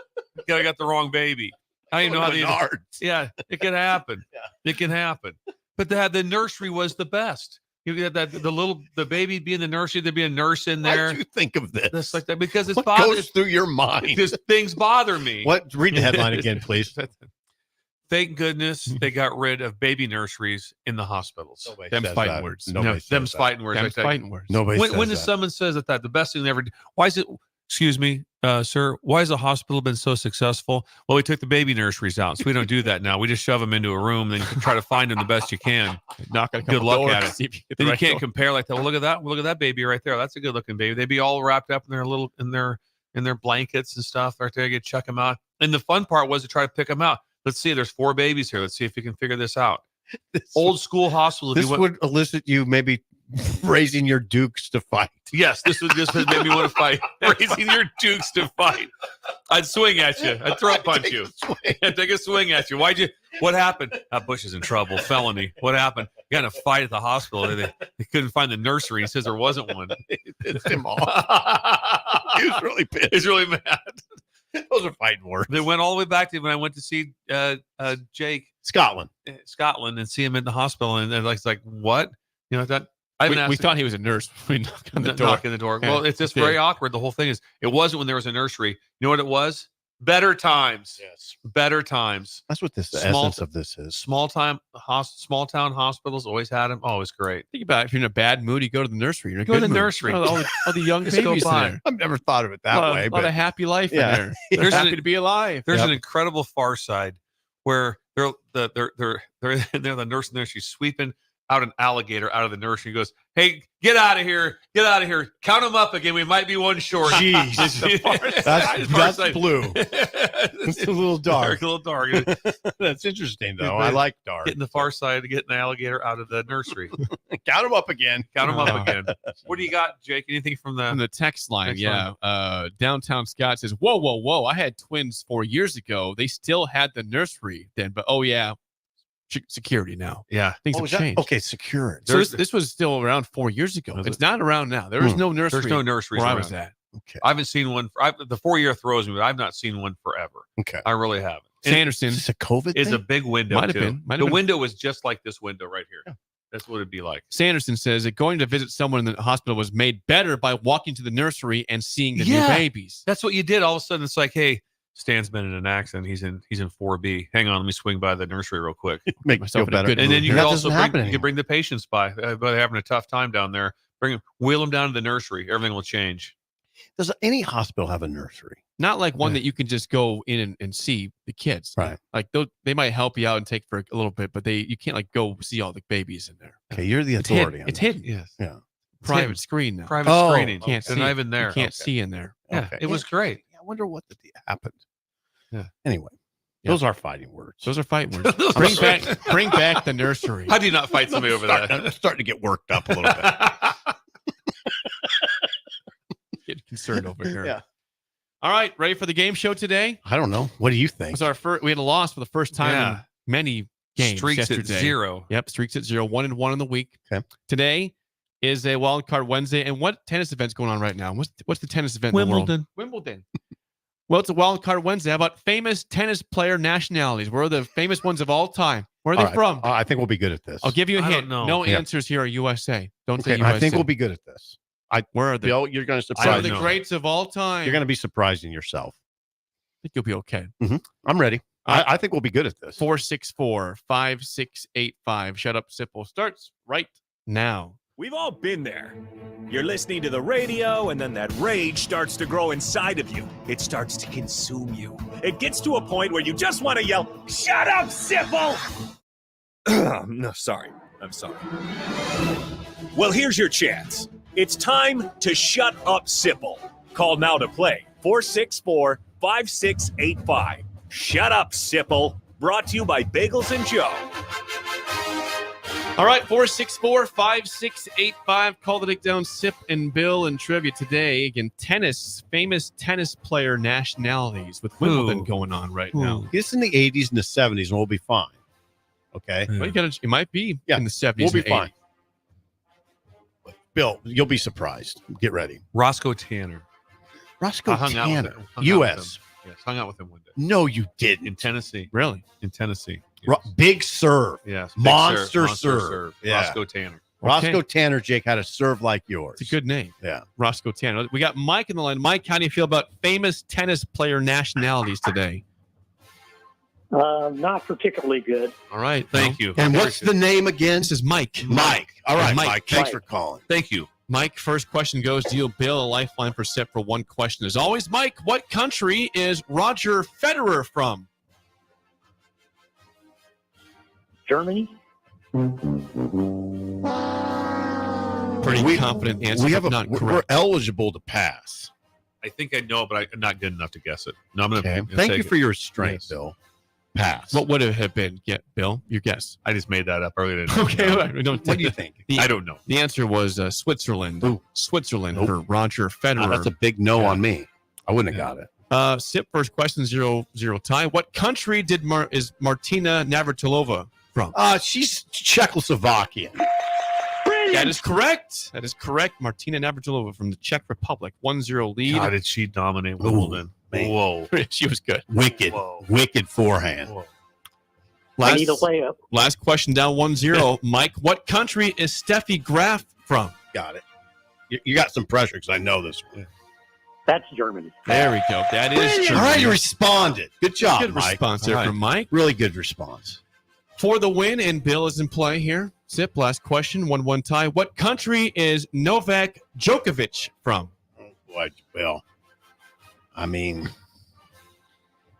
You got the wrong baby. I don't even know how
Menards.
Yeah, it can happen. It can happen. But the nursery was the best. You get that the baby be in the nursery, there'd be a nurse in there.
Why did you think of this?
That's like that because it's
What
bothers
goes through your mind?
Because things bother me.
What? Read the headline again, please.
Thank goodness they got rid of baby nurseries in the hospitals.
Them's Fighting Words.
Them's Fighting Words.
Them's Fighting Words.
Nobody
When
says
does
that.
someone says that the best thing they ever did? Why is it? Excuse me, sir. Why has the hospital been so successful? Well, we took the baby nurseries out, so we don't do that now. We just shove them into a room, then you can try to find them the best you can.
Knock on a
Good
couple
luck
doors
at
to
it.
see if you get the
Then you
right
can't
door.
compare like that. Well, look at that baby right there. That's a good looking baby. They'd be all wrapped up in their blankets and stuff. Right there, you check them out. And the fun part was to try to pick them out. Let's see. There's 4 babies here. Let's see if you can figure this out. Old school hospital.
This would elicit you maybe raising your dukes to fight.
Yes, this would make me want to fight. Raising your dukes to fight. I'd swing at you. I'd throat punch you. I'd take a swing at you. What happened? Busch is in trouble. Felony. What happened? You got in a fight at the hospital. They couldn't find the nursery. He says there wasn't one.
It's him off. He was really pissed.
He's really mad.
Those are fighting words.
They went all the way back to when I went to see Jake
Scotland
and see him in the hospital. And they're like, what? You know, that
We thought he was a nurse. We knocked on the door.
Knock on the door.
Yeah,
Well, it's just very awkward. The whole thing is, it wasn't when there was a nursery. You know what it was? Better times.
Yes.
Better times.
That's what the essence of this is.
Small town hospitals always had them. Oh, it's great.
Think about it. If you're in a bad mood, you go to the nursery. You're in a
Go to
good
the
mood.
nursery.
All the young
Just go
babies in
by.
there.
I've never thought of it that way.
A lot of happy life in there. They're
There's
happy
an-
to be alive.
There's an incredible Far Side where they're the nurse in there. She's sweeping out an alligator out of the nursery. He goes, "Hey, get out of here! Get out of here! Count them up again. We might be one short."
Jeez, that's blue. It's a little dark.
A little dark.
That's interesting, though. I like dark.
Getting the Far Side, getting the alligator out of the nursery.
Count them up again.
Count them up again. What do you got, Jake? Anything from the
text line?
Text
Yeah. Downtown Scott says, whoa. I had twins 4 years ago. They still had the nursery then, but security now.
Yeah.
Things have changed.
Okay, security.
So this was still around 4 years ago. It's not around now. There is no nursery.
There's no nurseries
where I
around.
was at.
Okay.
I haven't seen one. The 4 year throws me, but I've not seen one forever.
Okay.
I really haven't.
Sanderson.
Is this a COVID
Is
thing?
a big window.
Might have
too.
been.
The window was just like this window right here. Yeah. That's what it'd be like.
Sanderson says that going to visit someone in the hospital was made better by walking to the nursery and seeing the new babies.
That's what you did. All of a sudden, it's like, hey, Stan's been in an accident. He's in 4B. Hang on, let me swing by the nursery real quick.
Make myself feel better.
And then you could
That
also
doesn't happen
bring the patients by. They're having a tough time down there. Wheel them down to the nursery. Everything will change.
Does any hospital have a nursery?
Not like one that you can just go in and see the kids.
Right.
Like they might help you out and take for a little bit, but you can't like go see all the babies in there.
Okay, you're the
It's
authority.
hidden. It's hidden.
Yes.
Yeah.
Private screen now.
Private screening.
Can't
They're
see.
not even there.
You can't see in there.
Yeah,
Okay.
it was great.
I wonder what happened.
Yeah.
Anyway, Those are fighting words.
Those are fighting words. Bring back the nursery.
How do you not fight somebody over that?
I'm starting to get worked up a little bit.
Get concerned over here.
Yeah.
All right, ready for the game show today?
I don't know. What do you think?
It was our first. We had a loss for the first time in many games.
Streaks
yesterday.
at 0.
Yep, streaks at 0. 1-1 in the week.
Okay.
Today is a wild card Wednesday. And what tennis event's going on right now? What's the tennis event in the world? Wimbledon. Well, it's a wild card Wednesday. How about famous tennis player nationalities? Where are the famous ones of all time? Where are they from?
I think we'll be good at this.
I'll give you a hint.
don't know.
No answers here are USA. Don't say
Okay,
USA.
I think we'll be good at this.
Where are they?
Bill, you're going to
Some
surprise
of the
me.
greats of all time.
You're going to be surprised in yourself.
I think you'll be okay.
I'm ready. I think we'll be good at this.
464-5685. Shut up, Sipple. Starts right now.
We've all been there. You're listening to the radio, and then that rage starts to grow inside of you. It starts to consume you. It gets to a point where you just want to yell, "Shut up, Sipple!" No, sorry. I'm sorry. Well, here's your chance. It's time to shut up, Sipple. Call now to play. 464-5685. Shut up, Sipple. Brought to you by Bagels and Joe.
All right, 464-5685. Call the Dick Down, Sip and Bill and trivia today. Again, tennis, famous tennis player nationalities with Wimbledon going on right now.
It's in the 80s and the 70s, and we'll be fine. Okay?
Well, you might be in the 70s.
We'll be
and
fine.
80s.
Bill, you'll be surprised. Get ready.
Roscoe Tanner.
Roscoe
I hung out with
Tanner.
him.
U.S.
Yes, hung out with him one day.
No, you didn't.
In Tennessee.
Really?
In Tennessee.
Big serve.
Yes. Big
Monster serve. Yeah.
Roscoe Tanner.
Roscoe Tanner, Jake, had a serve like yours.
It's a good name.
Yeah.
Roscoe Tanner. We got Mike in the line. Mike, how do you feel about famous tennis player nationalities today?
Not particularly good.
All right.
Thank you.
And what's the name again?
This is Mike.
Mike. All right,
Mike.
Mike. Thanks for calling.
Thank you.
Mike, first question goes to you. Bill, a lifeline for Sip for one question. As always, Mike, what country is Roger Federer from?
Germany.
Pretty confident answer.
We have
not
we're
correct.
eligible to pass.
I think I know, but I'm not good enough to guess it. No, I'm going
Okay.
to
Thank you for your strength, Bill. Pass.
What would it have been? Bill, your guess.
I just made that up earlier.
Okay, all right.
What do you think?
I don't know.
The answer was Switzerland.
Ooh.
Switzerland
Nope.
for Roger Federer.
That's a big no on me. I wouldn't have got it.
Sip, first question, 0-0 tie. What country is Martina Navratilova from?
She's Czechoslovakian.
That is correct. That is correct. Martina Navratilova from the Czech Republic. 1-0 lead.
How did she dominate Wimbledon?
Man.
Whoa.
She was good.
Wicked.
Whoa.
Wicked forehand.
Whoa.
I need a layup.
Last question down 1-0. Mike, what country is Steffi Graf from?
Got it. You got some pressure because I know this one.
That's Germany.
There we go. That is Germany.
All right, you responded. Good job,
Good
Mike.
response there
All right.
from Mike.
Really good response.
For the win, and Bill is in play here. Sip, last question, 1-1 tie. What country is Novak Djokovic from?
Oh, boy, Bill.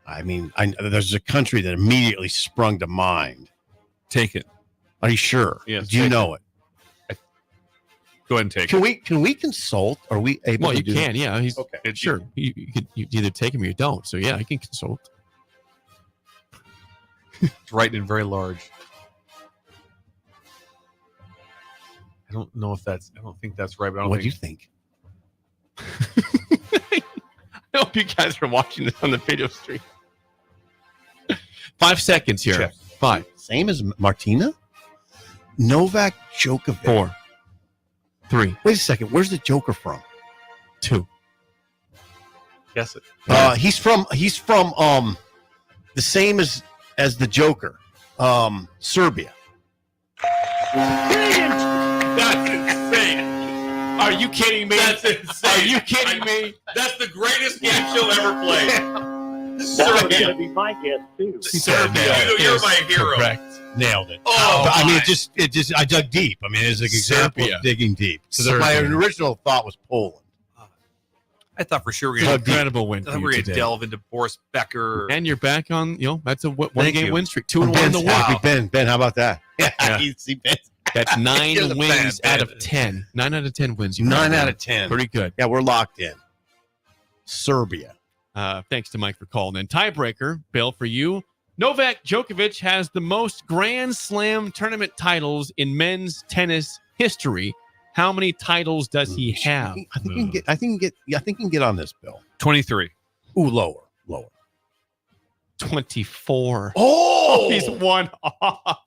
There's a country that immediately sprung to mind.
Take it.
Are you sure?
Yes,
Do you
take
know it?
Go ahead and take
Can
it.
we consult? Are we able
Well,
to
you
do
can,
that?
yeah. He's
Okay.
sure. You either take him or you don't. So yeah, you can consult.
It's written in very large. I don't know if that's. I don't think that's right. But I don't
What do you
think.
think?
I hope you guys are watching this on the video stream. 5 seconds here.
Check.
5,
Same as Martina? Novak Djokovic.
4, 3,
Wait a second. Where's the Joker from?
2.
Guess it.
He's from the same as the Joker. Serbia.
That's insane. Are you kidding me?
That's insane.
Are you kidding me?
That's the greatest game she'll ever play.
That was going to be my guess, too.
Serbia.
You're
is
my hero.
Correct.
Nailed it.
Oh,
I mean,
my.
it just I dug deep. I mean, it's an example
Serbia.
of digging deep. So my
Serbia.
original thought was Poland.
I thought for sure we were going
Incredible win
to
for you today.
delve into Boris Becker.
And you're back on, that's a
Thank
one-game
you.
win streak. 2-1 in the
Ben's
week.
happy. Ben, how about that?
Yeah.
See, Ben.
That's 9
You're the
wins
fan,
out
Ben.
of 10. 9 out of 10 wins.
9 out of 10.
Pretty good.
Yeah, we're locked in. Serbia.
Thanks to Mike for calling in. Tiebreaker, Bill, for you. Novak Djokovic has the most Grand Slam tournament titles in men's tennis history. How many titles does he have?
I think you can get on this, Bill.
23.
Ooh, lower.
24.
Oh,
he's one off.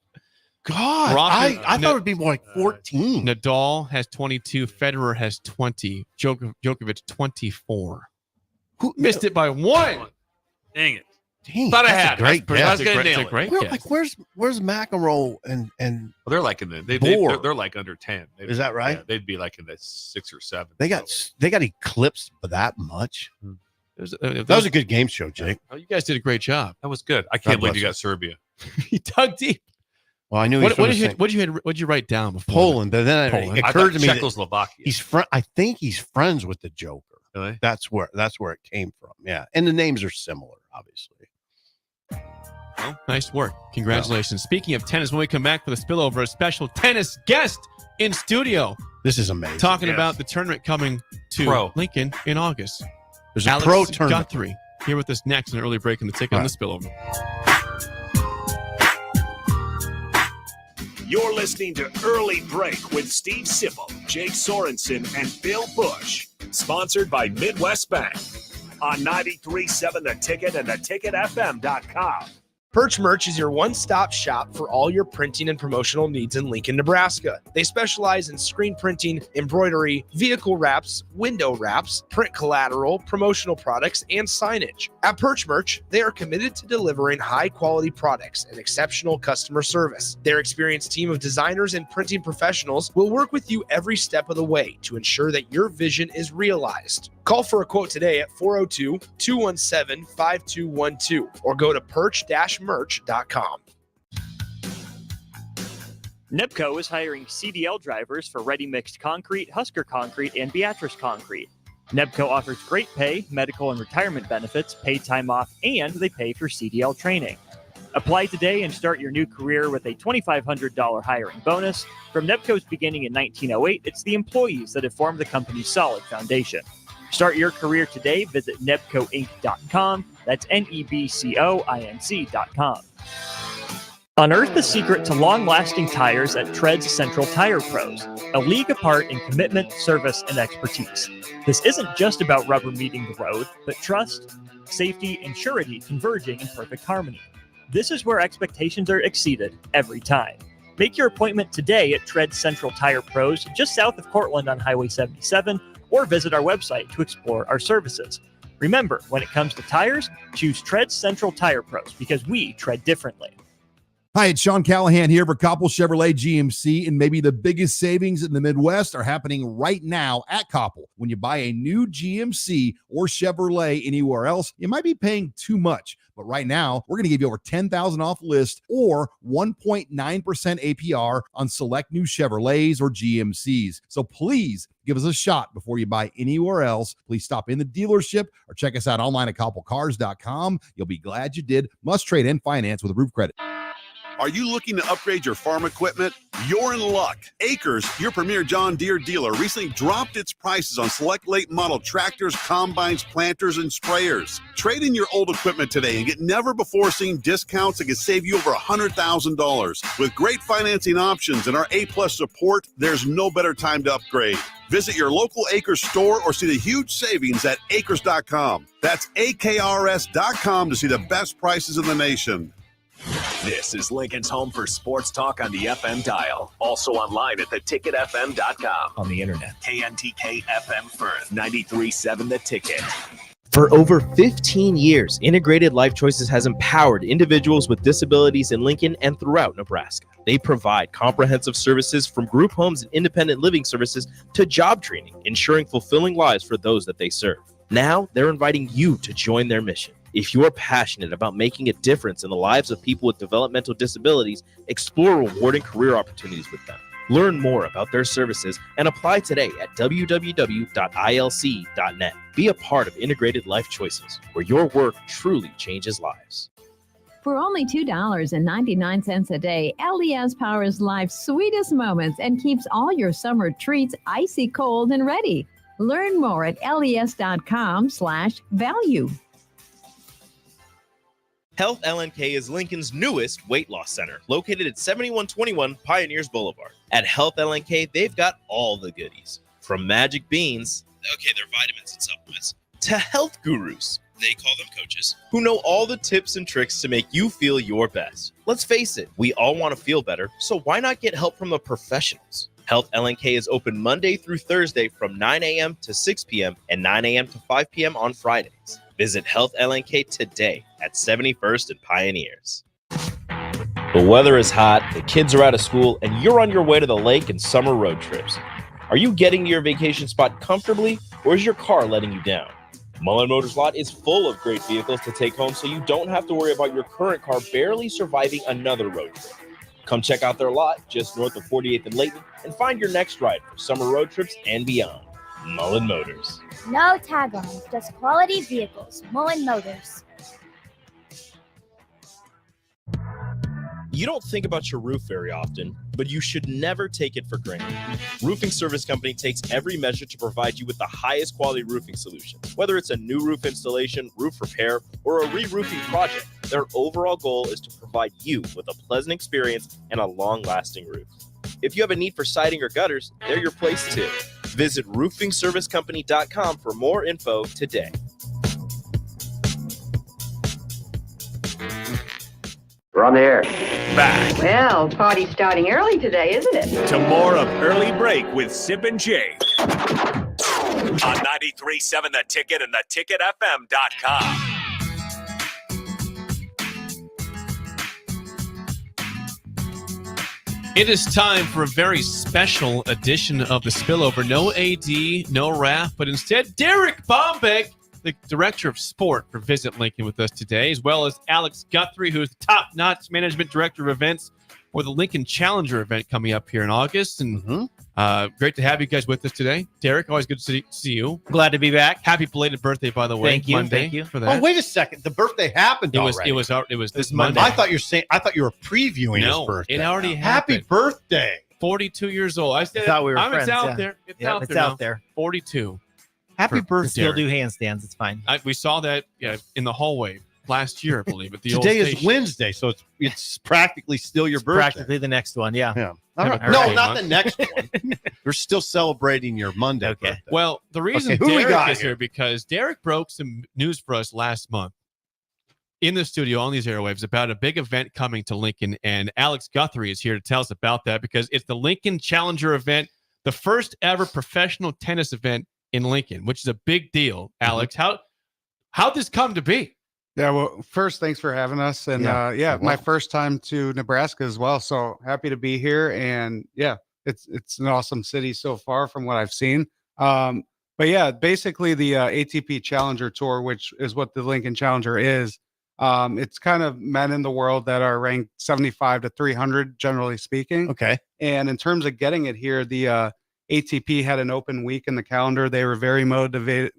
God, I thought it would be more like 14.
Nadal has 22. Federer has 20. Djokovic 24. Who missed it by one?
Dang it.
Dang,
Thought I
that's
had
a great
it. I was
guess.
going to nail it.
Great
Well,
guess.
like, where's McEnroe and
Well, they're like in the they're like under 10.
Is that right?
Yeah, they'd be like in the 6 or 7.
they got eclipsed by that much?
That
That was a good game show, Jake.
Oh, you guys did a great job.
That was good. I can't
God
believe you
bless
got Serbia.
He dug deep.
Well, I knew
What did you write down before?
Poland, but then
Poland.
it
I
occurred
thought
to me that
Czechoslovakia.
I think he's friends with the Joker.
Really?
That's where it came from. Yeah, and the names are similar, obviously.
Well, nice work. Congratulations. Speaking of tennis, when we come back for the spillover, a special tennis guest in studio.
This is amazing.
Talking about the tournament coming to Lincoln in August.
There's a
Alex
pro tournament.
Guthrie here with us next in an early break in the ticket on the spillover.
You're listening to Early Break with Steve Sipple, Jake Sorensen, and Bill Busch. Sponsored by Midwest Bank on 93.7 The Ticket and theticketfm.com.
Perch Merch is your one-stop shop for all your printing and promotional needs in Lincoln, Nebraska. They specialize in screen printing, embroidery, vehicle wraps, window wraps, print collateral, promotional products, and signage. At Perch Merch, they are committed to delivering high-quality products and exceptional customer service. Their experienced team of designers and printing professionals will work with you every step of the way to ensure that your vision is realized. Call for a quote today at 402-217-5212 or go to perch-merch.com.
NEBCO is hiring CDL drivers for ready-mixed concrete, Husker Concrete, and Beatrice Concrete. NEBCO offers great pay, medical and retirement benefits, paid time off, and they pay for CDL training. Apply today and start your new career with a $2,500 hiring bonus. From NEBCO's beginning in 1908, it's the employees that have formed the company's solid foundation. Start your career today. Visit nebcoinc.com. That's NEBCOINC.com. Unearth the secret to long-lasting tires at Tread's Central Tire Pros, a league apart in commitment, service, and expertise. This isn't just about rubber meeting the road, but trust, safety, and surety converging in perfect harmony. This is where expectations are exceeded every time. Make your appointment today at Tread's Central Tire Pros, just south of Cortland on Highway 77, or visit our website to explore our services. Remember, when it comes to tires, choose Tread Central Tire Pros because we tread differently.
Hi, it's Sean Callahan here for Koppel Chevrolet GMC, and maybe the biggest savings in the Midwest are happening right now at Koppel. When you buy a new GMC or Chevrolet anywhere else, you might be paying too much. But right now, we're going to give you over $10,000 off list or 1.9% APR on select new Chevrolets or GMCs. So please give us a shot before you buy anywhere else. Please stop in the dealership or check us out online at koppelcars.com. You'll be glad you did. Must trade and finance with a roof credit.
Are you looking to upgrade your farm equipment? You're in luck. Acres, your premier John Deere dealer, recently dropped its prices on select late model tractors, combines, planters, and sprayers. Trade in your old equipment today and get never-before-seen discounts that can save you over $100,000. With great financing options and our A-plus support, there's no better time to upgrade. Visit your local Acres store or see the huge savings at acres.com. That's AKRS.com to see the best prices in the nation.
This is Lincoln's home for sports talk on the FM dial. Also online at theticketfm.com.
On the internet.
KNTK FM Firth, 93.7 The Ticket.
For over 15 years, Integrated Life Choices has empowered individuals with disabilities in Lincoln and throughout Nebraska. They provide comprehensive services from group homes and independent living services to job training, ensuring fulfilling lives for those that they serve. Now, they're inviting you to join their mission. If you're passionate about making a difference in the lives of people with developmental disabilities, explore rewarding career opportunities with them. Learn more about their services and apply today at www.ilc.net. Be a part of Integrated Life Choices, where your work truly changes lives.
For only $2.99 a day, LES powers life's sweetest moments and keeps all your summer treats icy cold and ready. Learn more at les.com/value.
Health LNK is Lincoln's newest weight loss center, located at 7121 Pioneers Boulevard. At Health LNK, they've got all the goodies. From magic beans, okay, they're vitamins and supplements, to health gurus, they call them coaches, who know all the tips and tricks to make you feel your best. Let's face it, we all want to feel better, so why not get help from the professionals? Health LNK is open Monday through Thursday from 9 a.m. to 6 p.m. and 9 a.m. to 5 p.m. on Fridays. Visit Health LNK today at 71st and Pioneers. The weather is hot, the kids are out of school, and you're on your way to the lake and summer road trips. Are you getting to your vacation spot comfortably, or is your car letting you down? Mullen Motors Lot is full of great vehicles to take home, so you don't have to worry about your current car barely surviving another road trip. Come check out their lot just north of 48th and Layton and find your next ride for summer road trips and beyond. Mullen Motors.
No tag-ons, just quality vehicles. Mullen Motors.
You don't think about your roof very often, but you should never take it for granted. Roofing Service Company takes every measure to provide you with the highest quality roofing solution. Whether it's a new roof installation, roof repair, or a re-roofing project, their overall goal is to provide you with a pleasant experience and a long-lasting roof. If you have a need for siding or gutters, they're your place too. Visit roofingservicecompany.com for more info today.
We're on the air.
Back
Well, party's starting early today, isn't it?
to more of Early Break with Sip and Jake on 93.7 The Ticket and theticketfm.com.
It is time for a very special edition of the Spillover. No AD, no Raph, but instead Derek Bombeck, the Director of Sport for Visit Lincoln, with us today, as well as Alex Guthrie, who is the top-notch Management Director of Events for the Lincoln Challenger event coming up here in August. And great to have you guys with us today. Derek, always good to see you.
Glad to be back.
Happy belated birthday, by the way.
Thank you.
Monday
Thank you
for that.
Oh, wait a second. The birthday happened
It was
already.
it was this Monday.
I thought you were previewing his
No,
birthday.
it already
Happy
happened.
birthday.
42 years old. I said
I thought we were
it's
friends,
out
yeah.
there. It's
Yeah,
out
it's
there
out
now.
there.
42.
Happy
For
birthday.
Still
Derek.
do handstands. It's fine.
We saw that in the hallway last year, I believe. At the
Today
old
is
station.
Wednesday, so it's practically still your birthday.
Practically the next one. Yeah.
Yeah. All
Have
right.
a
No,
birthday
not
month.
the next one. We're still celebrating your Monday.
Okay.
birthday.
Well, the reason
Okay, who we
Derek
got
is here because Derek broke some news for us last month in the studio on these airwaves about a big event coming to Lincoln, and Alex Guthrie is here to tell us about that because it's the Lincoln Challenger event, the first ever professional tennis event in Lincoln, which is a big deal. Alex, how'd this come to be?
Yeah, well, first, thanks for having us. And my first time to Nebraska as well. So happy to be here. And yeah, it's an awesome city so far from what I've seen. But yeah, basically the ATP Challenger Tour, which is what the Lincoln Challenger is. It's kind of men in the world that are ranked 75 to 300, generally speaking.
Okay.
And in terms of getting it here, the ATP had an open week in the calendar. They were very motivated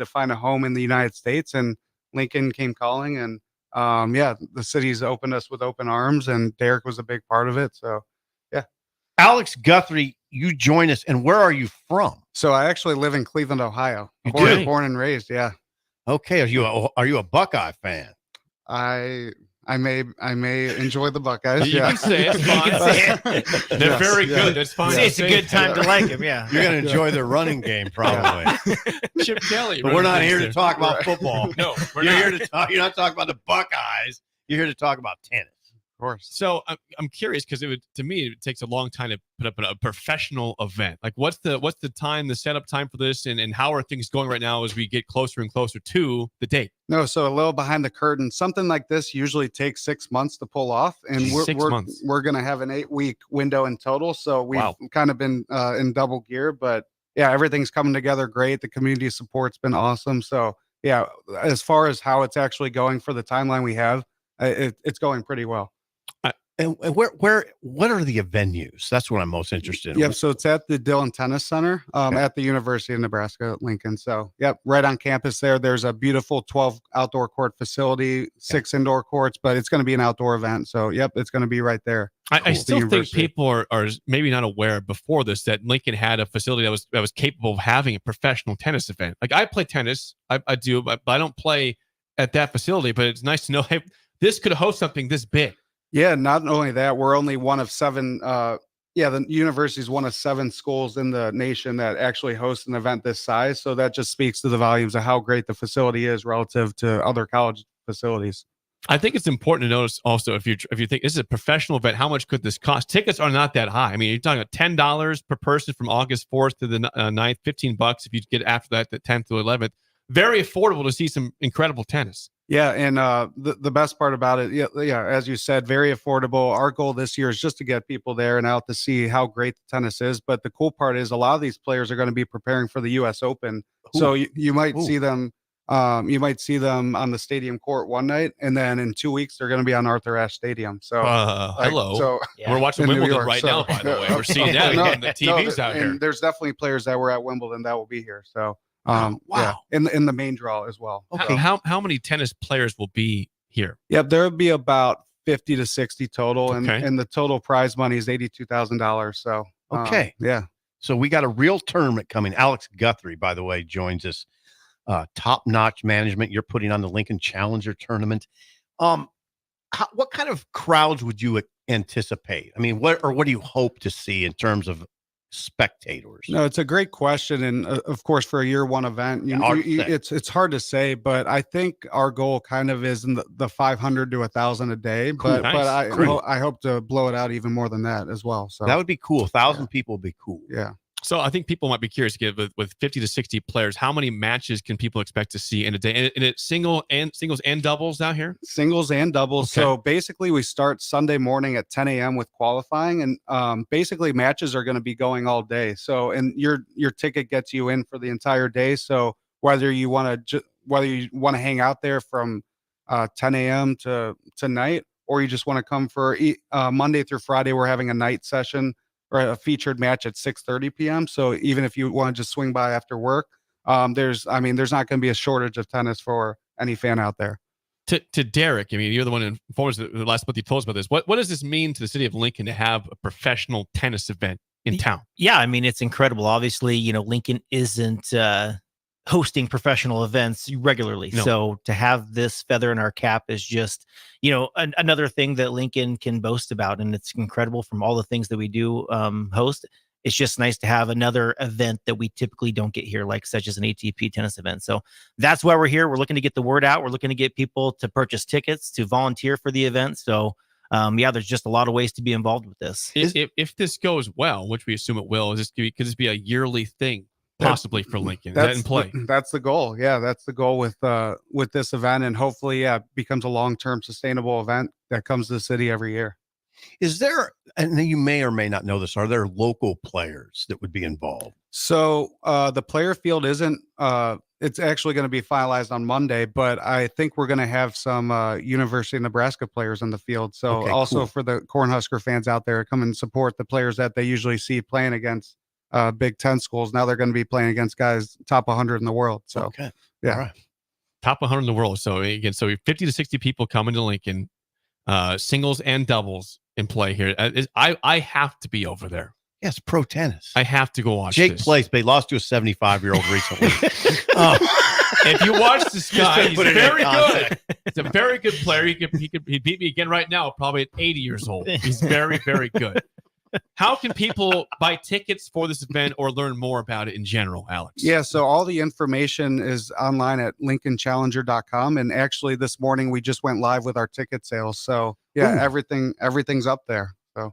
to find a home in the United States, and Lincoln came calling, and the city's opened us with open arms, and Derek was a big part of it. So, yeah.
Alex Guthrie, you join us, and where are you from?
So I actually live in Cleveland, Ohio.
You do?
Born and raised. Yeah.
Okay. Are you a Buckeye fan?
I may enjoy the Buckeyes.
You
yeah.
can say it's fine. They're very good. That's fine.
See, it's a good time to like him. Yeah.
You're going to enjoy their running game, probably.
Chip Kelly.
But we're not here to talk about football.
No, we're
You're
not.
here to talk. You're not talking about the Buckeyes. You're here to talk about tennis.
Of course.
So I'm curious because to me it takes a long time to put up a professional event. Like what's the time, the setup time for this, and how are things going right now as we get closer and closer to the date?
No, so a little behind the curtain. Something like this usually takes 6 months to pull off, and we're going to have an 8-week window in total. So we've kind of been in double gear, but yeah, everything's coming together great. The community support's been awesome. So yeah, as far as how it's actually going for the timeline we have, it's going pretty well.
And what are the venues? That's what I'm most interested in.
Yep. So it's at the Dillon Tennis Center at the University of Nebraska at Lincoln. So yep, right on campus there. There's a beautiful 12 outdoor court facility, 6 indoor courts, but it's going to be an outdoor event. So yep, it's going to be right there.
I still think people are maybe not aware before this that Lincoln had a facility that was capable of having a professional tennis event. Like I play tennis, I do, but I don't play at that facility. But it's nice to know this could host something this big.
Yeah, not only that, we're only one of 7. The university is one of 7 schools in the nation that actually host an event this size. So that just speaks to the volumes of how great the facility is relative to other college facilities.
I think it's important to notice also if you think this is a professional event, how much could this cost? Tickets are not that high. I mean, you're talking about $10 per person from August 4th to the 9th, $15 if you get after that, the 10th to 11th. Very affordable to see some incredible tennis.
Yeah, and the best part about it, yeah, as you said, very affordable. Our goal this year is just to get people there and out to see how great the tennis is. But the cool part is a lot of these players are going to be preparing for the U.S. Open, so you might see them. You might see them on the stadium court one night, and then in 2 weeks they're going to be on Arthur Ashe Stadium. So,
hello.
So
we're watching Wimbledon
York,
right now. By the way, we're seeing that on the TVs out here.
And there's definitely players that were at Wimbledon that will be here. So,
wow,
yeah, in the main draw as well.
Okay, how many tennis players will be here?
Yeah, there will be about 50 to 60 total, and the total prize money is $82,000. So,
okay,
yeah.
So we got a real tournament coming. Alex Guthrie, by the way, joins us. Top-notch management you're putting on the Lincoln Challenger tournament. What kind of crowds would you anticipate? I mean, what do you hope to see in terms of spectators?
No, it's a great question, and of course, for a year one event, it's hard to say. But I think our goal kind of is in the 500 to 1,000 a day.
Cool.
But I hope to blow it out even more than that as well. So
that would be cool. 1,000 people would be cool.
Yeah.
So I think people might be curious with 50 to 60 players, how many matches can people expect to see in a day? And it's singles and doubles out here?
Singles and doubles.
Okay.
So basically we start Sunday morning at 10 a.m. with qualifying, and basically matches are going to be going all day. So, and your ticket gets you in for the entire day. So whether you want to hang out there from 10 a.m. to night, or you just want to come for Monday through Friday, we're having a night session or a featured match at 6:30 p.m. So even if you want to just swing by after work, there's not going to be a shortage of tennis for any fan out there.
To Derek, I mean, you're the one who informed us the last month you told us about this. What does this mean to the city of Lincoln to have a professional tennis event in town?
Yeah, I mean, it's incredible. Obviously, Lincoln isn't hosting professional events regularly.
No.
So to have this feather in our cap is just, another thing that Lincoln can boast about. And it's incredible from all the things that we do host. It's just nice to have another event that we typically don't get here, such as an ATP tennis event. So that's why we're here. We're looking to get the word out. We're looking to get people to purchase tickets, to volunteer for the event. So there's just a lot of ways to be involved with this.
If this goes well, which we assume it will, could this be a yearly thing? Possibly for Lincoln. Is that in play?
That's the goal. Yeah, that's the goal with this event, and hopefully, it becomes a long-term sustainable event that comes to the city every year.
Is there, and you may or may not know this, are there local players that would be involved?
So the player field isn't. It's actually going to be finalized on Monday, but I think we're going to have some University of Nebraska players in the field. So cool. For the Cornhusker fans out there, come and support the players that they usually see playing against Big Ten schools. Now they're going to be playing against guys top 100 in the world. So, yeah.
All right.
Top 100 in the world. So again, 50 to 60 people coming to Lincoln, singles and doubles in play here. I have to be over there.
Yes, pro tennis.
I have to go watch
Jake
this.
plays, but he lost to a 75-year-old recently.
If you watch this guy, he's very good. He's a very good player. He'd beat me again right now, probably at 80 years old. He's very, very good. How can people buy tickets for this event or learn more about it in general, Alex?
Yeah, so all the information is online at lincolnchallenger.com. And actually this morning we just went live with our ticket sales. So everything's up there. So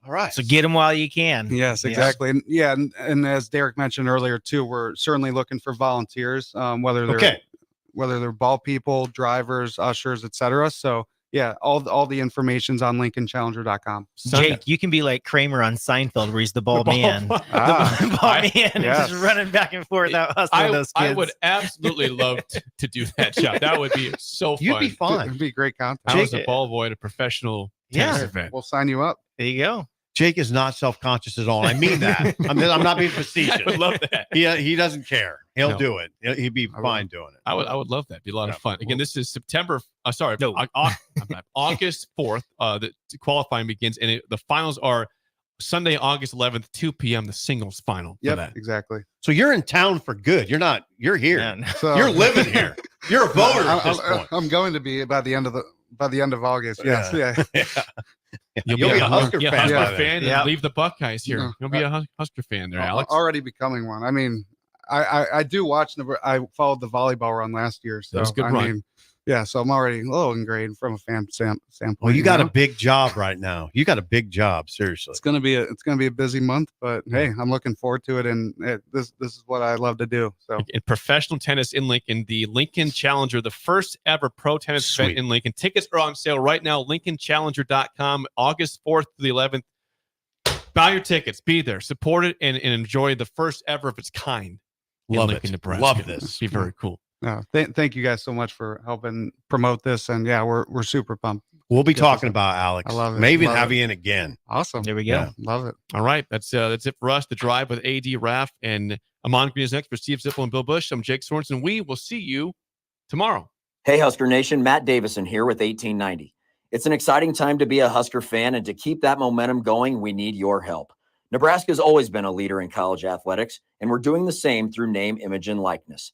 all right.
So get them while you can.
Yes, exactly. Yes. And as Derek mentioned earlier too, we're certainly looking for volunteers, whether they're ball people, drivers, ushers, etc. So yeah, all the information's on lincolnchallenger.com.
Jake, you can be like Kramer on Seinfeld, where he's the ball man. The ball man,
yes.
Just running back and forth out hustling those kids.
I would absolutely love to do that job. That would be so fun.
You'd be fun.
It'd be great content.
I was a ball boy at a professional tennis event.
We'll sign you up.
There you go.
Jake is not self-conscious at all. I mean that. I'm not being facetious.
I would love that.
He doesn't care. He'll do it. He'd be fine doing it.
I would love that. It'd be a lot of fun. Again, this is August 4th. The qualifying begins, and the finals are Sunday, August 11th, 2 p.m. The singles final.
Yeah, exactly.
So you're in town for good. You're here.
So,
you're living here. You're a voter at this point.
I'm going to be by the end of by the end of August. Yes, yeah.
You'll be a Husker fan,
Yeah.
and leave the Buckeyes here.
No,
You'll be a Husker fan there, Alex.
Already becoming one. I mean, I do watch. I followed the volleyball run last year, so
That was a good
I
run.
mean, yeah. So I'm already a little ingrained from a fan standpoint.
Well, you got
know?
a big job right now. You got a big job, seriously.
It's gonna be a busy month, but hey, I'm looking forward to it, and this is what I love to do. So
In professional tennis in Lincoln, the Lincoln Challenger, the first ever pro tennis event in Lincoln. Tickets are on sale right now. LincolnChallenger.com, August 4th to the 11th. Buy your tickets, be there, support it, and enjoy the first ever of its kind in
Love
Lincoln,
it.
Nebraska.
Love this.
Be very cool.
no, thank you guys so much for helping promote this, and yeah, we're super pumped.
We'll be
Get
talking
this-
about Alex.
I love it.
Maybe
Love
have
it.
you in again.
Awesome.
There we go.
Yeah.
Love it.
All right, that's it for us. The Drive with AD Raff and Amon Green is next for Steve Zippel and Bill Busch. I'm Jake Sorensen. We will see you tomorrow.
Hey, Husker Nation, Matt Davison here with 1890. It's an exciting time to be a Husker fan, and to keep that momentum going, we need your help. Nebraska has always been a leader in college athletics, and we're doing the same through name, image, and likeness.